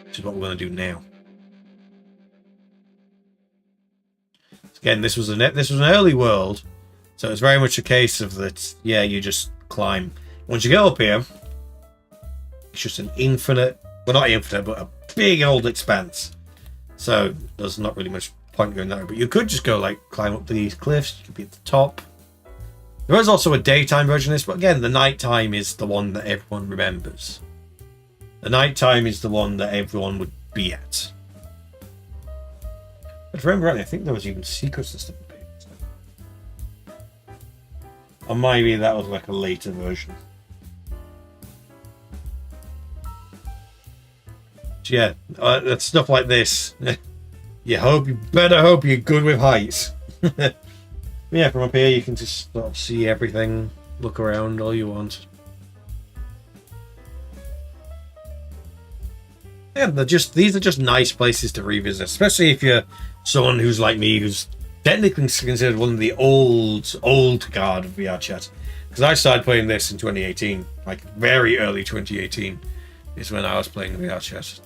which is what we're going to do now. Again, this was an early world, so it's very much a case of that. Yeah, you just climb. Once you get up here, it's just an infinite, well, not infinite, but a big old expanse. So there's not really much point going that way. But you could just go like climb up these cliffs. You could be at the top. There is also a daytime version of this, but again, the nighttime is the one that everyone remembers. The nighttime is the one that everyone would be at. But if I remember rightly, I think there was even secrets and stuff. Or maybe that was like a later version. But yeah, that's stuff like this. You better hope you're good with heights. Yeah, from up here you can just sort of see everything, look around all you want. Yeah, these are just nice places to revisit, especially if you're someone who's like me, who's technically considered one of the old guard of VRChat. Because I started playing this in 2018, like very early 2018 is when I was playing VRChat.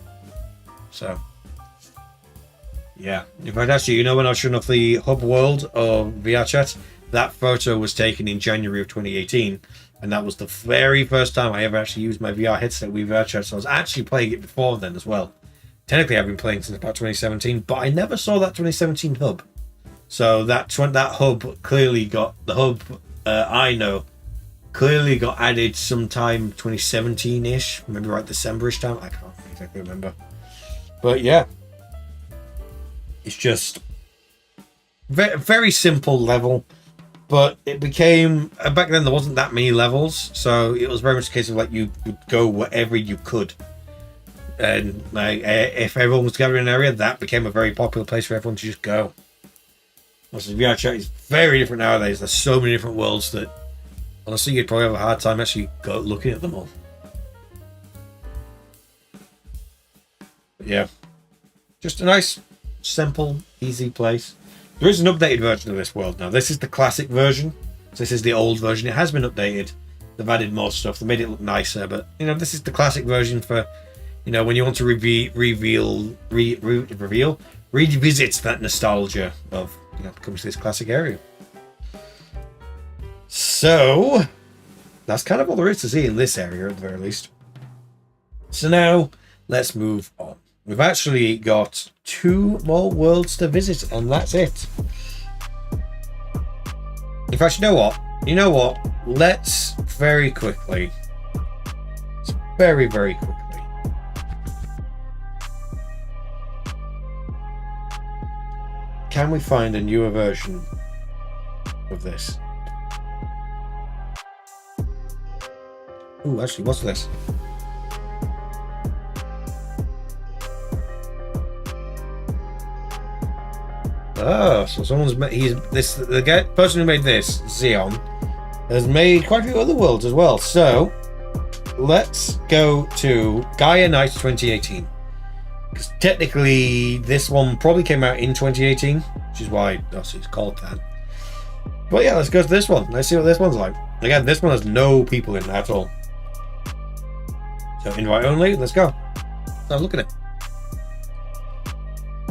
So, yeah. In fact, actually, when I was showing off the hub world of VRChat, that photo was taken in January of 2018. And that was the very first time I ever actually used my VR headset with VRChat. So I was actually playing it before then as well. Technically, I've been playing since about 2017, but I never saw that 2017 hub. So that hub clearly got, the hub I know, clearly got added sometime 2017-ish, maybe right December-ish time. I can't exactly remember. But yeah, it's just very simple level. But it became, back then there wasn't that many levels, so it was very much a case of like you would go wherever you could. And like, if everyone was together in an area, that became a very popular place for everyone to just go. Also, VRChat is very different nowadays. There's so many different worlds that honestly you'd probably have a hard time actually looking at them all. But yeah, just a nice, simple, easy place. There is an updated version of this world now. This is the classic version. So this is the old version. It has been updated. They've added more stuff. They made it look nicer. But, this is the classic version for, when you want to revisit that nostalgia of, coming to this classic area. So, that's kind of all there is to see in this area, at the very least. So now, let's move on. We've actually got 2 more worlds to visit, and that's it. In fact, you know what? Let's very quickly. Very, very quickly. Can we find a newer version of this? Ooh, actually, what's this? Oh, so someone's made, the person who made this, Xeon, has made quite a few other worlds as well. So let's go to Gaia Nights 2018, because technically this one probably came out in 2018, which is why it's called that. But yeah, let's go to this one. Let's see what this one's like. Again, this one has no people in it at all. So invite only. Let's go. Let's look at it.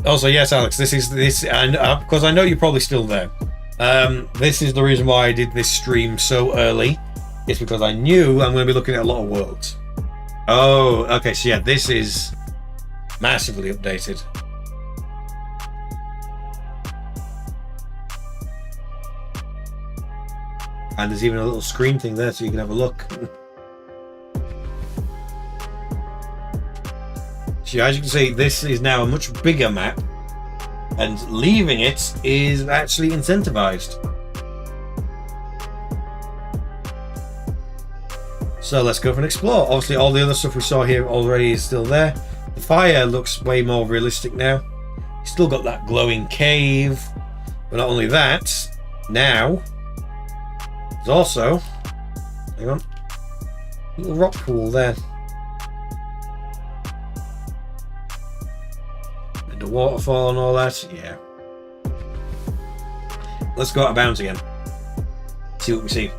Also, yes, Alex, this, and because I know you're probably still there. This is the reason why I did this stream so early. It's because I knew I'm going to be looking at a lot of worlds. Oh, okay, so yeah, this is massively updated. And there's even a little screen thing there so you can have a look. So as you can see, this is now a much bigger map, and leaving it is actually incentivized. So let's go for an explore. Obviously all the other stuff we saw here already is still there. The fire looks way more realistic now. Still got that glowing cave. But not only that, now there's also, hang on, a little rock pool there. And the waterfall and all that, yeah. Let's go out of bounds again. See what we see.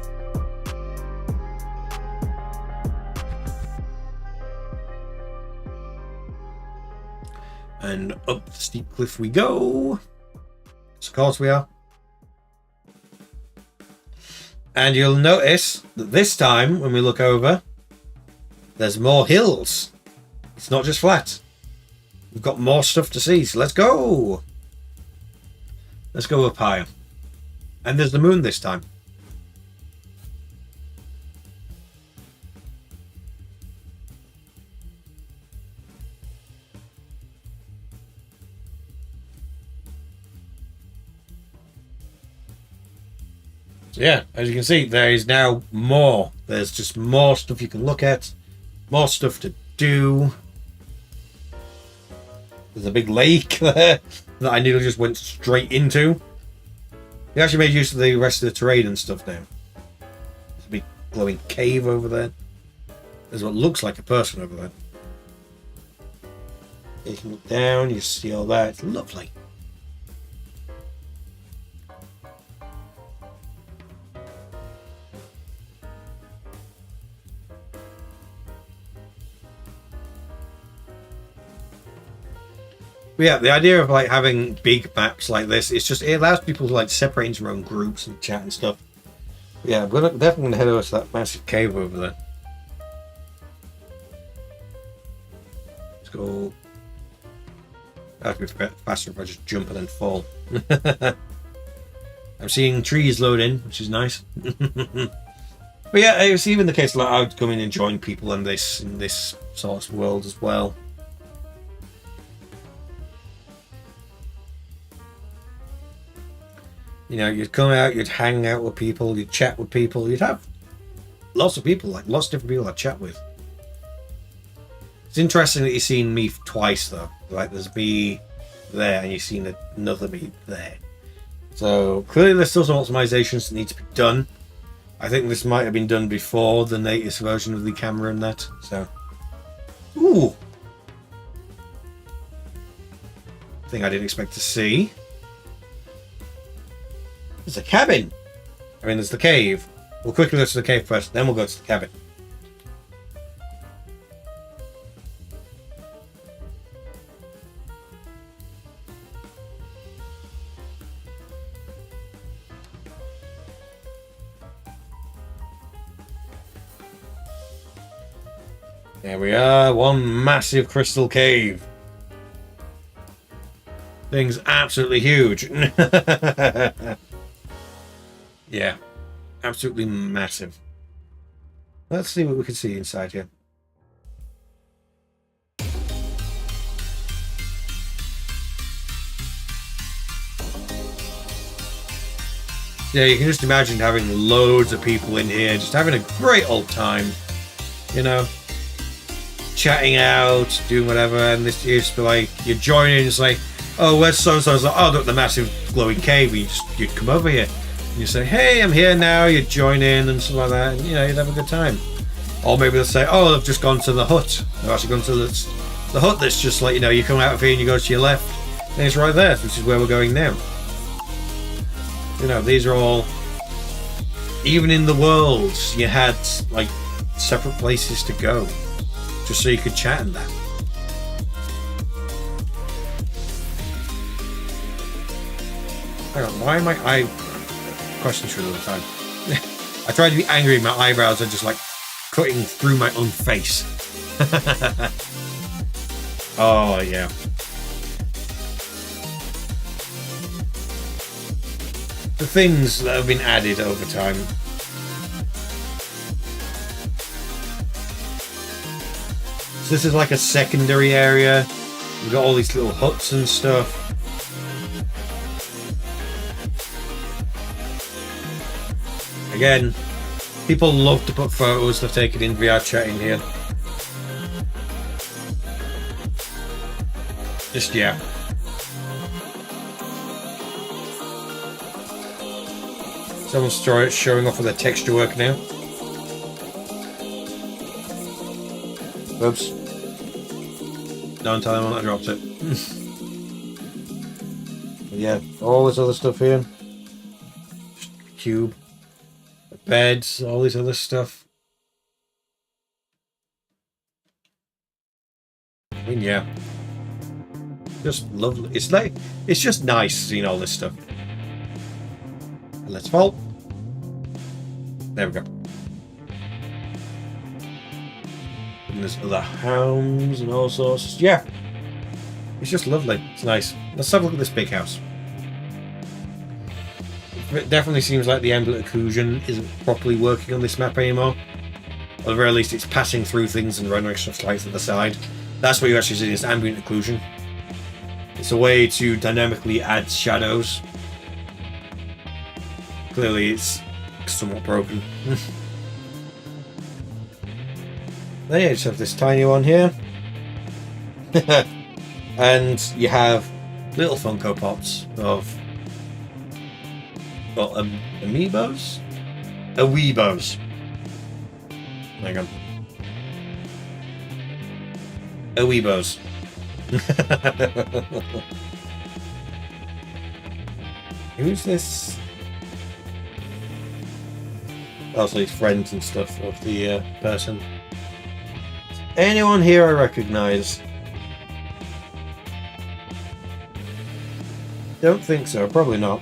And up the steep cliff we go. Of course we are. And you'll notice that this time, when we look over, there's more hills. It's not just flat. We've got more stuff to see, so let's go. Let's go up higher. And there's the moon this time. So yeah, as you can see, there is now more. There's just more stuff you can look at, more stuff to do. There's a big lake there that I nearly just went straight into. We actually made use of the rest of the terrain and stuff now. There's a big glowing cave over there. There's what looks like a person over there. You can look down, you see all that. It's lovely. But yeah, the idea of like having big maps like this, it's just, it allows people to like separate into their own groups and chat and stuff. But yeah, we're definitely going to head over to that massive cave over there. Let's go. I have to be faster if I just jump and then fall. I'm seeing trees load in, which is nice. But yeah, it's even the case that I would come in and join people in this sort of world as well. You know, you'd come out, you'd hang out with people, you'd chat with people, you'd have lots of people, like lots of different people to chat with. It's interesting that you've seen me twice though. Like there's me there and you've seen another me there. So clearly there's still some optimizations that need to be done. I think this might have been done before the latest version of the camera and that. So, ooh, thing I didn't expect to see. There's a cabin. I mean, there's the cave. We'll quickly go to the cave first, then we'll go to the cabin. There we are, one massive crystal cave. Thing's absolutely huge. Yeah, absolutely massive. Let's see what we can see inside here. Yeah, you can just imagine having loads of people in here, just having a great old time, you know, chatting out, doing whatever, and this used to be like, you join in, it's like, oh, where's so-and-so? It's like, oh, look, the massive glowing cave, you'd come over here. And you say, hey, I'm here now, you'd join in and stuff like that, and, you know, you'd have a good time. Or maybe they'll say, oh, they've just gone to the hut. They've actually gone to the hut that's just like, you know, you come out of here and you go to your left, and it's right there, which is where we're going now. You know, these are all, even in the worlds, you had, like, separate places to go, just so you could chat and that. Hang on, why am I questions through all the time? I try to be angry, my eyebrows are just like cutting through my own face. Oh yeah. The things that have been added over time. So this is like a secondary area. We've got all these little huts and stuff. Again, people love to put photos they've taken in VRChat in here. Just, yeah. Someone's showing off with their texture work now. Oops. Don't tell anyone I dropped it. Yeah, all this other stuff here. Cube. Beds, all this other stuff. I mean, yeah. Just lovely. It's just nice seeing all this stuff. And let's fall. There we go. And there's other homes and all sorts. Yeah. It's just lovely. It's nice. Let's have a look at this big house. It definitely seems like the ambient occlusion isn't properly working on this map anymore. At the very least, it's passing through things and running extra slides at the side. That's what you actually see as ambient occlusion. It's a way to dynamically add shadows. Clearly, it's somewhat broken. Then you just have this tiny one here. And you have little Funko Pops of, well, amiibos? Aweebos. Hang on. Aweebos. Who's this? Also, his friends and stuff of the person. Anyone here I recognize? Don't think so. Probably not.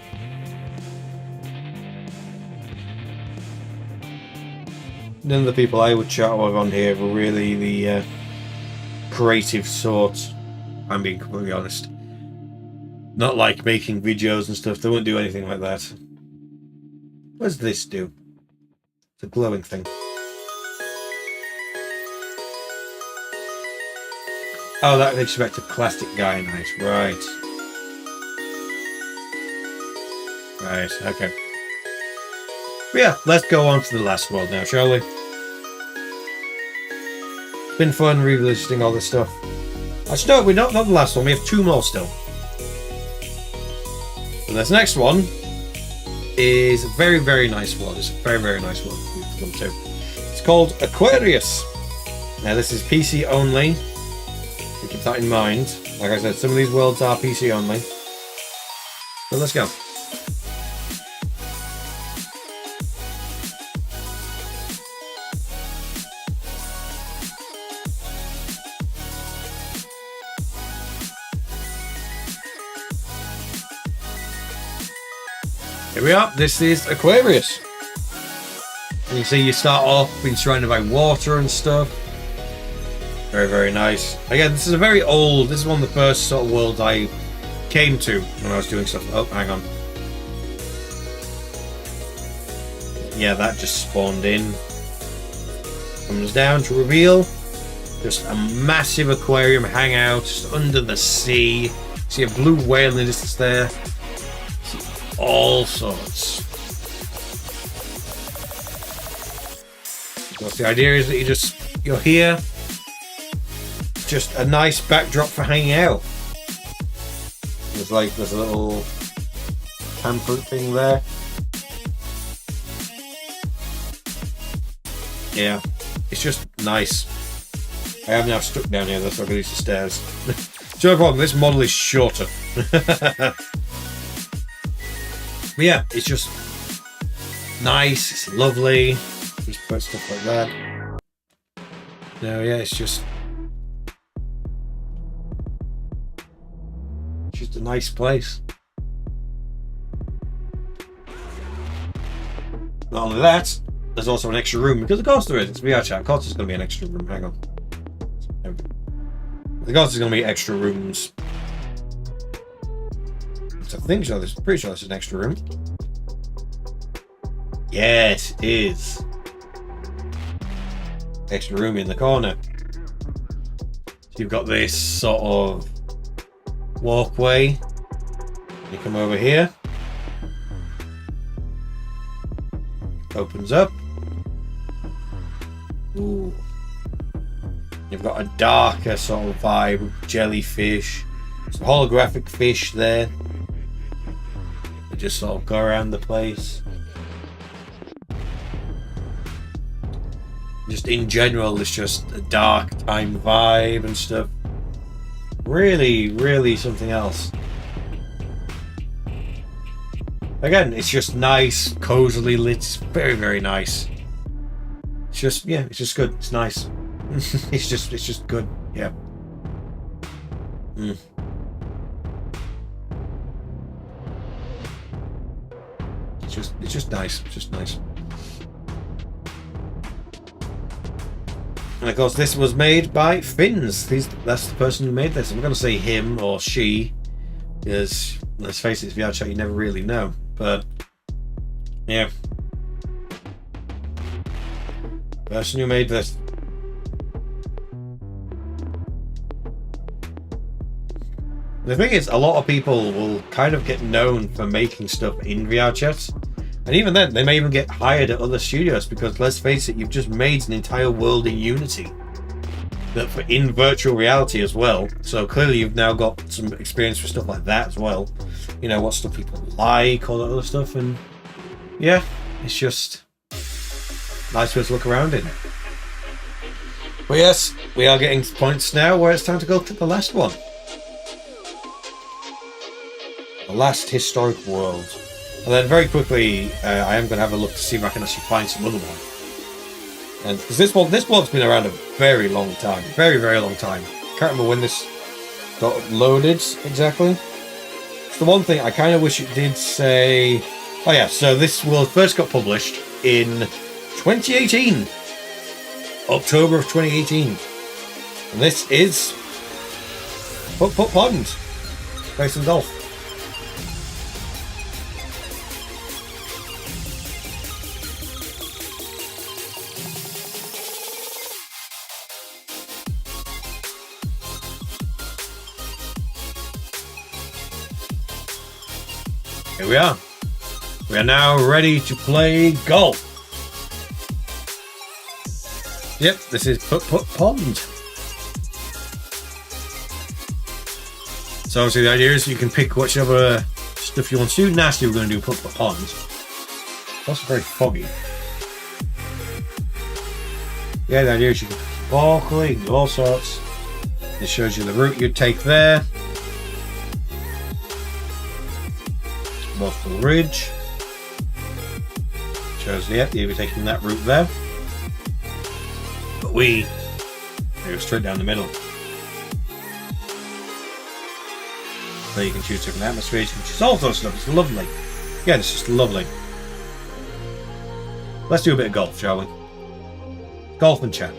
None of the people I would chat with on here were really the creative sort. I'm being completely honest. Not like making videos and stuff. They wouldn't do anything like that. What does this do? It's a glowing thing. Oh, that they expect a plastic guy night. Right. Right, okay. But yeah, let's go on to the last world now, shall we? It's been fun revisiting all this stuff. Actually, no, we're not the last one. We have two more still. And this next one is a very, very nice world. It's a very, very nice world to come to. It's called Aquarius. Now, this is PC only. So keep that in mind. Like I said, some of these worlds are PC only. So let's go. Here we are. This is Aquarius. And you see you start off being surrounded by water and stuff. Very, very nice. Again, this is a very old, this is one of the first sort of worlds I came to when I was doing stuff. Oh, hang on. Yeah, that just spawned in. Comes down to reveal just a massive aquarium hangout just under the sea. See a blue whale in the distance there. All sorts. So the idea is that you're here, just a nice backdrop for hanging out. There's a little camper thing there. Yeah, it's just nice. I am now stuck down here, that's why I'm going to use the stairs. No problem, this model is shorter. But yeah, it's just nice, it's lovely. Just put stuff like that. No, yeah, it's just a nice place. Not only that, there's also an extra room, because of course there is. It's VRChat. Of course there's going to be an extra room. Hang on. Of course there's going to be extra rooms. I think so. Pretty sure this is an extra room. Yes, it is. Extra room in the corner. you've got this sort of walkway. You come over here. Opens up. Ooh. You've got a darker sort of vibe, jellyfish, some holographic fish there. They just sort of go around the place. Just in general, it's just a dark time vibe and stuff. Really, really something else. Again, it's just nice, cozily lit. It's very, very nice. It's just, yeah, it's just good. It's nice. it's just good. Yeah. It's just nice. It's just nice. And of course, this was made by Finns. That's the person who made this. I'm going to say him or she, because let's face it, it's VRChat. You never really know. But yeah, person who made this. The thing is, a lot of people will kind of get known for making stuff in VRChat. And even then, they may even get hired at other studios because, let's face it, you've just made an entire world in Unity. That for in virtual reality as well. So clearly you've now got some experience with stuff like that as well. You know, what stuff people like, all that other stuff. And yeah, it's just nice to look around in. But yes, we are getting to points now where it's time to go to the last one. The last historic world. And then very quickly, I am going to have a look to see if I can actually find some other one. And because this one's been around a very long time, very, very long time. Can't remember when this got loaded exactly. It's the one thing I kind of wish it did say. Oh yeah, so this world first got published in 2018, October of 2018, and this is Put Pond, play some golf. Here we are. We are now ready to play golf. Yep, this is Put Pond. So obviously the idea is you can pick whichever stuff you want to do. Nasty, we're going to do Put Pond. That's very foggy. Yeah, the idea is you can sparkly, do all sorts. It shows you the route you'd take there. Waterfall Ridge. Shows, yeah, you'll be taking that route there. But we go straight down the middle. So you can choose different atmospheres, you can choose all sorts of stuff. It's lovely. Yeah, it's just lovely. Let's do a bit of golf, shall we? Golf and chat.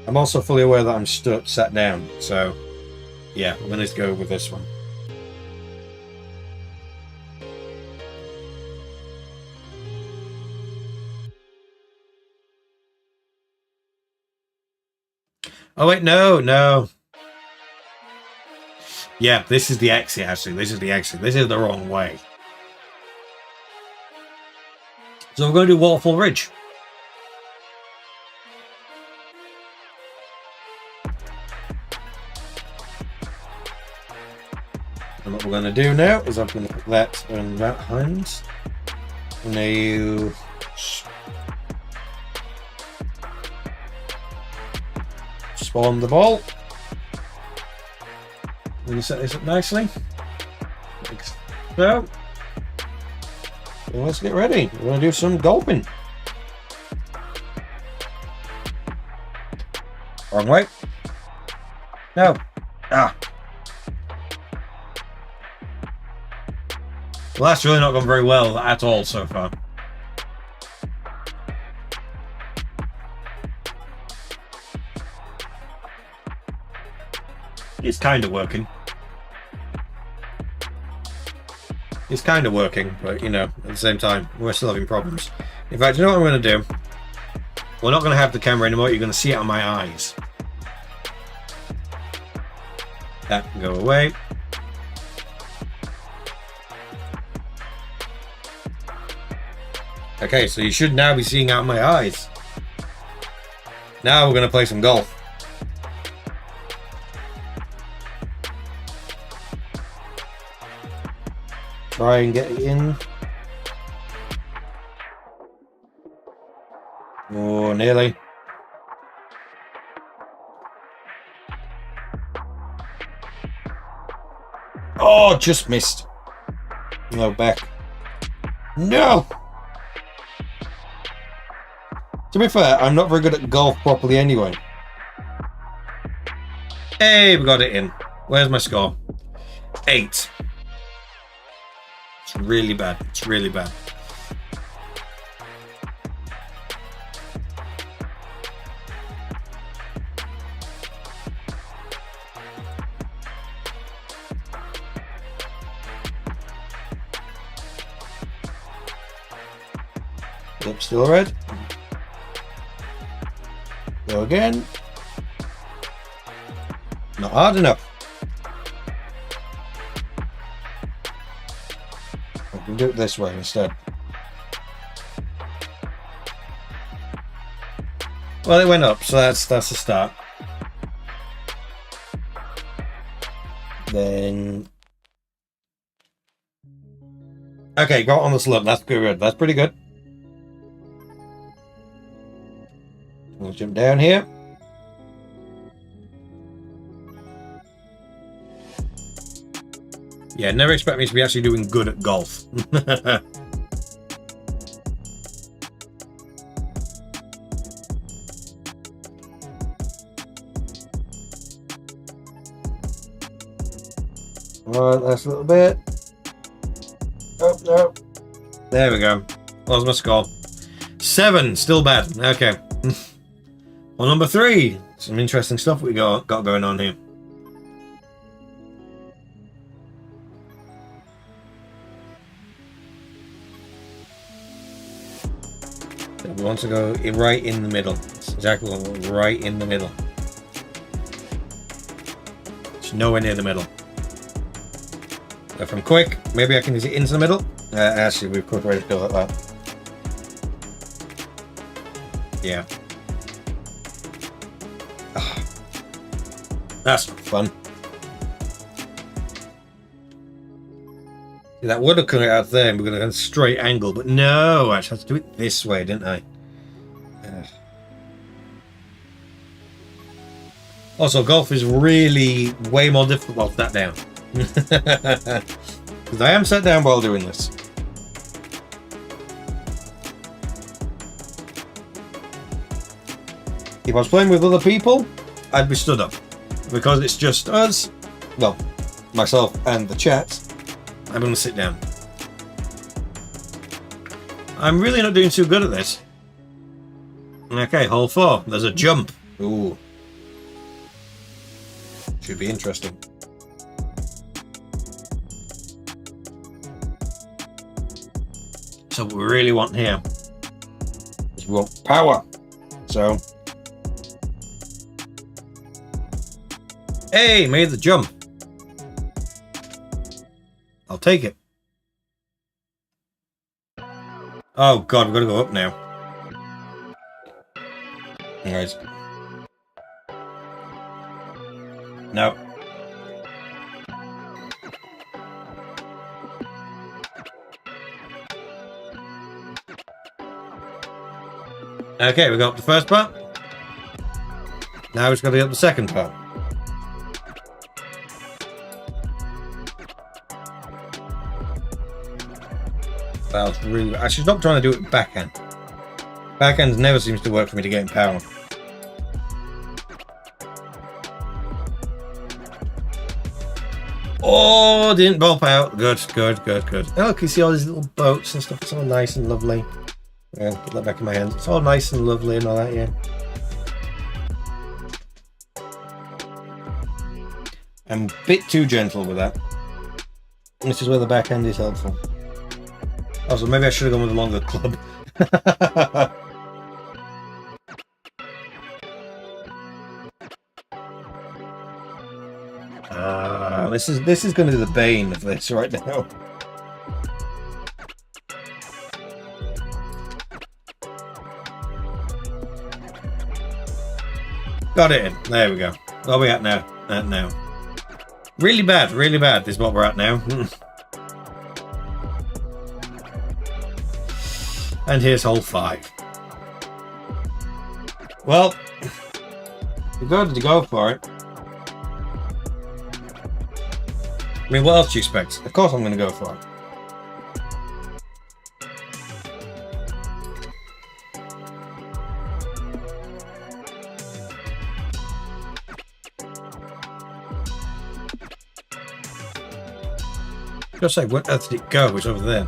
I'm also fully aware that I'm sat down, so yeah, I'm going to go with this one. Oh wait, no. Yeah, this is the exit actually. This is the exit. This is the wrong way. So we're going to do Waterfall Ridge. And what we're going to do now is I'm going to put that on that hand. Now spawn the ball. I'm going to set this up nicely. Like so. And let's get ready. We're going to do some golfing. Wrong way. No. Ah. Well, that's really not gone very well at all so far. It's kind of working. It's kind of working, but you know, at the same time, we're still having problems. In fact, you know what I'm going to do? We're not going to have the camera anymore. You're going to see it on my eyes. That can go away. Okay, so you should now be seeing out my eyes. Now we're going to play some golf. Try and get it in. Oh, nearly. Oh, just missed. No, back. No! To be fair, I'm not very good at golf properly anyway. Hey, we got it in. Where's my score? 8. It's really bad. It's really bad. Yep, still red. Go again. Not hard enough. I can do it this way instead. Well, it went up, so that's a start. Then, okay, got on the slope. That's good. That's pretty good. We'll jump down here. Yeah, never expect me to be actually doing good at golf. Alright, last little bit. Oh, no. There we go. What was my score? 7, still bad. Okay. Well, number 3. Some interesting stuff we got going on here. We want to go right in the middle. That's exactly what we want, right in the middle. It's nowhere near the middle. If I'm quick, maybe I can use it into the middle. Actually, we've could already go like that. Yeah. That's not fun. See, that would have come out there and we're going to go straight angle, but no, I actually had to do it this way, didn't I? Also, golf is really way more difficult while sat down. Because I am sat down while doing this. If I was playing with other people, I'd be stood up. Because it's just us, well, myself and the chat, I'm going to sit down. I'm really not doing too good at this. Okay, hole 4. There's a jump. Ooh. Should be interesting. So what we really want here is we want power. So, hey, made the jump. I'll take it. Oh god, we've got to go up now. Anyways. No. Okay, we got up the first part. Now we've got to get up the second part. That's really... I should stop trying to do it backhand. Backhand never seems to work for me to get in power. Oh, didn't bump out. Good, good, good, good. Oh, look, you see all these little boats and stuff. It's all nice and lovely. Yeah, put that back in my hands. It's all nice and lovely and all that, yeah. I'm a bit too gentle with that. This is where the backhand is helpful. Also, maybe I should have gone with a longer club. This is going to be the bane of this right now. Got it in. There we go. Where are we at now? Now. Really bad is what we're at now. And here's hole 5. Well, you got to go for it. I mean, what else do you expect? Of course I'm going to go for it. Just say, where did it go? It's over there.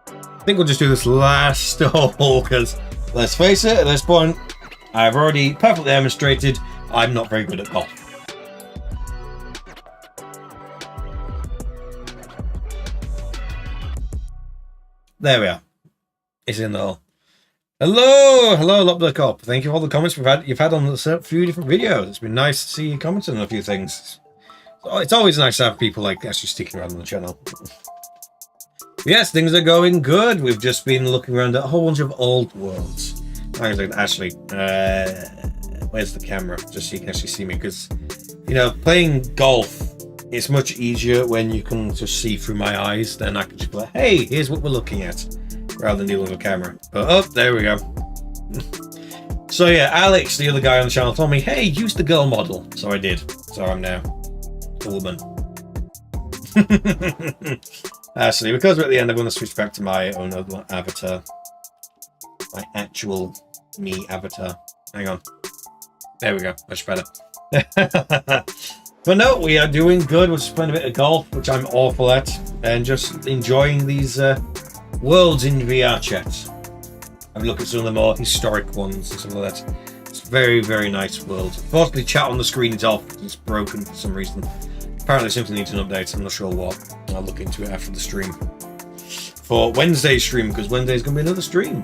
I think we'll just do this last hole, because let's face it, at this point, I've already perfectly demonstrated I'm not very good at golf. There we are. It's in the hole. Hello, Lopler Cop. Thank you for all the comments you've had on a few different videos. It's been nice to see you commenting on a few things. It's always nice to have people like actually sticking around on the channel. Yes, things are going good. We've just been looking around at a whole bunch of old worlds. Hang on a second, actually, where's the camera? Just so you can actually see me, because, you know, playing golf, it's much easier when you can just see through my eyes. Then I can just be like, hey, here's what we're looking at, rather than dealing with a camera. But, oh, there we go. So yeah, Alex, the other guy on the channel, told me, hey, use the girl model. So I did. So I'm now a woman. Actually, because we're at the end, I'm going to switch back to my own avatar. My actual me avatar. Hang on. There we go. Much better. But no, we are doing good. We're just playing a bit of golf, which I'm awful at, and just enjoying these worlds in VRChat. I've looked at some of the more historic ones and some of that. It's very, very nice world. Unfortunately, chat on the screen is off. It's broken for some reason. Apparently something needs an update. I'm not sure what. I'll look into it after the stream. For Wednesday's stream, because Wednesday's going to be another stream.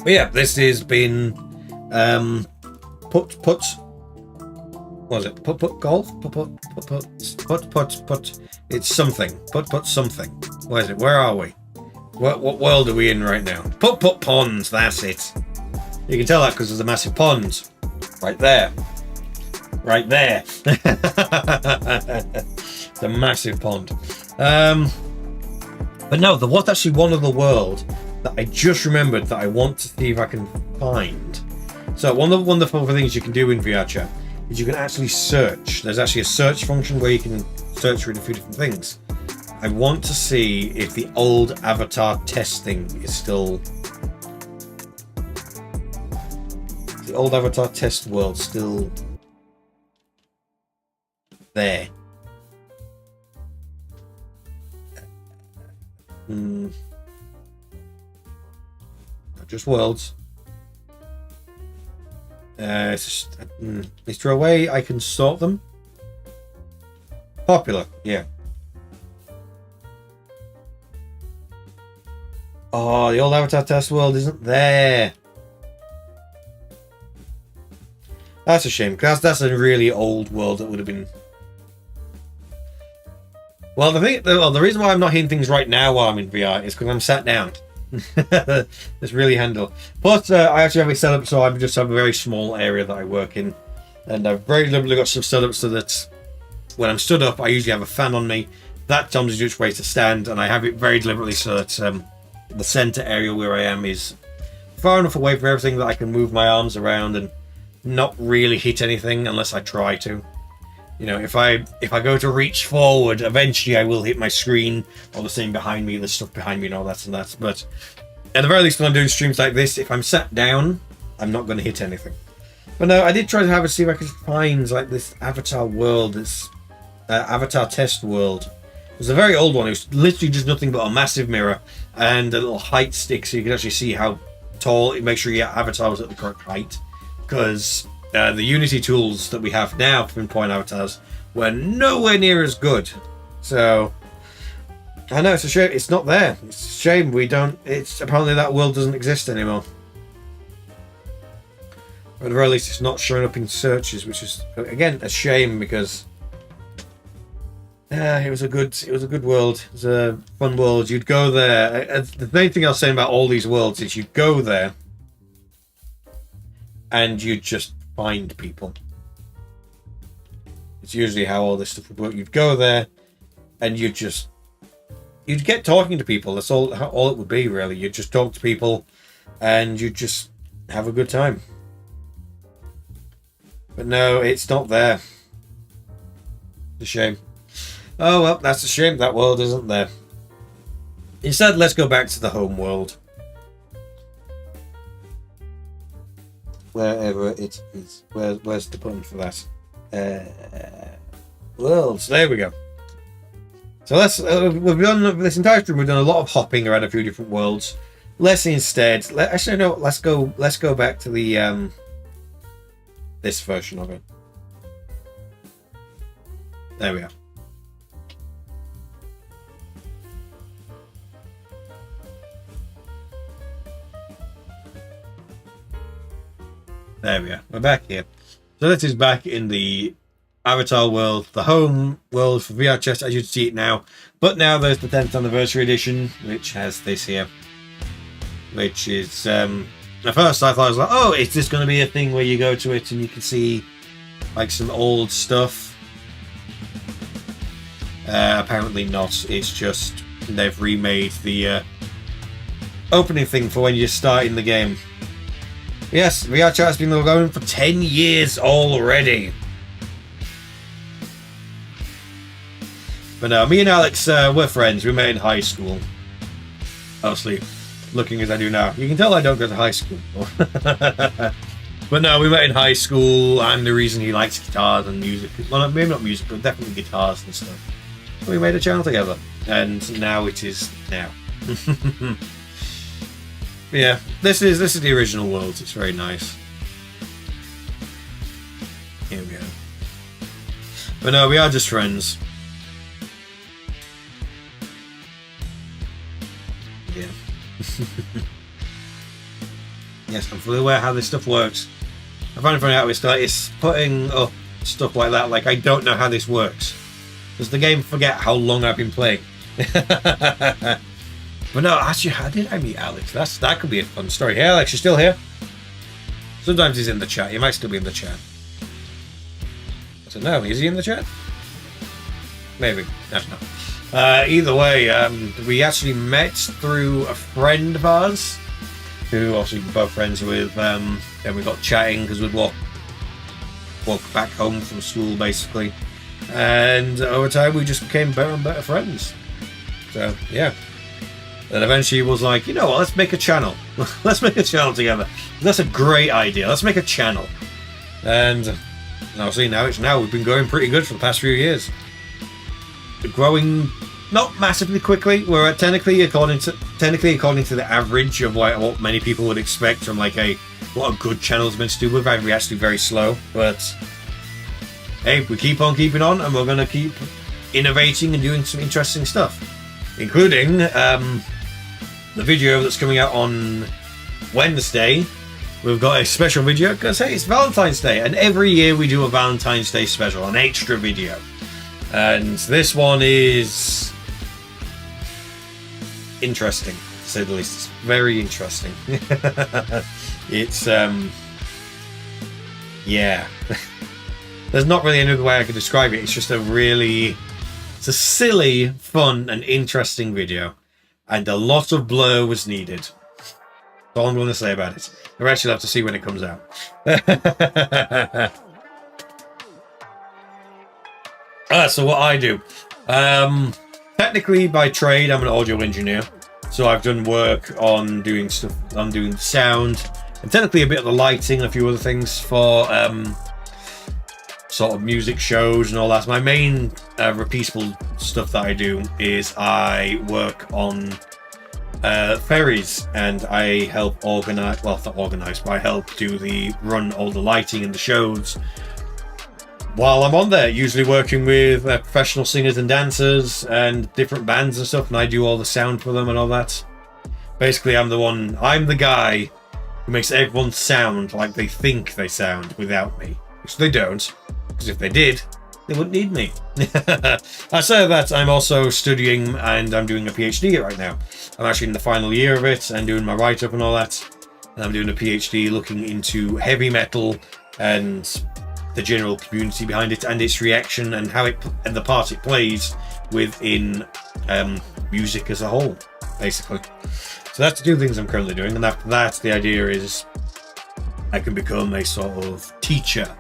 But yeah, this has been put. What was it? Put golf? Put. It's something. Put something. Where is it? Where are we? What world are we in right now? Put ponds. That's it. You can tell that because there's a massive pond right there. Right there. It's a massive pond. But no, there was actually one other world that I just remembered that I want to see if I can find. So one of the wonderful things you can do in VRChat is you can actually search. There's actually a search function where you can search for a few different things. I want to see if the old avatar testing is still... The old avatar test world still there. Just worlds. Is there a way I can sort them? Popular, yeah. Oh, the old avatar test world isn't there. That's a shame, because that's a really old world that would have been... Well, the reason why I'm not hitting things right now while I'm in VR is because I'm sat down. It's really handle. Plus, I actually have it set up so I just have a very small area that I work in, and I've very deliberately got some set up so that when I'm stood up, I usually have a fan on me. That tells me which way to stand, and I have it very deliberately so that the center area where I am is far enough away from everything that I can move my arms around and not really hit anything unless I try to. You know, if I go to reach forward, eventually I will hit my screen or the thing behind me, the stuff behind me and all that and that. But at the very least, when I'm doing streams like this, if I'm sat down, I'm not going to hit anything. But no, I did try to have a see if I could find like this avatar world, this avatar test world. It was a very old one. It was literally just nothing but a massive mirror and a little height stick, so you can actually see how tall. Make sure your avatar was at the correct height, because the Unity tools that we have now for pinpoint avatars were nowhere near as good. So I know, it's a shame it's not there. It's a shame we don't. It's apparently that world doesn't exist anymore. Or at the very least, it's not showing up in searches, which is again a shame because it was a good world. It was a fun world. You'd go there. The main thing I was saying about all these worlds is you'd go there and you'd just find people. It's usually how all this stuff would work. You'd go there and you'd get talking to people. That's all it would be, really. You'd just talk to people and you'd just have a good time. But no, it's not there. It's a shame. Oh, well, that's a shame that world isn't there. Instead, let's go back to the home world. Wherever it is. Where's the button for that? Worlds. There we go. So we've done this entire stream. We've done a lot of hopping around a few different worlds. Let's instead. Actually, no. Let's go back to the this version of it. There we are. There we are. We're back here. So this is back in the Avatar world, the home world for VRChat as you see it now. But now there's the 10th anniversary edition, which has this here. Which is, at first I thought I was like, oh, is this going to be a thing where you go to it and you can see like some old stuff? Apparently not. It's just they've remade the opening thing for when you're starting the game. Yes, VRChat has been going for 10 years already. But no, me and Alex, we're friends. We met in high school. Obviously, looking as I do now. You can tell I don't go to high school. But no, we met in high school. I'm the reason he likes guitars and music. Well, maybe not music, but definitely guitars and stuff. So we made a channel together. And now it is now. Yeah, this is the original world. It's very nice. Here we go. But no, we are just friends. Yeah. Yes, I'm fully aware how this stuff works. I find it funny how it's putting up stuff like that. Like, I don't know how this works. Does the game forget how long I've been playing? But no, actually, how did I meet Alex? That could be a fun story. Hey, Alex, you still here? Sometimes he's in the chat. He might still be in the chat. I don't know. Is he in the chat? Maybe. I don't know. Either way, we actually met through a friend of ours, who obviously we're both friends with. And we got chatting because we'd walk back home from school, basically. And over time, we just became better and better friends. So, yeah. And eventually he was like, you know what, let's make a channel. Let's make a channel together. That's a great idea. Let's make a channel. And obviously now we've been going pretty good for the past few years. We're growing not massively quickly. We're at technically according to the average of what many people would expect from like what a good channel is meant to do. We're actually very slow. But hey, we keep on keeping on and we're gonna keep innovating and doing some interesting stuff. Including the video that's coming out on Wednesday. We've got a special video because hey, it's Valentine's Day, and every year we do a Valentine's Day special, an extra video. And this one is interesting, to say the least. It's very interesting. It's yeah. There's not really any other way I could describe it. It's just it's a silly, fun, and interesting video. And a lot of blur was needed. That's all I'm going to say about it. We'll actually have to see when it comes out. So what I do. Technically, by trade, I'm an audio engineer. So I've done work on doing stuff. I'm doing sound. And technically a bit of the lighting and a few other things for sort of music shows and all that. My main repeatable stuff that I do is I work on ferries, and I help organize, well, not organize, but I help run all the lighting and the shows while I'm on there, usually working with professional singers and dancers and different bands and stuff, and I do all the sound for them and all that. Basically, I'm the guy who makes everyone sound like they think they sound without me, which they don't, because if they did, they wouldn't need me. Outside of that, I'm also studying and I'm doing a PhD right now. I'm actually in the final year of it and doing my write-up and all that. And I'm doing a PhD looking into heavy metal and the general community behind it and its reaction and how and the part it plays within music as a whole, basically. So that's the two things I'm currently doing. And after that, the idea is I can become a sort of teacher.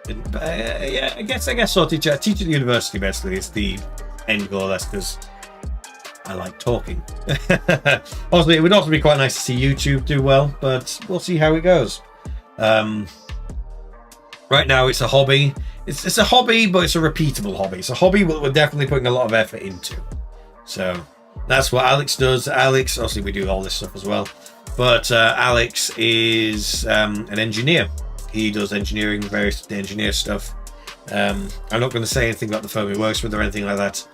Yeah, I guess so. Teacher at the university basically is the end goal. That's because I like talking. Obviously, it would also be quite nice to see YouTube do well, but we'll see how it goes. Right now, it's a hobby. It's a hobby, but it's a repeatable hobby. It's a hobby that we're definitely putting a lot of effort into. So that's what Alex does. Alex, obviously, we do all this stuff as well. But Alex is an engineer. He does engineering, various engineer stuff. I'm not going to say anything about the firm he works with or anything like that.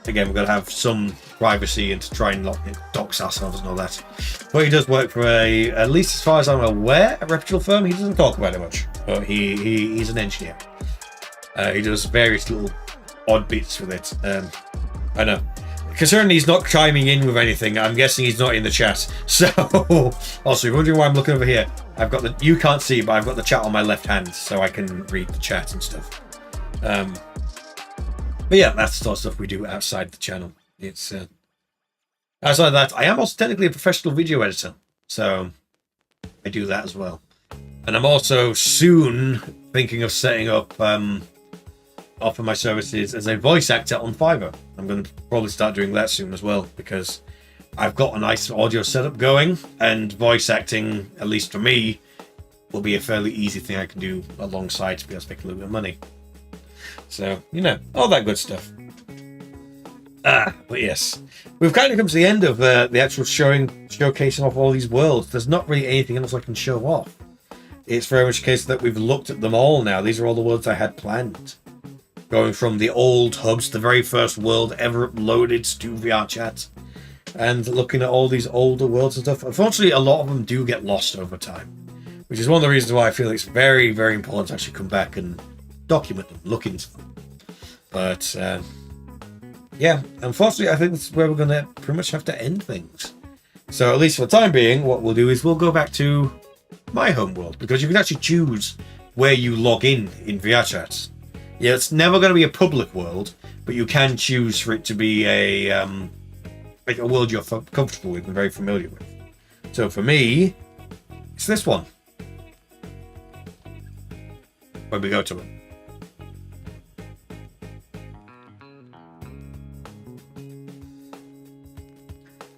Again, we've got to have some privacy and to try and not dox ourselves and all that. But he does work for at least as far as I'm aware, a reputable firm. He doesn't talk about it much, but he's an engineer. He does various little odd bits with it. I know. Concerning he's not chiming in with anything, I'm guessing he's not in the chat. So, also, you're wondering why I'm looking over here. You can't see, but I've got the chat on my left hand, so I can read the chat and stuff. But yeah, that's the sort of stuff we do outside the channel. It's outside of that, I am also technically a professional video editor, so I do that as well. And I'm also soon thinking of setting up offer my services as a voice actor on Fiverr. I'm going to probably start doing that soon as well, because I've got a nice audio setup going, and voice acting, at least for me, will be a fairly easy thing I can do alongside to be able to make a little bit of money. So, all that good stuff. But yes, we've kind of come to the end of the actual showcasing of all these worlds. There's not really anything else I can show off. It's very much a case that we've looked at them all now. These are all the worlds I had planned. Going from the old hubs, the very first world ever uploaded to VRChat, and looking at all these older worlds and stuff. Unfortunately, a lot of them do get lost over time, which is one of the reasons why I feel it's very, very important to actually come back and document them, look into them. But yeah, unfortunately, I think this is where we're going to pretty much have to end things. So at least for the time being, what we'll do is we'll go back to my home world, because you can actually choose where you log in VRChat. Yeah, it's never going to be a public world, but you can choose for it to be like a world you're comfortable with and very familiar with. So for me, it's this one. When we go to it.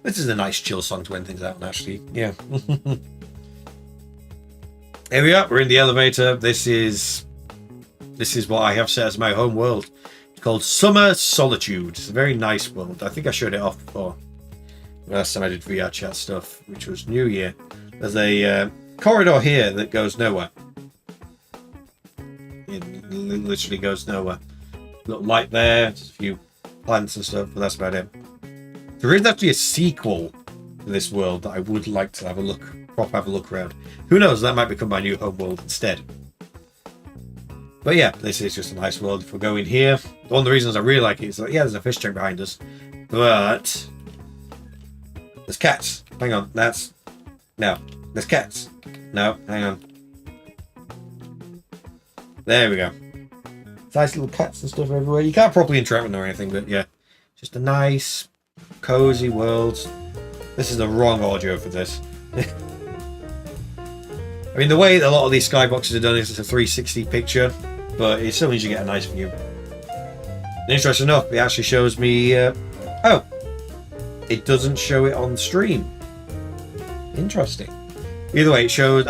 This is a nice chill song to end things out on, actually. Yeah. Here we are. We're in the elevator. This is what I have set as my home world. It's called Summer Solitude. It's a very nice world. I think I showed it off before. Last time I did VRChat stuff, which was New Year. There's a corridor here that goes nowhere. It literally goes nowhere. Little light there, just a few plants and stuff, but that's about it. There is actually a sequel to this world that I would like to have a look around. Who knows, that might become my new home world instead. But yeah, this is just a nice world. If we're going here, one of the reasons I really like it is that, yeah, there's a fish tank behind us, but there's cats. Hang on, no, there's cats. No, hang on. There we go. Nice little cats and stuff everywhere. You can't properly interact with them or anything, but yeah, just a nice, cozy world. This is the wrong audio for this. I mean, the way that a lot of these skyboxes are done is it's a 360 picture, but it still means you get a nice view. And interesting enough, it actually shows me. Oh, it doesn't show it on stream. Interesting. Either way, it shows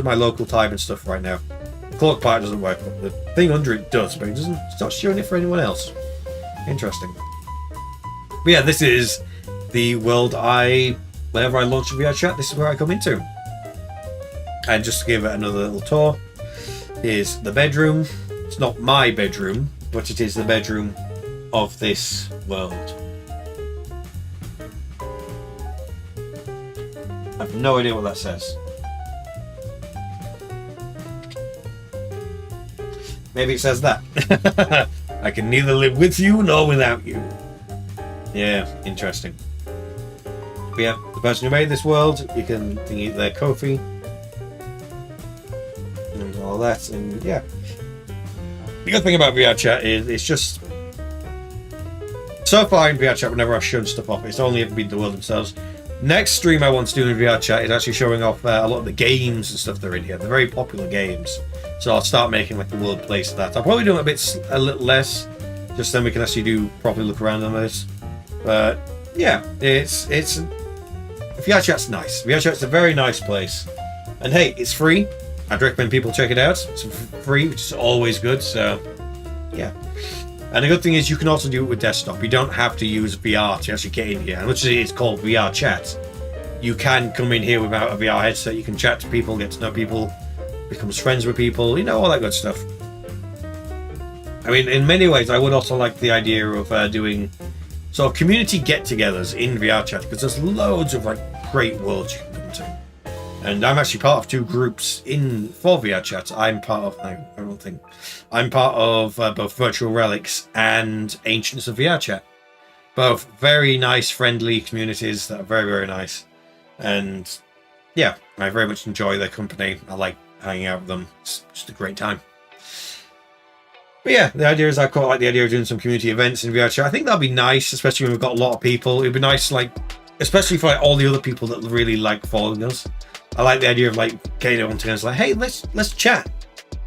my local time and stuff right now. The clock part doesn't work, but the thing under it does, but it's not showing it for anyone else. Interesting. But yeah, this is the world whenever I launch a VRChat, this is where I come into. And just to give it another little tour, here's the bedroom. It's not my bedroom, but it is the bedroom of this world. I have no idea what that says. Maybe it says that. I can neither live with you nor without you. Yeah, interesting. But yeah, the person who made this world, you can eat their coffee and all that, and yeah. The good thing about VRChat is it's just so far in VRChat, whenever I've shown stuff off, it's only ever been the world themselves. Next stream I want to do in VRChat is actually showing off a lot of the games and stuff that are in here. They're very popular games, so I'll start making like a world place of that. I'll probably do it a little less, just then we can actually properly look around on this. But yeah, it's VRChat's nice. VRChat's a very nice place, and hey, it's free. I'd recommend people check it out. It's free, which is always good. So yeah. And the good thing is you can also do it with desktop. You don't have to use VR to actually get in here. And which is called VRChat. You can come in here without a VR headset. You can chat to people, get to know people, becomes friends with people, all that good stuff. I mean, in many ways, I would also like the idea of doing sort of community get-togethers in VRChat, because there's loads of like great worlds you can come to. And I'm actually part of 2 groups for VRChat. I'm part of both Virtual Relics and Ancients of VRChat. Both very nice, friendly communities that are very, very nice. And yeah, I very much enjoy their company. I like hanging out with them. It's just a great time. But yeah, the idea is I quite like the idea of doing some community events in VRChat. I think that'll be nice, especially when we've got a lot of people. It'd be nice, especially for all the other people that really like following us. I like the idea of getting everyone together. It's like, hey, let's chat.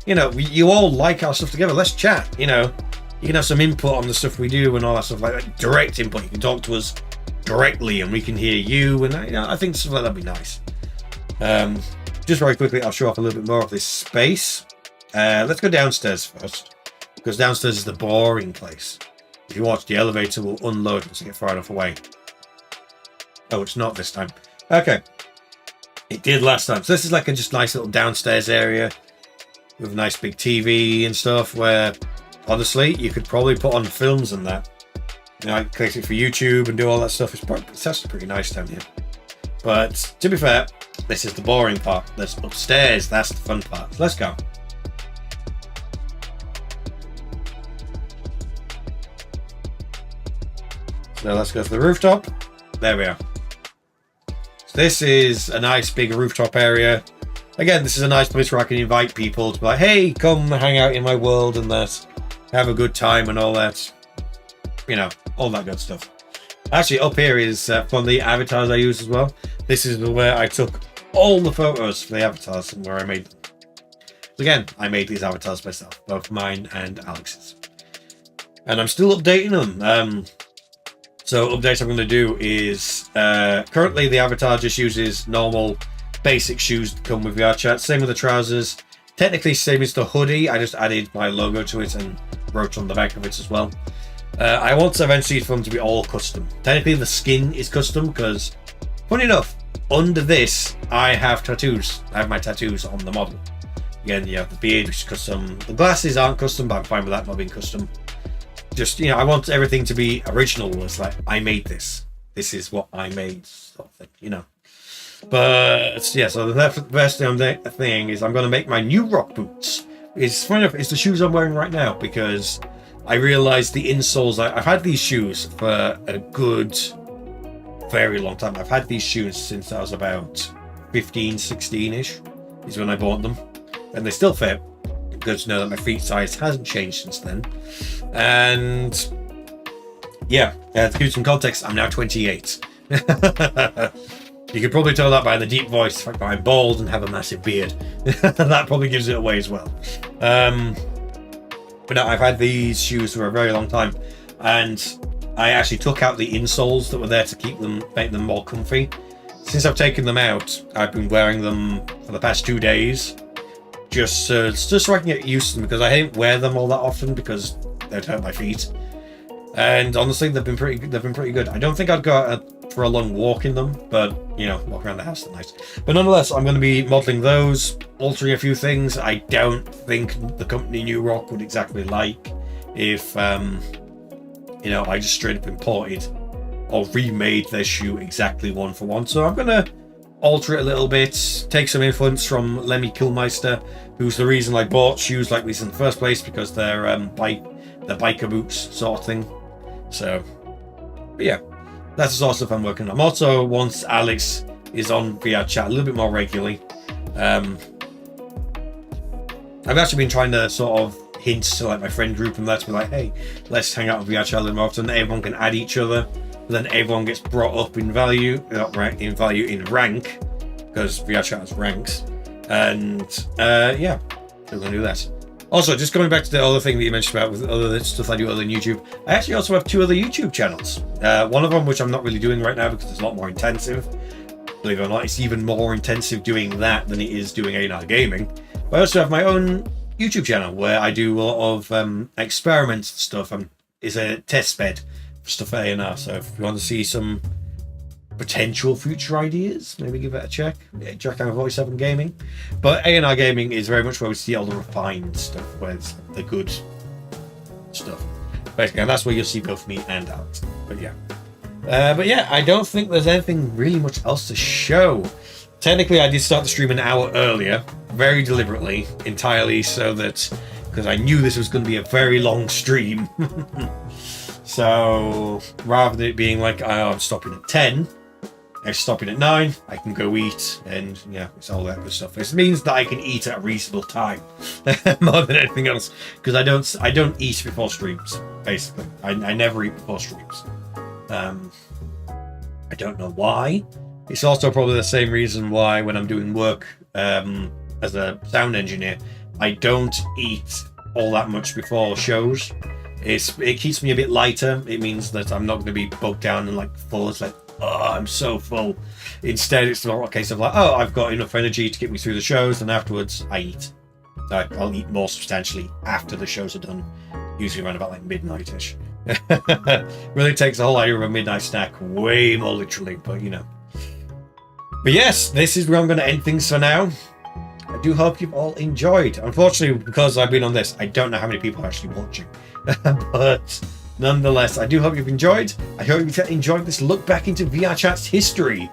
You all like our stuff together. Let's chat. You can have some input on the stuff we do and all that stuff, like direct input. You can talk to us directly, and we can hear you. And I think stuff like that'd be nice. Just very quickly, I'll show off a little bit more of this space. Let's go downstairs first, because downstairs is the boring place. If you watch, the elevator will unload once you get far enough away. Oh, it's not this time. Okay. It did last time. So this is like a just nice little downstairs area with a nice big TV and stuff, where honestly you could probably put on films and that. Create it for YouTube and do all that stuff. It's actually pretty nice down here. But to be fair, this is the boring part. That's upstairs. That's the fun part. So let's go. So let's go to the rooftop. There we are. This is a nice big rooftop area. Again, this is a nice place where I can invite people to be like, hey, come hang out in my world and that. Have a good time and all that. All that good stuff. Actually, up here is from the avatars I use as well. This is where I took all the photos for the avatars and where I made them. Again, I made these avatars myself, both mine and Alex's. And I'm still updating them. So update I'm going to do is, currently the avatar just uses normal basic shoes that come with VRChat. Same with the trousers. Technically same as the hoodie. I just added my logo to it and wrote on the back of it as well. I want eventually for them to be all custom. Technically the skin is custom because, funny enough, under this I have tattoos. I have my tattoos on the model. Again, you have the beard, which is custom. The glasses aren't custom, but I'm fine with that not being custom. Just, I want everything to be original. It's like, I made this. This is what I made, sort of thing, But, yeah, so the first thing I'm thinking is I'm going to make my new rock boots. It's funny enough, it's the shoes I'm wearing right now, because I realized the insoles, I've had these shoes for a good, very long time. I've had these shoes since I was about 15, 16-ish, is when I bought them. And they still fit. Good to know that my feet size hasn't changed since then. And yeah, to give you some context, I'm now 28. You can probably tell that by the deep voice, the fact that I'm bald and have a massive beard. That probably gives it away as well. But no, I've had these shoes for a very long time, and I actually took out the insoles that were there to make them more comfy. Since I've taken them out, I've been wearing them for the past 2 days. Just so I can get used to them, because I didn't wear them all that often because they'd hurt my feet. And honestly, they've been pretty good. I don't think I'd go out for a long walk in them, but you know, walk around the house is nice. But nonetheless, I'm going to be modeling those, altering a few things. I don't think the company New Rock would exactly like if you know, I just straight up imported or remade their shoe exactly one for one. So I'm going to alter it a little bit, take some influence from Lemmy Kilmeister, who's the reason I bought shoes like these in the first place, because they're biker boots sort of thing. So, but yeah, that's the sort of stuff I'm working on. Also, once Alex is on VRChat a little bit more regularly, I've actually been trying to sort of hint to like my friend group and that, to be like, hey, let's hang out on VRChat a little more often. Everyone can add each other. Then everyone gets brought up in value, in rank, because VRChat has ranks. And yeah, we're gonna do that. Also, just going back to the other thing that you mentioned about with other stuff I do other than YouTube, I actually also have 2 other YouTube channels. One of them, which I'm not really doing right now because it's a lot more intensive. Believe it or not, it's even more intensive doing that than it is doing AnR gaming. But I also have my own YouTube channel where I do a lot of experiments and stuff. It's a test bed for stuff at AnR. So if you want to see some potential future ideas, maybe give it a check. Jackhammer 47 Gaming. But AnR Gaming is very much where we see all the refined stuff, where it's the good stuff, basically, and that's where you'll see both me and Alex. But yeah, I don't think there's anything really much else to show. Technically, I did start the stream an hour earlier, very deliberately, entirely so that, because I knew this was going to be a very long stream. So rather than it being like, oh, I'm stopping at 10, I'm stopping at 9, I can go eat, and yeah, it's all that good stuff. This means that I can eat at a reasonable time more than anything else, because I don't eat before streams, basically. I never eat before streams. I don't know why. It's also probably the same reason why when I'm doing work as a sound engineer, I don't eat all that much before shows. It keeps me a bit lighter. It means that I'm not going to be bogged down and like full. It's like, oh, I'm so full. Instead, it's more a case of like, oh, I've got enough energy to get me through the shows, and afterwards I eat. I'll eat more substantially after the shows are done, usually around about like midnight-ish. Really takes the whole idea of a midnight snack way more literally, but you know. But yes, this is where I'm going to end things for now. I do hope you've all enjoyed. Unfortunately, because I've been on this, I don't know how many people are actually watching. But nonetheless, I do hope you've enjoyed. I hope you've enjoyed this look back into VRChat's history.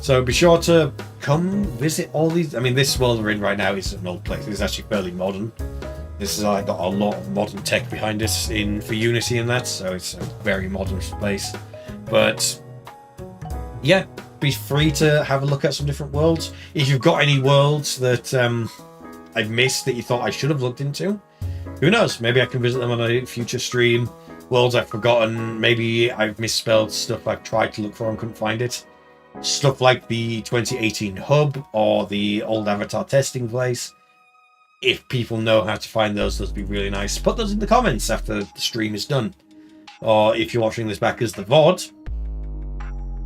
So be sure to come visit all these. I mean, this world we're in right now is an old place. It's actually fairly modern. This is got a lot of modern tech behind us for Unity and that, so it's a very modern place. But yeah, be free to have a look at some different worlds. If you've got any worlds that I've missed that you thought I should have looked into, who knows? Maybe I can visit them on a future stream. Worlds I've forgotten. Maybe I've misspelled stuff I've tried to look for and couldn't find it. Stuff like the 2018 hub or the old avatar testing place. If people know how to find those would be really nice. Put those in the comments after the stream is done. Or if you're watching this back as the VOD,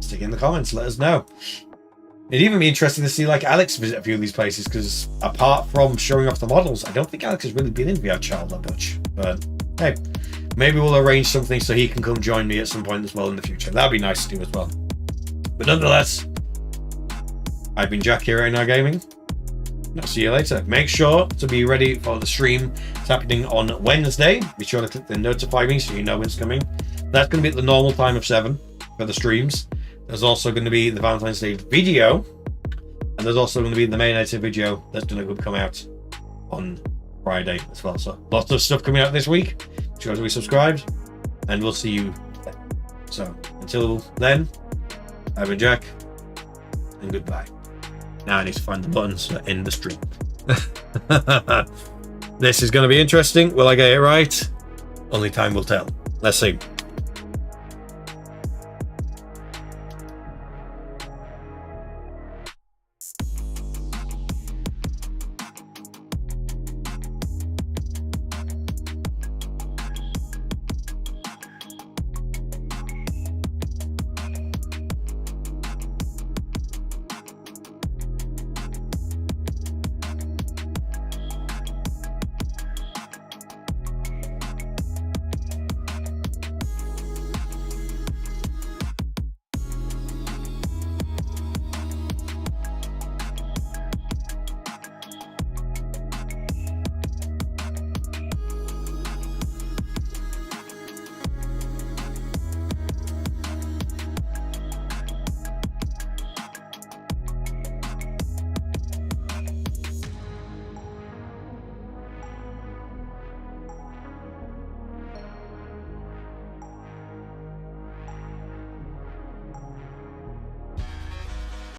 stick it in the comments, let us know. It'd even be interesting to see like Alex visit a few of these places, because apart from showing off the models, I don't think Alex has really been in VRChat that much. But hey, maybe we'll arrange something so he can come join me at some point as well in the future. That'd be nice to do as well. But nonetheless, I've been Jack here at AnR Gaming. I'll see you later. Make sure to be ready for the stream. It's happening on Wednesday. Be sure to click the notify me so you know when it's coming. That's going to be at the normal time of 7 for the streams. There's also going to be the Valentine's Day video, and there's also going to be the main edited video that's going to come out on Friday as well. So lots of stuff coming out this week. Be sure to be subscribed, and we'll see you then. So until then, I've been Jack, and goodbye. Now I need to find the buttons to end the stream. This is going to be interesting. Will I get it right? Only time will tell. Let's see.